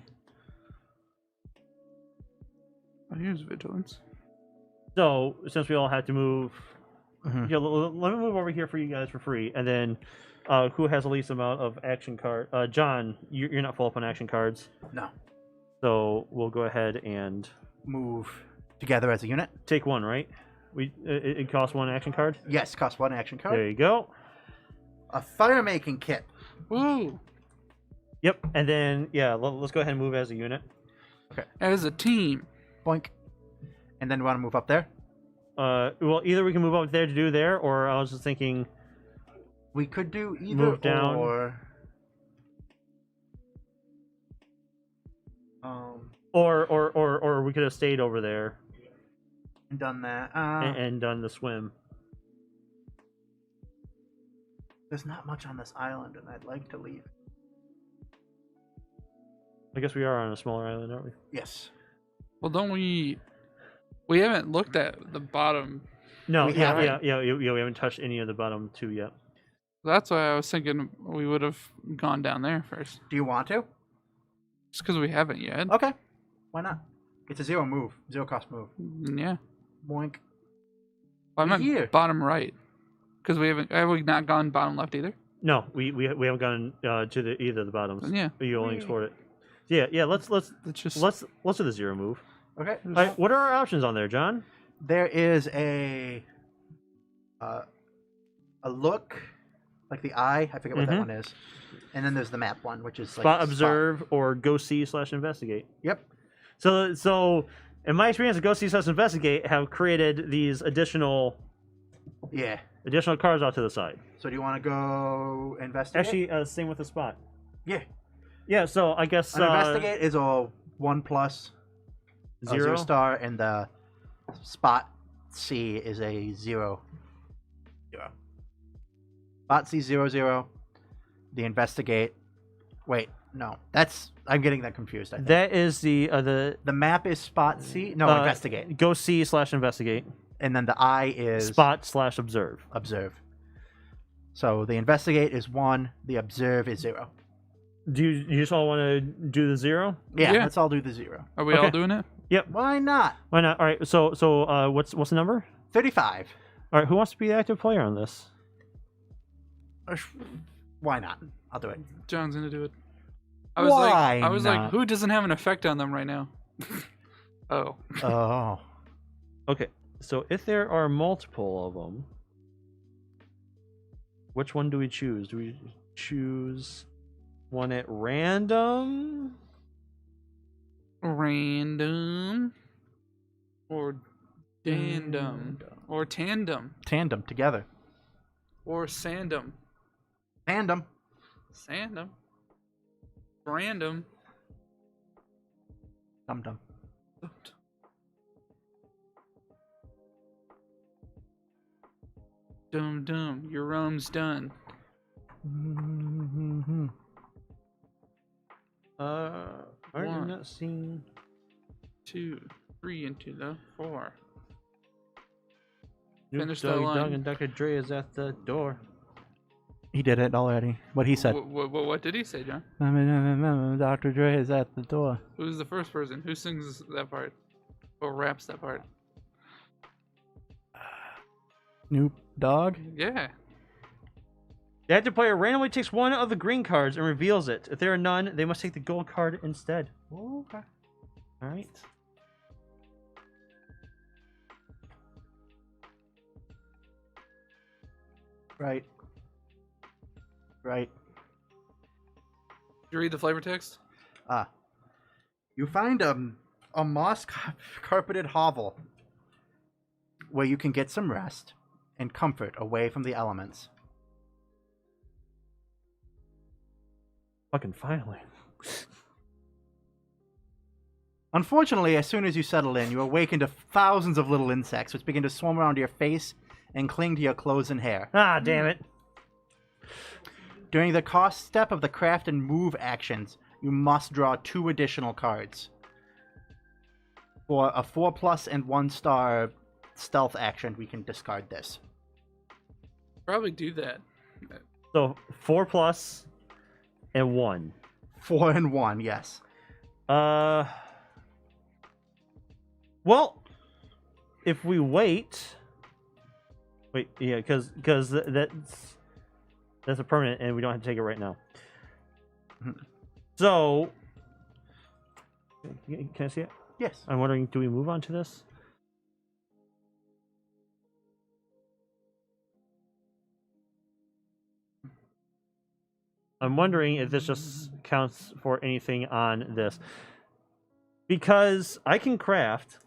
here's vigilance. So since we all had to move, Mhm. yeah, let me move over here for you guys for free, and then who has the least amount of action card? John, you're not full up on action cards, No. so we'll go ahead and Move together as a unit. take 1. Right? It costs 1 action card. Yes, cost 1 action card. There you go. A fire making kit. Woo! Yep. And then yeah, let's go ahead and move as a unit. As a team. Boink. And then we want to move up there. Well, either we can move up there to do there, or I was just thinking. We could do either Move down. or. Or we could have stayed over there And done that. and done the swim. There's not much on this island, and I'd like to leave. I guess we are on a smaller island, aren't we? Yes. Well, don't we? We haven't looked at the bottom. No, We yeah, haven't. yeah. We haven't touched any of the bottom 2 yet. That's why I was thinking we would have gone down there first. Do you want to? Just because we haven't yet. Okay. Why not? It's a 0 move. 0 cost move. Yeah. Boink. Well, I meant Here. bottom right. Because have we not gone bottom left either? No, we haven't gone to either of the bottoms. Then yeah. You only explored it. Yeah. Let's Let's just. do the 0 move. Okay. All right, what are our options on there, John? There is a look, like the eye. I forget what that Mhm. one is. And then there's the map one, which is Spot like observe or go see/investigate. Yep. So in my experience, go see/investigate have created these additional Yeah. cards off to the side. So do you want to go investigate? Actually, same with the spot. Yeah. Yeah, so I guess An investigate is a 1+, a 0 0. star, and the spot C is a 0. Spot C 0. The investigate. Wait, no, I'm getting that confused. I think. That is the The map is spot C. No, investigate. Go see/investigate. And then the I is Spot/observe. observe. So the investigate is 1. The observe is 0. Do you just all want to do the 0? Yeah, Yeah. let's all do the 0. Are we all Okay. doing it? Why not? Why not? All right. So what's the number? 35. All right. Who wants to be the active player on this? Why not? I'll do it. John's gonna do it. Why I was not? like, who doesn't have an effect on them right now? Oh. Oh. Okay. So if there are multiple of them, which one do we choose? Do we choose one at random? Random. Or tandem. Or tandem. Tandem together. Or sandom. Tandem. Sandom. Random. Dum dum. Dum dum. Your rum's done. Aren't you One. not seeing? 2, 3 into the 4. Snoop Finish that Dogg, line. Dogg and Dr. Dre is at the door. He did it already. What he said. What did he say, John? Dr. Dre is at the door. Who's the first person? Who sings that part? Or raps that part? Snoop Dogg. Yeah. The active player randomly takes one of the green cards and reveals it. If there are none, they must take the gold card instead. Okay. All right. Right. Right. Did you read the flavor text? You find a moss carpeted hovel where you can get some rest and comfort away from the elements. Fucking finally. Unfortunately, as soon as you settle in, you awaken to thousands of little insects which begin to swarm around your face and cling to your clothes and hair. Ah, damn it. During the cost step of the craft and move actions, you must draw 2 additional cards. For a 4+ and 1-star stealth action, we can discard this. Probably do that. So 4+ and 1. 4 and 1, yes. Well, if we wait, yeah, because that's a permanent, and we don't have to take it right now. So, can I see it? Yes. I'm wondering, do we move on to this? I'm wondering if this just counts for anything on this. Because I can craft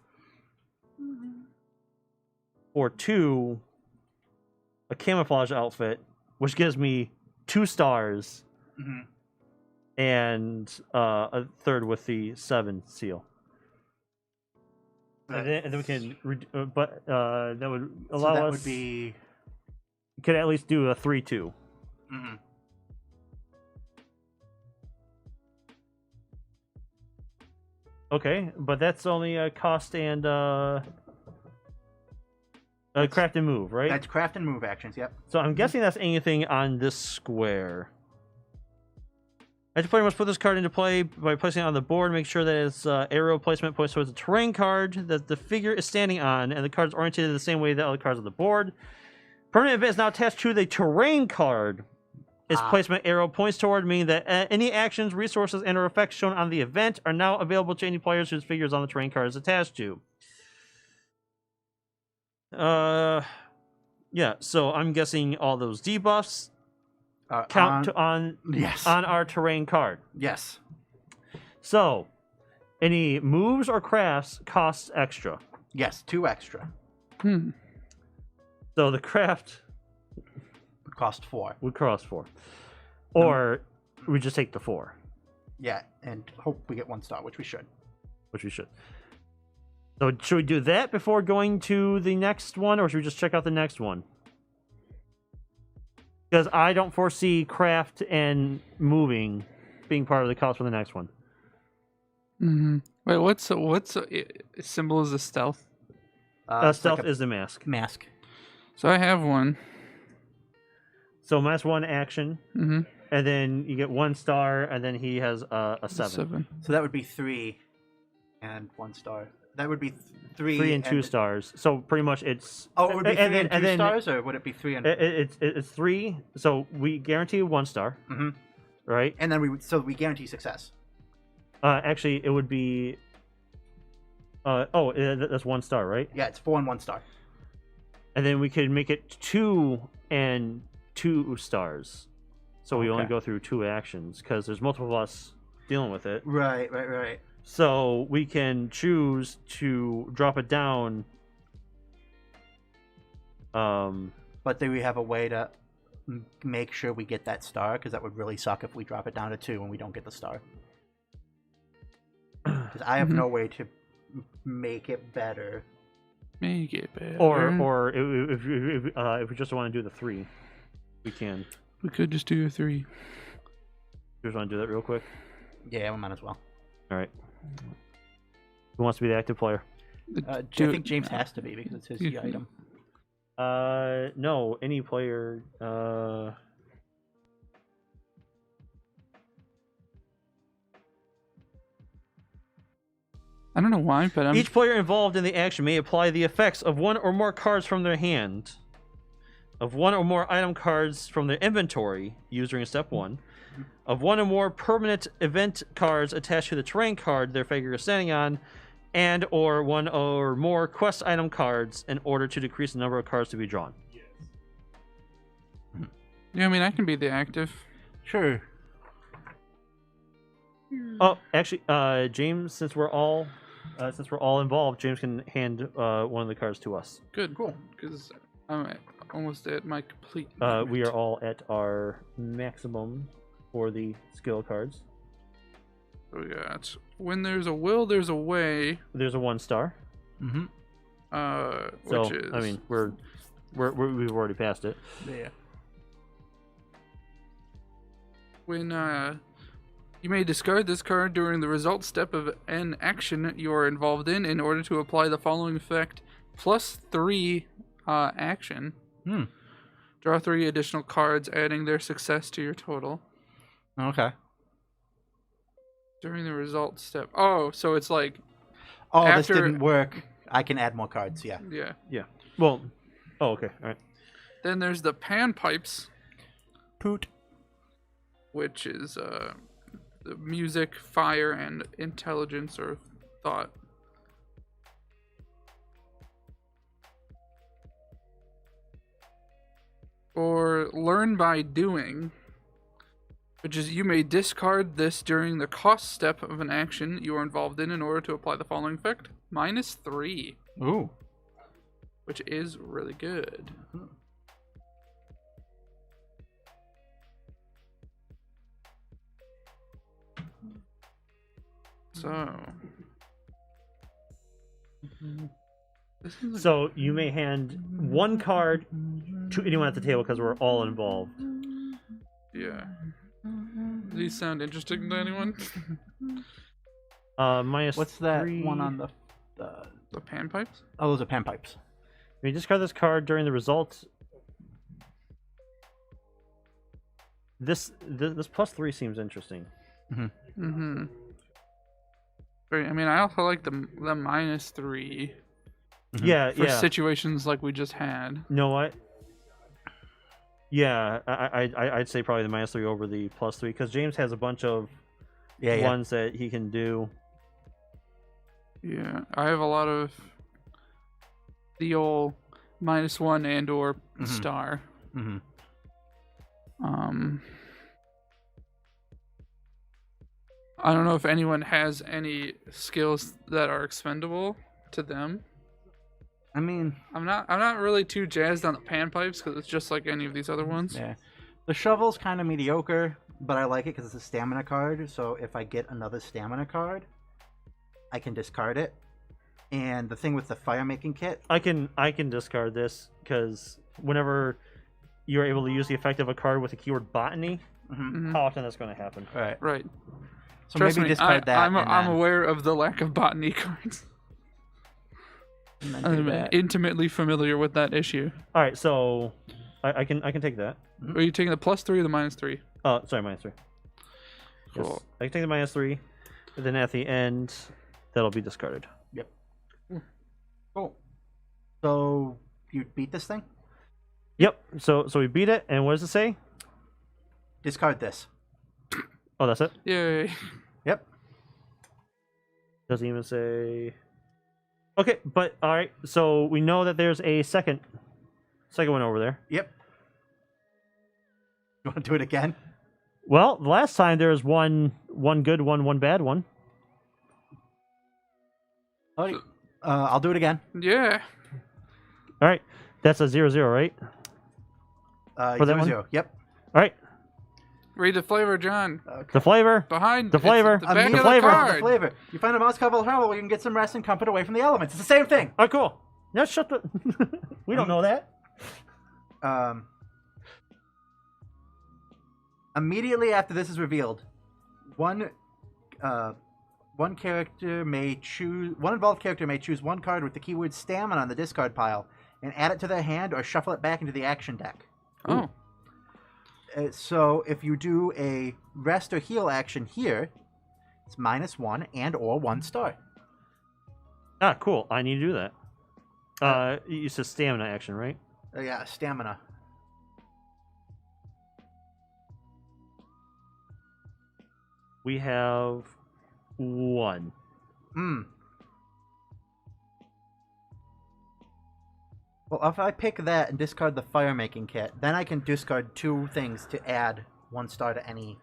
for 2 a camouflage outfit, which gives me 2 stars and a 3rd with the 7 seal. And then we can, but that would allow that us. would be. Could at least do a 3/2. Okay, but that's only a cost and craft and move, right? That's craft and move actions, yep. So I'm guessing that's anything on this square. Active player must put this card into play by placing it on the board. Make sure that its arrow placement points towards a terrain card that the figure is standing on, and the card is oriented the same way that other cards on the board. Permanent event is now attached to the terrain card. Its placement arrow points toward, meaning that any actions, resources, and/or effects shown on the event are now available to any players whose figures on the terrain card is attached to. Yeah. So I'm guessing all those debuffs count on our terrain card. Yes. So, any moves or crafts costs extra. Yes, 2 extra. So the craft Would cost 4. would cost 4, or we just take the 4, Yeah, and hope we get 1 star, which we should. which we should. So should we do that before going to the next one, or should we just check out the next one? Because I don't foresee craft and moving being part of the cost for the next one. Wait, what's symbol is the stealth? It's Stealth like a is the mask. mask. So I have one. So minus 1 action. and then you get 1 star, and then he has a 7. So that would be 3 and 1 star. That would be 3 3 and 2 stars. So pretty much it's. Oh, it would be 3 and 2 then stars, or would it be 3 and? It's 3. So we guarantee 1 star, Mm-hmm. right? And then we guarantee success. Actually, it would be. That's 1 star, right? Yeah, it's 4 and 1 star. And then we could make it 2 and 2 stars. So we only Okay. go through 2 actions because there's multiple of us dealing with it. Right. So we can choose to drop it down. But do we have a way to make sure we get that star? Because that would really suck if we drop it down to 2 and we don't get the star. Because I have no way to make it better. Make it better. Or if we just want to do the 3, we can. We could just do a 3. You just want to do that real quick? Yeah, we might as well. All right. Who wants to be the active player? I think James has to be because it's his item. No, any player. I don't know why, but Each player involved in the action may apply the effects of 1 or more cards from their hand, of 1 or more item cards from their inventory used during step 1, of 1 or more permanent event cards attached to the terrain card their figure is standing on, and or 1 or more quest item cards in order to decrease the number of cards to be drawn. Yeah, I mean, I can be the active. Sure. Oh, actually, James, since we're all involved, James can hand one of the cards to us. Good, cool. Because I'm almost at my complete. We are all at our maximum for the skill cards. So we got when there's a will, there's a way. There's a 1 star. Mm-hmm. Which is. I mean, we've already passed it. Yeah. When you may discard this card during the result step of an action you are involved in order to apply the following effect +3 action. Draw 3 additional cards, adding their success to your total. Okay. During the result step. Oh, so it's like. Oh, after... this didn't work. I can add more cards, yeah. Yeah. Well, okay, all right. Then there's the panpipes, Poot. which is the music, fire, and intelligence or thought. Or learn by doing, which is you may discard this during the cost step of an action you are involved in order to apply the following effect -3, Ooh. which is really good. So, So you may hand 1 card to anyone at the table because we're all involved. yeah. These sound interesting to anyone? -3. What's that one on the The panpipes? Oh, those are panpipes. When you discard this card during the result, this +3 seems interesting. Mm-hmm. Right, I mean, I also like the -3 Yeah, for yeah. situations like we just had. No, what? Yeah, I'd say probably the -3 over the +3 because James has a bunch of ones that he can do. Yeah, I have a lot of the old -1 and or star. Mm-hmm. I don't know if anyone has any skills that are expendable to them. I mean, I'm not really too jazzed on the panpipes because it's just like any of these other ones. yeah. The shovel's kind of mediocre, but I like it because it's a stamina card. So if I get another stamina card, I can discard it. And the thing with the fire making kit, I can discard this because whenever you're able to use the effect of a card with the keyword botany, how often that's going to happen? Right. So Trust maybe me, discard that. I'm aware of the lack of botany cards. And then do I'm that. intimately familiar with that issue. All right, so I can take that. Are you taking the +3 or the -3? Oh, sorry, -3. Yes, Cool. I can take the -3, and then at the end, that'll be discarded. Yep. Cool. So you beat this thing? Yep. So we beat it, and what does it say? Discard this. Oh, that's it. Yay. Yep. Doesn't even say. Okay, but all right. So we know that there's a second one over there. Yep. You want to do it again? Well, the last time there was one good one, one bad one. Oh, I'll do it again. Yeah. All right, that's a 0-0, right? For that 0-0. one? Yep. All right, Read the flavor, John. Okay. the flavor. Behind The flavor. it's the back The of flavor. The The card. flavor. You find a mouse covered herbal where you can get some rest and comfort away from the elements. It's the same thing. Oh, cool. Yeah, shut the. We don't know that. Immediately after this is revealed, one involved character may choose one card with the keyword stamina on the discard pile and add it to their hand or shuffle it back into the action deck. Oh. So if you do a rest or heal action here, it's -1 and or 1 star. Ah, cool. I need to do that. You said stamina action, right? Yeah, stamina. We have 1. Well, if I pick that and discard the fire making kit, then I can discard 2 things to add 1 star to any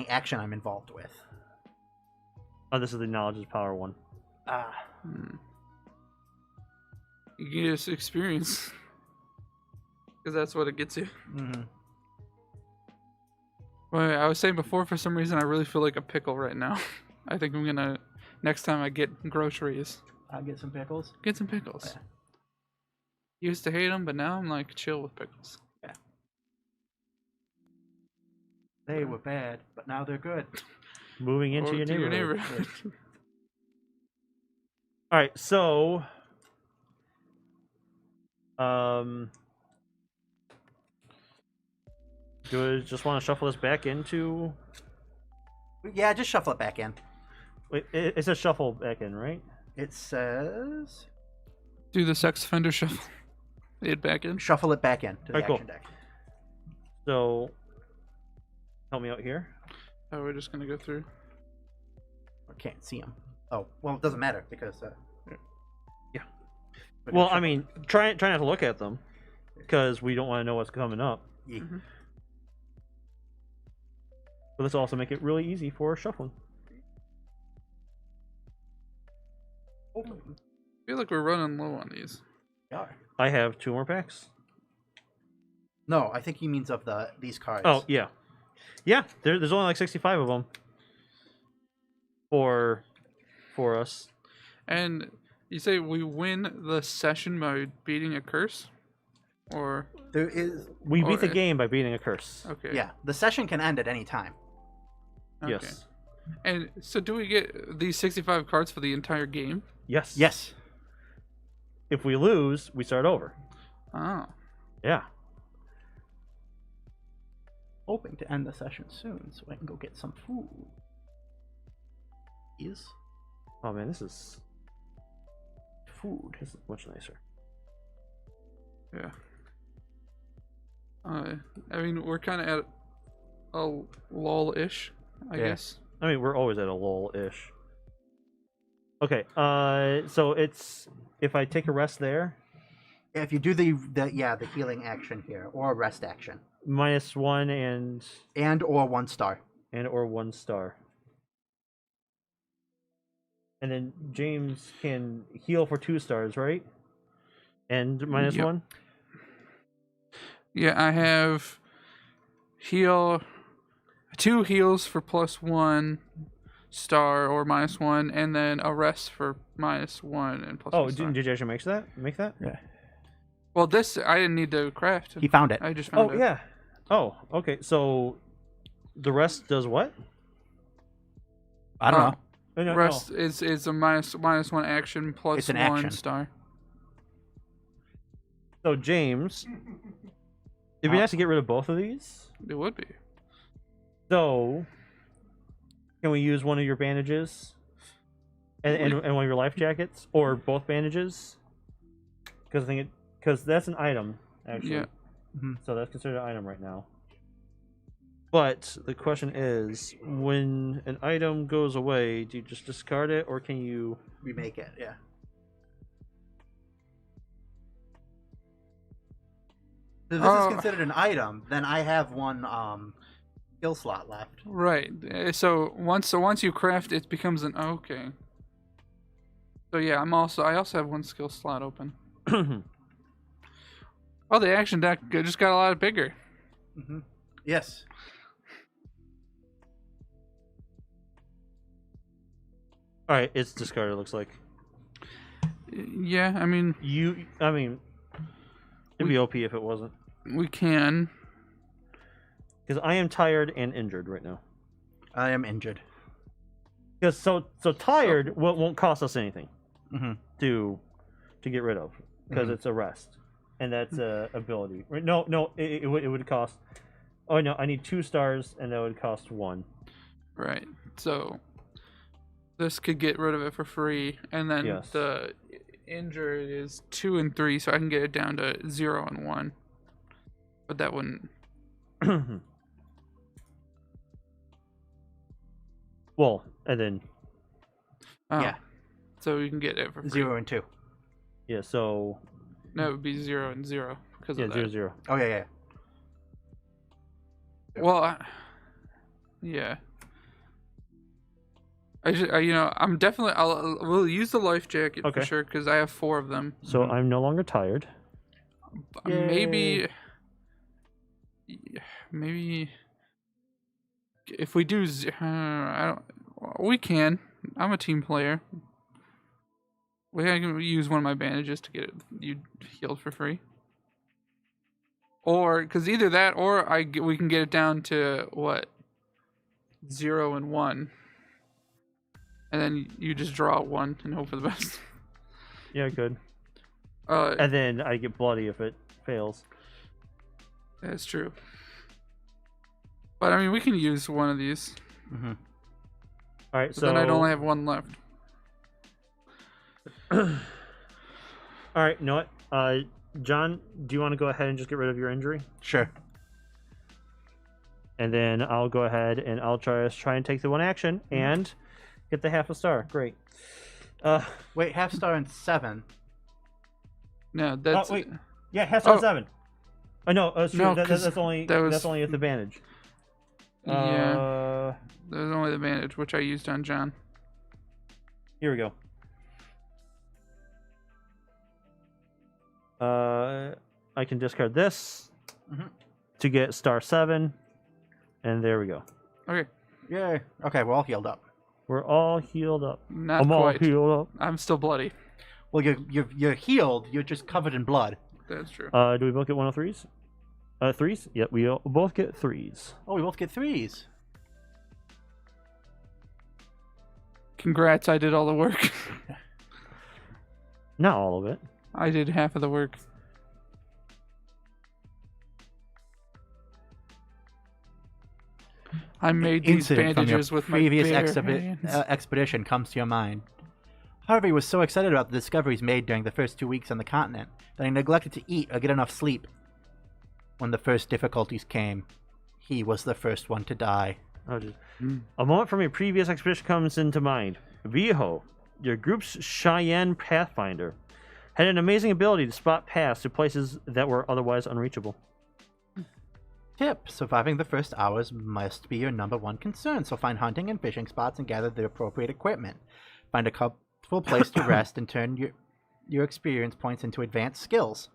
action I'm involved with. Oh, this is the knowledge is power 1. You get this experience. Because that's what it gets you. Mm-hmm. Well, I was saying before, for some reason, I really feel like a pickle right now. I think I'm gonna, next time I get groceries, I'll get some pickles. get some pickles. Yeah. Used to hate them, but now I'm like chill with pickles. They were bad, but now they're good. Moving into Or your to neighborhood. All right, so do I just want to shuffle this back into? Yeah, just shuffle it back in. Wait, it says shuffle back in, right? It says Do the sex offender shuffle. It back in. shuffle it back in to the Alright, cool. action deck. So help me out here. Oh, we're just gonna go through. I can't see them. Oh, well, it doesn't matter because yeah. But Well, shuffle- I mean, try not to look at them because we don't want to know what's coming up. Yeah. But let's also make it really easy for shuffling. I feel like we're running low on these. Yeah. I have 2 more packs. No, I think he means of these cards. Oh yeah, yeah. There's only like 65 of them for us. And you say we win the session by beating a curse? Or, There is. We beat the Or- game by beating a curse. okay. Yeah, the session can end at any time. Okay. Yes. And so do we get these 65 cards for the entire game? Yes. Yes. If we lose, we start over. Oh. Yeah. Hoping to end the session soon so I can go get some food. Is Oh man, this is food. much nicer. Yeah. I mean, we're kind of at a lull-ish, I Yeah. guess. I mean, we're always at a lull-ish. Okay. So it's if I take a rest there, If you do the healing action here or a rest action -1 and or 1 star. or 1 star. And then James can heal for 2 stars, right? And -1? Yep. Yeah, I have heal 2 heals for +1 star or -1, and then a rest for -1 and +1 Oh, star. did you actually make that? Yeah. Well, this I didn't need to craft. He found it. I just found Oh, it. yeah. Oh, okay. So the rest does what? I don't Oh. know. Oh, no, Rest is a -1 action plus It's an 1 action. star. So James, it'd be nice to get rid of both of these. It would be. So, can we use one of your bandages and one of your life jackets, or both bandages? Because that's an item actually. Yeah. So that's considered an item right now. But the question is, when an item goes away, do you just discard it, or can you Remake it, yeah. If this is considered an item, then I have one skill slot left. Right. So once you craft, it becomes an okay. So yeah, I also have one skill slot open. Oh, the action deck just got a lot bigger. Yes. All right, it's discarded. It looks like. Yeah, I mean, it'd be OP if it wasn't. we can. Because I am tired and injured right now. I am injured. Because so tired won't cost us anything to get rid of, because it's a rest, and that's a ability. No, it would cost. Oh no, I need 2 stars, and that would cost 1. Right. So this could get rid of it for free, and then the injured is 2 and 3, so I can get it down to 0 and 1. But that wouldn't. Well, and then yeah. So you can get it for free. 0 and 2. Yeah. So no, it would be 0 and 0 because of that. 0, 0. Oh yeah. Well, yeah. I'm definitely. We'll use the life jacket for sure because I have 4 of them. So I'm no longer tired. Maybe if we do, we can. I'm a team player. We can use one of my bandages to get you healed for free. Or because either that, or we can get it down to what 0 and 1. And then you just draw 1 and hope for the best. Yeah, good. And then I get bloody if it fails. That's true. But I mean, we can use one of these. All right, so then I'd only have 1 left. All right, you know what? John, do you want to go ahead and just get rid of your injury? Sure. And then I'll go ahead and I'll try and take the 1 action and get the half a star. Great. Wait, half star and 7. No, that's. wait. Yeah, half star 7. Oh no, No, that's only at the bandage. Yeah. There's only the bandage, which I used on John. Here we go. I can discard this to get star 7, and there we go. Okay. Yay. Okay, we're all healed up. We're all healed up. Not I'm quite. all healed up. I'm still bloody. Well, you're healed. You're just covered in blood. That's true. Do we both get 103s? 3s? Yep, we both get 3s. Oh, we both get 3s. Congrats, I did all the work. Not all of it. I did half of the work. I made these bandages from your with my previous bare hands. expedition comes to your mind. Harvey was so excited about the discoveries made during the first 2 weeks on the continent that he neglected to eat or get enough sleep. When the first difficulties came, he was the first one to die. A moment from your previous expedition comes into mind. Viejo, your group's Cheyenne Pathfinder, had an amazing ability to spot paths to places that were otherwise unreachable. Tip: surviving the first hours must be your #1 concern, so find hunting and fishing spots and gather the appropriate equipment. Find a comfortable place to rest and turn your experience points into advanced skills.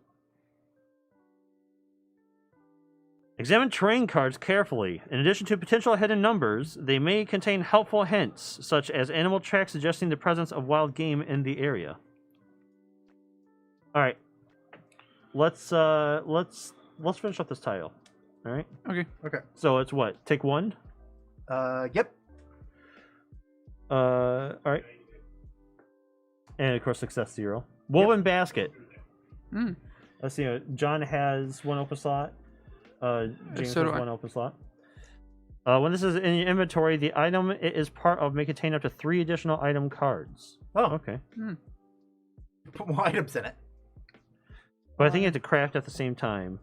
Examine terrain cards carefully. In addition to potential hidden numbers, they may contain helpful hints, such as animal tracks suggesting the presence of wild game in the area. All right, let's finish up this tile. All right. Okay. So it's what? Take 1. Yep. All right. And of course, success 0. Woven basket. Let's see. John has 1 open slot. James So has do I. 1 open slot. When this is in your inventory, the item is part of may contain up to 3 additional item cards. Oh, Okay. put more items in it. But I think you have to craft at the same time.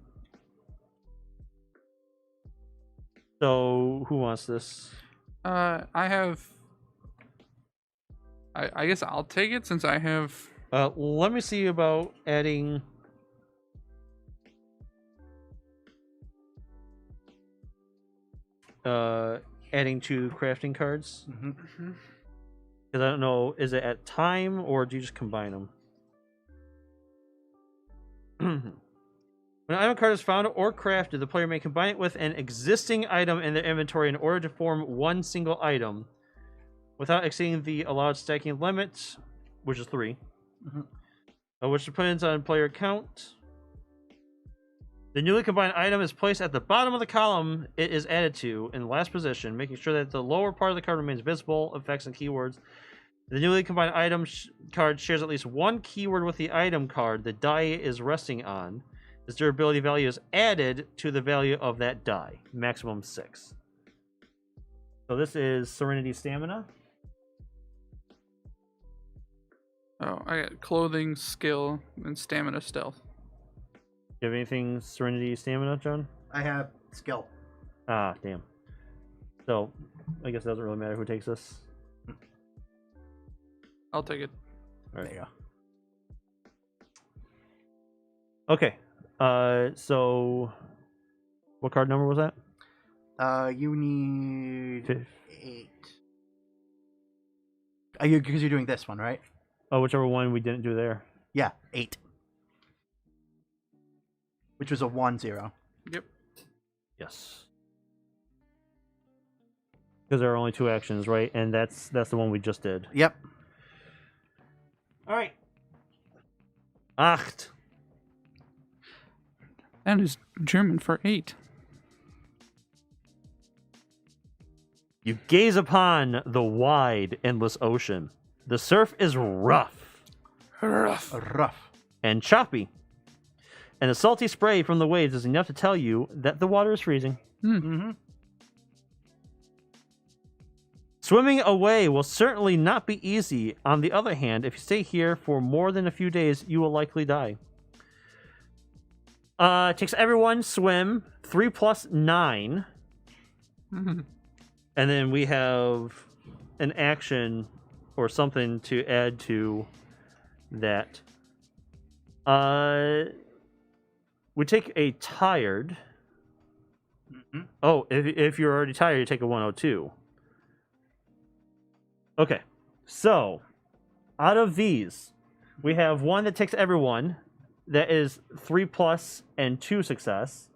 So, who wants this? I have. I guess I'll take it since I have. Let me see about adding. Adding 2 crafting cards. Mm-hmm. Because I don't know, is it at time or do you just combine them? When an item card is found or crafted, the player may combine it with an existing item in their inventory in order to form one single item without exceeding the allowed stacking limit, which is 3, which depends on player count. The newly combined item is placed at the bottom of the column it is added to in the last position, making sure that the lower part of the card remains visible, effects, and keywords. The newly combined item card shares at least 1 keyword with the item card the die is resting on. Its durability value is added to the value of that die, maximum 6. So this is Serenity Stamina. Oh, I got clothing, skill, and stamina stealth. Do you have anything Serenity Stamina, John? I have skill. Ah, damn. So, I guess it doesn't really matter who takes this. I'll take it. All right. There you go. Okay. So, what card number was that? You need 5. 8. Because you're doing this one, right? Oh, whichever one we didn't do there. Yeah, 8. Which was a 1-0. Yep. Yes. Because there are only 2 actions, right? And that's the one we just did. Yep. All right. Acht. That is German for 8. You gaze upon the wide, endless ocean. The surf is rough Rough. and choppy. And the salty spray from the waves is enough to tell you that the water is freezing. Mm-hmm. Swimming away will certainly not be easy. On the other hand, if you stay here for more than a few days, you will likely die. It takes everyone swim 3 + 9. And then we have an action or something to add to that. We take a tired. Oh, if you're already tired, you take a 102. Okay, so out of these, we have one that takes everyone. That is 3+ and 2 success.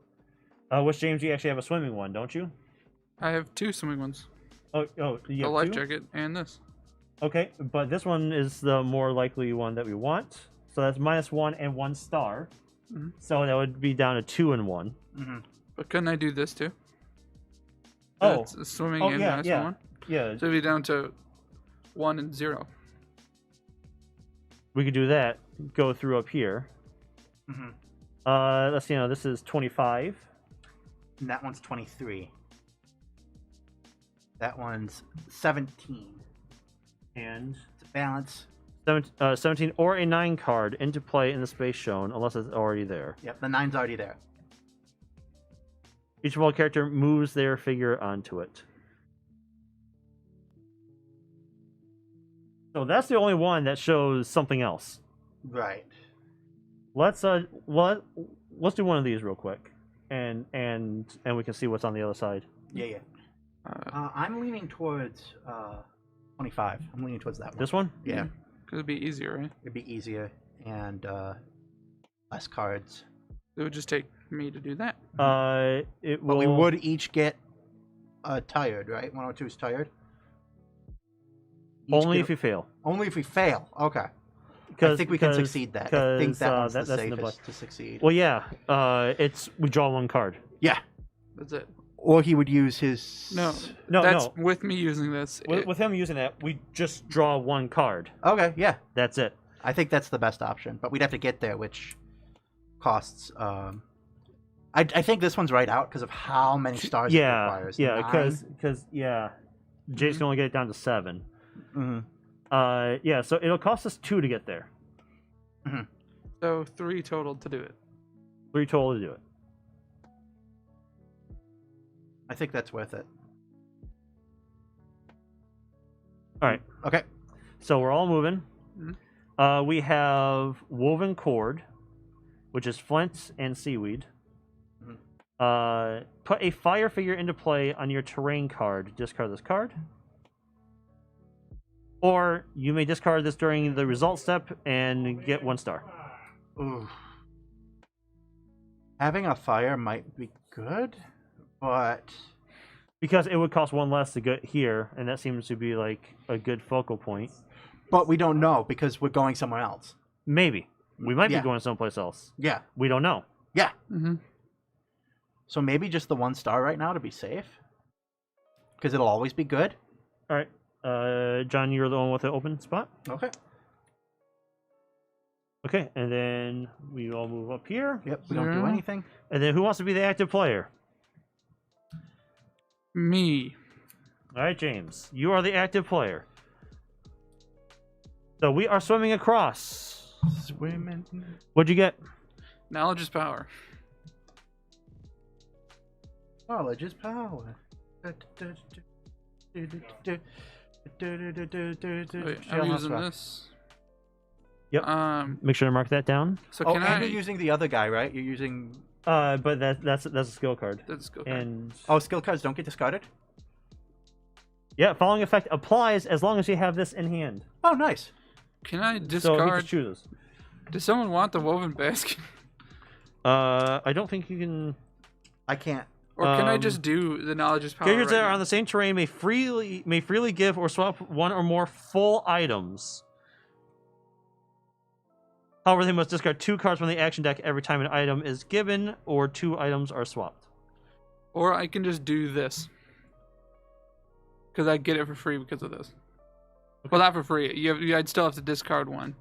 Which, James, you actually have a swimming one, don't you? I have 2 swimming ones. Oh, you The have life 2? jacket and this. Okay, but this one is the more likely one that we want. So that's -1 and 1 star. So that would be down to 2 and 1. Mm-hmm. But couldn't I do this too? Oh. That's swimming Oh, and yeah, -1. yeah. Yeah, So it'd be down to 1 and 0. we could do that. Go through up here. Mm-hmm. Let's see. Now this is 25. And that one's 23. That one's 17. And It's a balance. 17 or a 9 card into play in the space shown, unless it's already there. Yep, the 9's already there. Each role character moves their figure onto it. So that's the only one that shows something else. Right. Let's do one of these real quick, and we can see what's on the other side. Yeah. I'm leaning towards 25. I'm leaning towards that one. This one? Yeah. Because it'd be easier, right? It'd be easier and less cards. It would just take me to do that. It will. But we would each get tired, right? 102 is tired. Only if you fail. Only if we fail. Okay. I think we can succeed that. I think that one's the safest to succeed. Well, yeah. We draw 1 card. Yeah. That's it. Or he would use his. No. That's with me using this. With him using that, we just draw 1 card. Okay. Yeah. That's it. I think that's the best option, but we'd have to get there, which costs. I think this one's right out because of how many stars it Yeah, requires. yeah, 9. because Jace can only get it down to 7. Mhm. Yeah, so it'll cost us 2 to get there. So 3 total to do it. 3 total to do it. I think that's worth it. All right, Okay. so we're all moving. Mhm. We have woven cord, which is flint and seaweed. Put a fire figure into play on your terrain card. Discard this card. Or you may discard this during the result step and get 1 star. Ooh. Having a fire might be good, but Because it would cost 1 less to get here, and that seems to be like a good focal point. we don't know because we're going somewhere else. Maybe. We might Yeah. be going someplace else. Yeah. We don't know. Yeah. Mm-hmm. So maybe just the 1 star right now to be safe, because it'll always be good. All right. John, you're the one with the open spot. Okay. Okay, and then we all move up here. Yep. We don't do 0. anything. And then who wants to be the active player? Me. All right, James, you are the active player. So we are swimming across. Swimming. What'd you get? Knowledge is power. Knowledge is power. Wait, Shall I'm not using swap. this. Yep. Make sure to mark that down. So Oh, can and I? you're using the other guy, right? You're using. But that's a skill card. Let's go. And Oh, skill cards don't get discarded. yeah, following effect applies as long as you have this in hand. Oh, nice. Can I So he discard? just chooses. Does someone want the woven basket? I don't think you can. I can't. Or can I Um, just do the knowledge is power? Characters right that are now? on the same terrain may freely give or swap 1 or more full items. However, they must discard 2 cards from the action deck every time an item is given or 2 items are swapped. Or I can just do this. Because I get it for free because of this. Well, not for free. I'd still have to discard 1.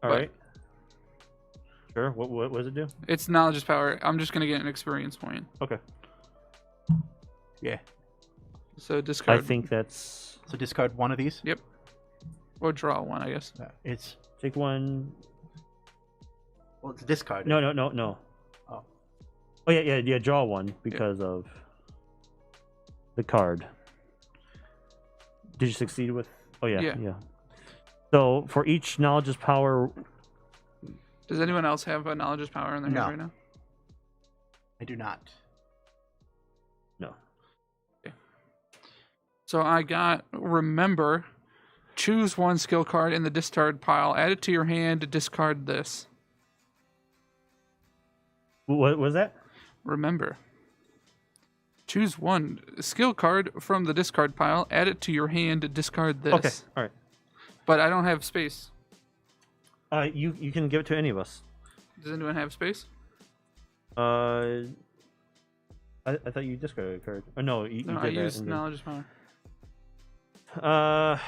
All But- right. Sure. What does it do? It's knowledge is power. I'm just gonna get an experience point. Okay. Yeah. So I discard. think that's So discard one of these. Yep. Or draw 1, I guess. It's take 1. well, it's discard. No. Oh. Oh yeah. Draw 1 because of the card. Did you succeed with? Oh yeah. Yeah. So for each knowledge is power. Does anyone else have a knowledge is power in their No. hand right now? I do not. No. So I got remember. Choose 1 skill card in the discard pile. Add it to your hand. Discard this. What was that? Remember. Choose 1 skill card from the discard pile. Add it to your hand. Discard this. Okay. All right. But I don't have space. You can give it to any of us. Does anyone have space? I thought you discarded a card. Oh no, you No, did I that. used and knowledge is power. then-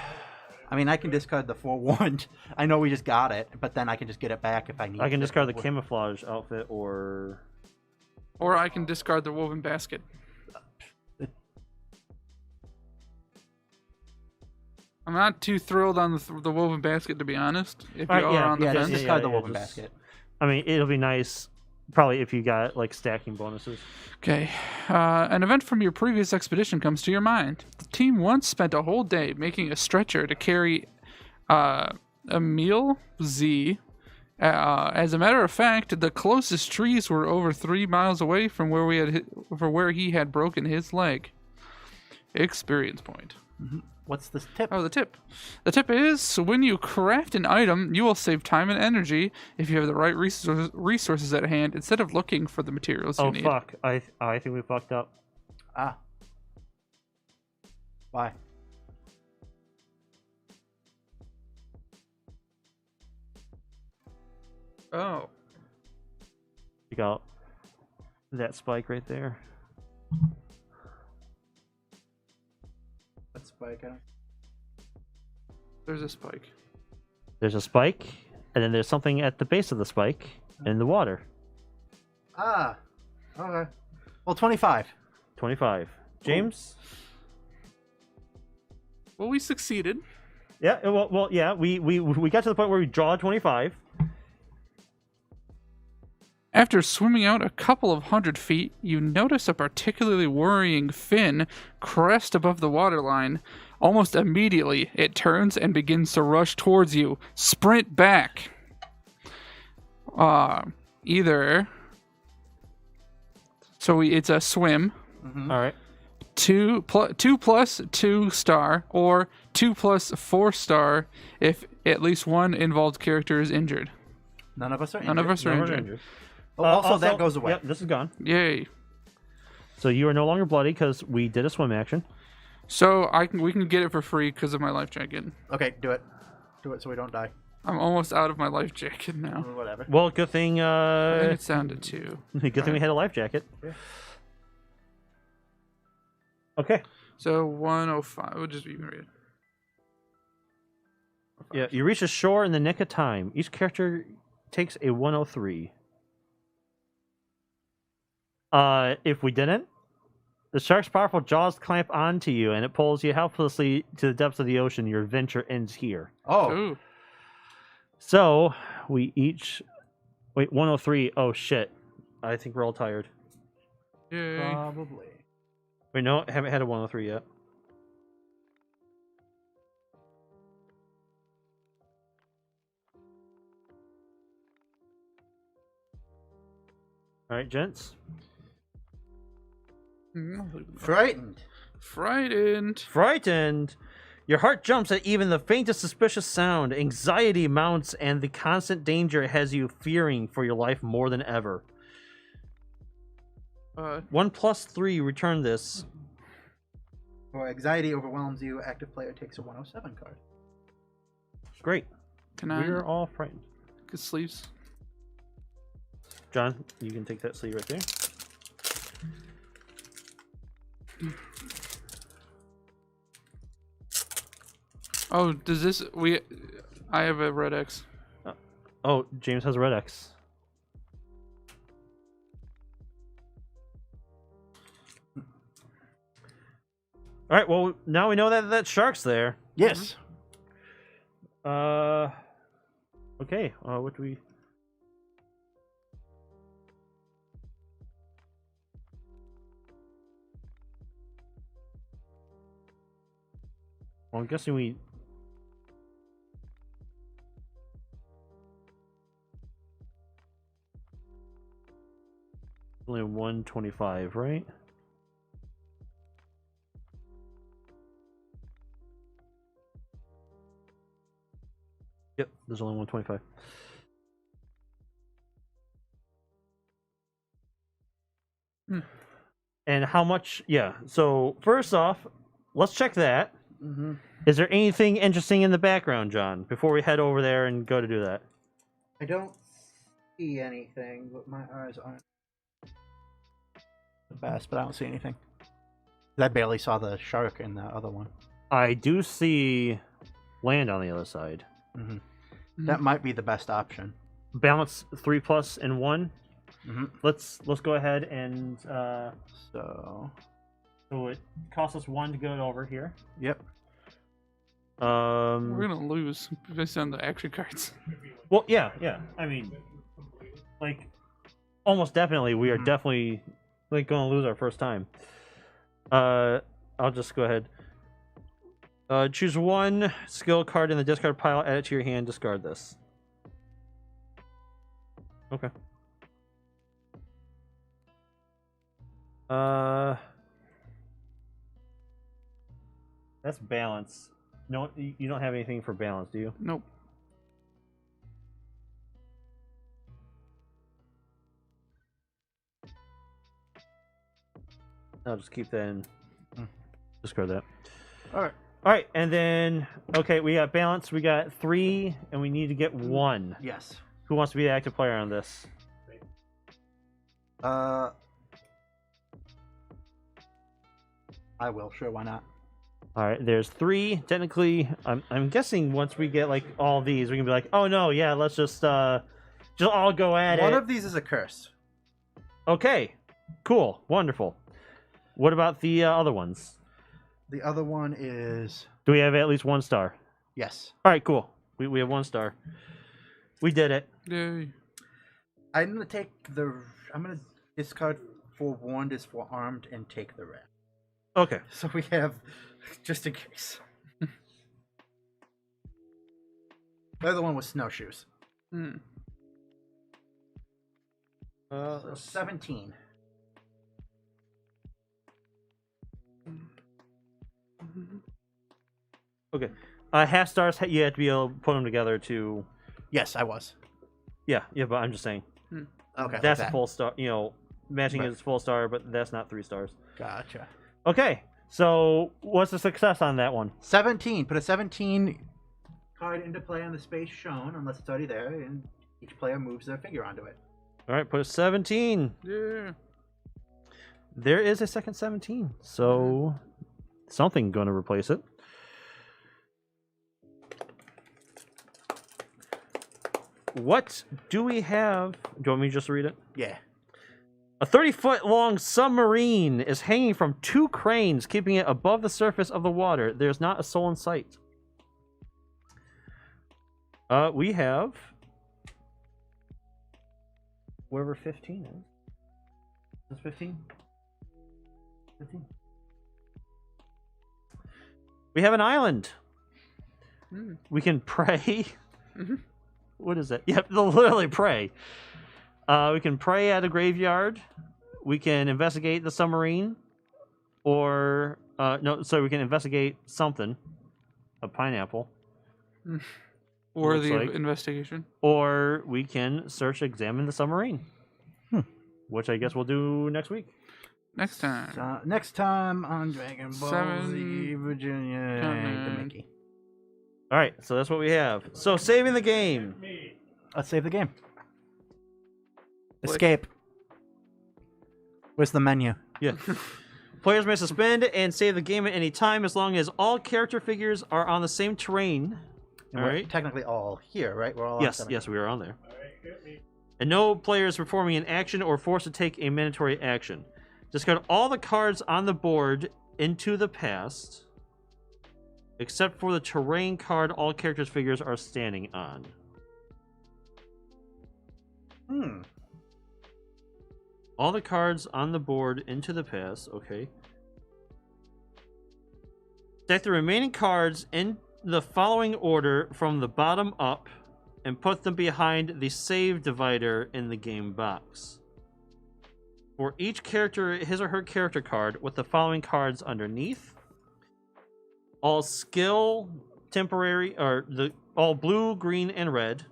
I mean, I can discard the forewarned. I know we just got it, but then I can just get it back if I need. I can it. discard the camouflage outfit or. Or I can discard the woven basket. I'm not too thrilled on the woven basket, to be honest. If you Alright, are on the Yeah, fence. just discard the yeah, woven just- basket. I mean, it'll be nice, probably if you got like stacking bonuses. Okay. An event from your previous expedition comes to your mind. The team once spent a whole day making a stretcher to carry Emil Z. As a matter of fact, the closest trees were over 3 miles away from where he had broken his leg. Experience point. What's the tip? Oh, the tip. The tip is when you craft an item, you will save time and energy if you have the right resources at hand instead of looking for the materials you Oh need. fuck! I think we fucked up. Ah. Why? Oh. Check out that spike right there. That's spike. There's a spike. There's a spike, and then there's something at the base of the spike in the water. Ah. Okay. Well, 25. 25. James? Well, we succeeded. Yeah, well, yeah, we got to the point where we draw 25. After swimming out a couple of 100 feet, you notice a particularly worrying fin crest above the waterline. Almost immediately, it turns and begins to rush towards you. Sprint back. Either. So it's a swim. All right. 2 plus 2 star, or 2 plus 4 star if at least one involved character is injured. None of us are injured. None of us are No, we're injured. Oh, also, that goes away. Yep, this is gone. Yay. So you are no longer bloody because we did a swim action. So we can get it for free because of my life jacket. Okay, do it. Do it so we don't die. I'm almost out of my life jacket now. Or whatever. Well, good thing. I think it's down to 2. Good thing we had a life jacket. Yeah. Okay. So 105. We'll just even read. Yeah, you reach the shore in the nick of time. Each character takes a 103. If we didn't, the shark's powerful jaws clamp onto you, and it pulls you helplessly to the depths of the ocean. Your adventure ends here. Oh. Ooh. So we each wait 103. Oh shit! I think we're all tired. Yay. Probably. Wait, no, I haven't had a 103 yet. All right, gents. Frightened. Frightened. Frightened. Your heart jumps at even the faintest suspicious sound. Anxiety mounts, and the constant danger has you fearing for your life more than ever. 1 plus 3, return this. Or anxiety overwhelms you. Active player takes a 107 card. Great. Can I We're all frightened. get sleeves? John, you can take that sleeve right there. Oh, does this I have a red X. Oh, James has a red X. All right. Well, now we know that shark's there. Yes. Okay. What do we? Well, I'm guessing we. Only 125, right? Yep, there's only 125. And how much? Yeah. So first off, let's check that. Mm-hmm. Is there anything interesting in the background, John? Before we head over there and go to do that. I don't see anything, but my eyes aren't the best. But I don't see anything. I barely saw the shark in the other one. I do see land on the other side. Mm-hmm. That might be the best option. Balance 3 plus and 1. Mm-hmm. Let's go ahead and So it costs us 1 to go over here. yep. We're gonna lose based on the action cards. Well, yeah. I mean, like, almost definitely, we are definitely like going to lose our first time. I'll just go ahead. Choose 1 skill card in the discard pile, add it to your hand, discard this. Okay. That's balance. No, you don't have anything for balance, do you? Nope. I'll just keep that in. Discard that. All Alright, and then, okay, we got balance, we got 3, and we need to get 1. Yes. Who wants to be the active player on this? I will. Sure, why not? Alright, there's 3. Technically, I'm guessing once we get, like, all these, we can be like, oh no, yeah, let's just all go at it. One of these is a curse. Okay, Cool. Wonderful. What about the other ones? The other one is Do we have at least 1 star? yes. All right, cool. We have 1 star. We did it. Yay. I'm gonna discard forewarned is forearmed and take the rest. Okay. So we have just in case. The other one was snowshoes. Hmm. So 17. Okay. Half stars, you have to be able to put them together to. Yes, I was. Yeah, but I'm just saying. Okay. That's like a full star. Matching Right. is full star, but that's not 3 stars. Gotcha. Okay. So, what's the success on that one? 17. Put a 17 card into play on the space shown, unless it's already there, and each player moves their figure onto it. All right, put a 17. Yeah. There is a second 17. So, something going to replace it. What do we have? Do you want me to just read it? Yeah. A 30-foot long submarine is hanging from 2 cranes, keeping it above the surface of the water. There's not a soul in sight. We have whatever 15 is. Is this 15? 15. We have an island. We can pray. What is that? Yep, they'll literally pray. We can pray at a graveyard. We can investigate the submarine. Or, we can investigate something. A pineapple. Or Looks the like. investigation. Or we can examine the submarine. Which I guess we'll do next week. Next time. Next time on Dragon Ball Z, 7 Virginia, and the Comment. Mickey. All right, so that's what we have. So saving the game. Let's save the game. Escape. Where's the menu? Yeah. Players may suspend and save the game at any time as long as all character figures are on the same terrain. And All we're right. technically all here, right? We're all on Yes, 7. yes, we are on there. And no player is performing an action or forced to take a mandatory action. Discard all the cards on the board into the past, except for the terrain card all characters' figures are standing on. All the cards on the board into the past, okay. Stack the remaining cards in the following order from the bottom up and put them behind the save divider in the game box. For each character, his or her character card with the following cards underneath. All skill, temporary, all blue, green, and red.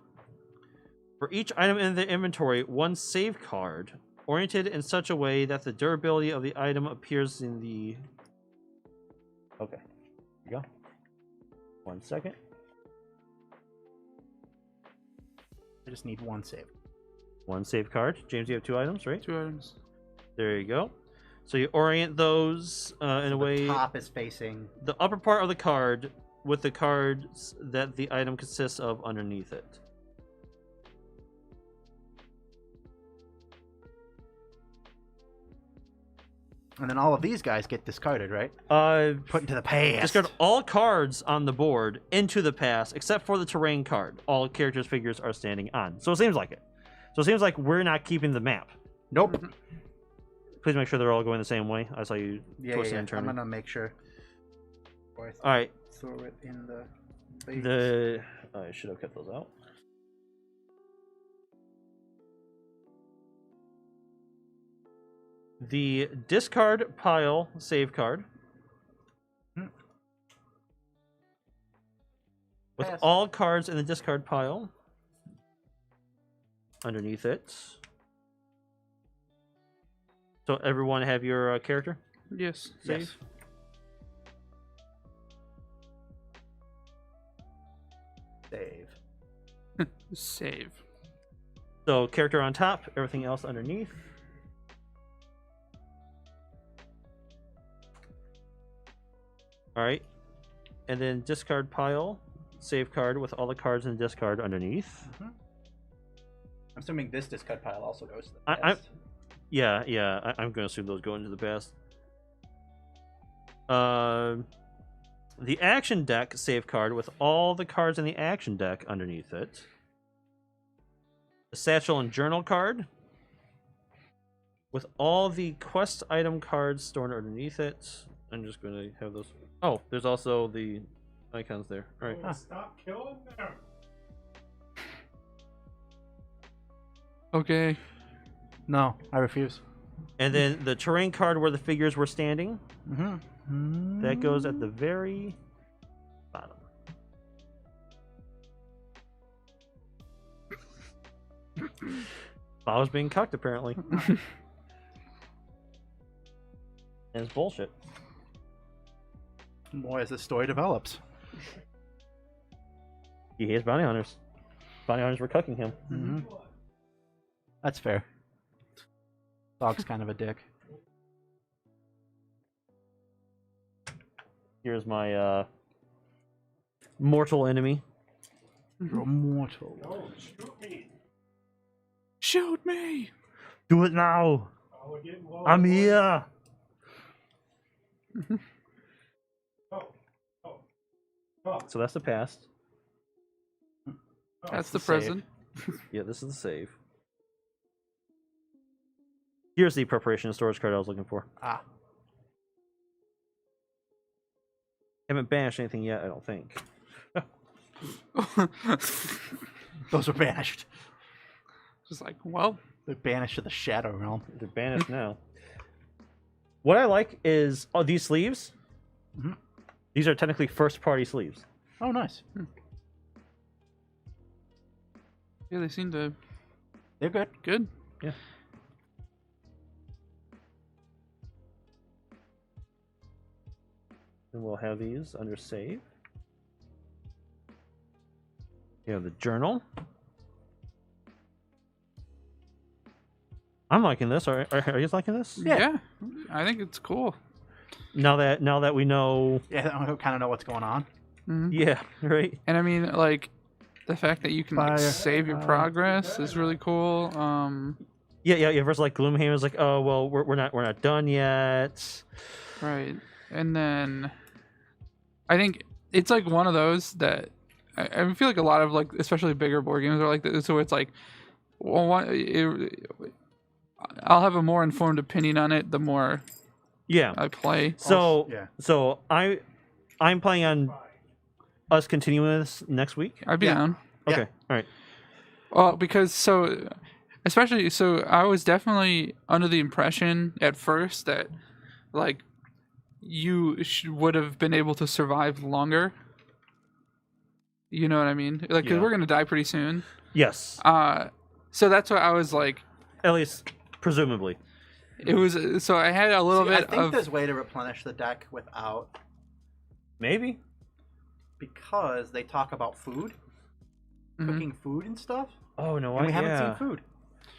For each item in the inventory, 1 save card, oriented in such a way that the durability of the item appears in the... Okay, here we go. 1 second. I just need 1 save. 1 save card. James, you have 2 items, right? 2 items. There you go. So you orient those in a way... The top is facing... The upper part of the card with the cards that the item consists of underneath it. And then all of these guys get discarded, right? Put into the past. Discard all cards on the board into the past, except for the terrain card. All characters' figures are standing on. So it seems like it. So it seems like we're not keeping the map. Nope. Please make sure they're all going the same way. I saw you twist and I'm turn. gonna make sure. All right. Throw it in the... I should have kept those out. The discard pile save card. With Pass. all cards in the discard pile. Underneath it. So everyone have your character? Yes. Yes. Save. Save. So character on top, everything else underneath. Alright. And then discard pile, save card with all the cards in the discard underneath. I'm assuming this discard pile also goes to the I'm past. Yeah, I'm going to assume those go into the past. The action deck save card with all the cards in the action deck underneath it. A satchel and journal card with all the quest item cards stored underneath it. I'm just going to have those. Oh, there's also the icons there. All right. Stop killing them. Okay. No, I refuse. And then the terrain card where the figures were standing. Mm-hmm. That goes at the very bottom. I was being cucked, apparently. And it's bullshit. More as the story develops. He hates bounty hunters. Bounty hunters were cucking him. Mm-hmm. That's fair. Dog's kind of a dick. Here's my mortal enemy. You're immortal. Oh, shoot me. Shoot me! Do it now! Oh, we're getting low. I'm here! Oh, oh, oh. So that's the past. That's the save. present. Yeah, this is the save. Here's the preparation and storage card I was looking for. Ah. Haven't banished anything yet, I don't think. Those are banished. Just like, well, They're banished to the Shadow Realm. They're banished now. What I like is these sleeves. Mhm. These are technically first-party sleeves. Oh, nice. yeah, they seem to They're good. good. Yeah. And we'll have these under save. You have the journal. I'm liking this. Are you liking this? Yeah. I think it's cool. Now that we know, Yeah, I kind of know what's going on. Mhm. yeah, right. And I mean, like, the fact that you can like, Fire. save your progress is really cool. Yeah. Versus like Gloomhaven is like, oh well, we're not done yet. Right. And then I think it's like one of those that I feel like a lot of like, especially bigger board games are like this. So it's like, well, I'll have a more informed opinion on it the more Yeah. I play. So yeah. so I'm planning on us continuing this next week. I'd be Yeah. down. Yeah. Okay. All right. Well, because especially I was definitely under the impression at first that like you would have been able to survive longer. You know what I mean? Like, because Yeah. we're gonna die pretty soon. Yes. So that's why I was like, At least presumably. it was. So I had a little See, I bit think of. there's a way to replenish the deck without, Maybe. because they talk about food, Mhm. cooking food and stuff, Oh no! and we haven't yeah. seen food.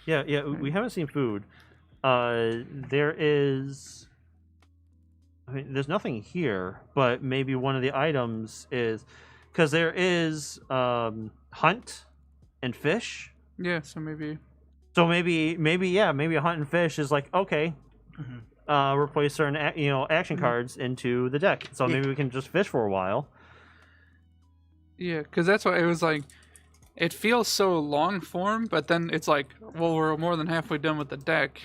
Yeah. We haven't seen food. There is. I mean, there's nothing here, but maybe one of the items is because there is hunt and fish. Yeah. So maybe. So maybe a hunt and fish is like okay. Mhm. Replace certain action cards into the deck. So Yeah. maybe we can just fish for a while. Yeah, because that's why it was like. It feels so long form, but then it's like, well, we're more than halfway done with the deck.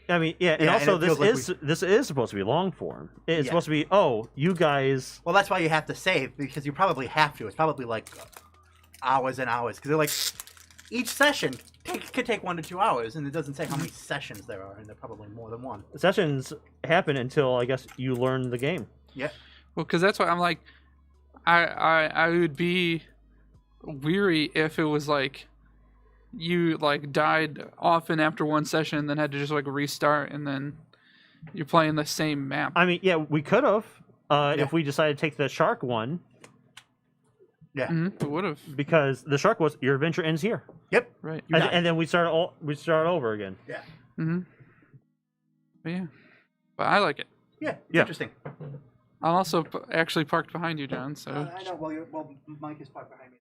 I mean, yeah, and Yeah, also and it feels like this is supposed to be long form. It's Yeah. supposed to be you guys. Well, that's why you have to save, because you probably have to. It's probably like hours and hours, because they're like each session could take 1 to 2 hours, and it doesn't say how many sessions there are, and they're probably more than one. Sessions happen until I guess you learn the game. Yeah. Well, because that's why I'm like, I would be weary if it was like you like died often after one session, then had to just like restart, and then you're playing the same map. I mean, yeah, we could have Yeah. if we decided to take the shark one, Yeah. It would have. because the shark was your adventure ends here, Yep. Right. You're done. and then we start over again. Yeah. Mm-hmm. But yeah. But I like it. Yeah. It's Yeah. interesting. I'm also actually parked behind you, John. So I know. Well, Mike is parked behind me.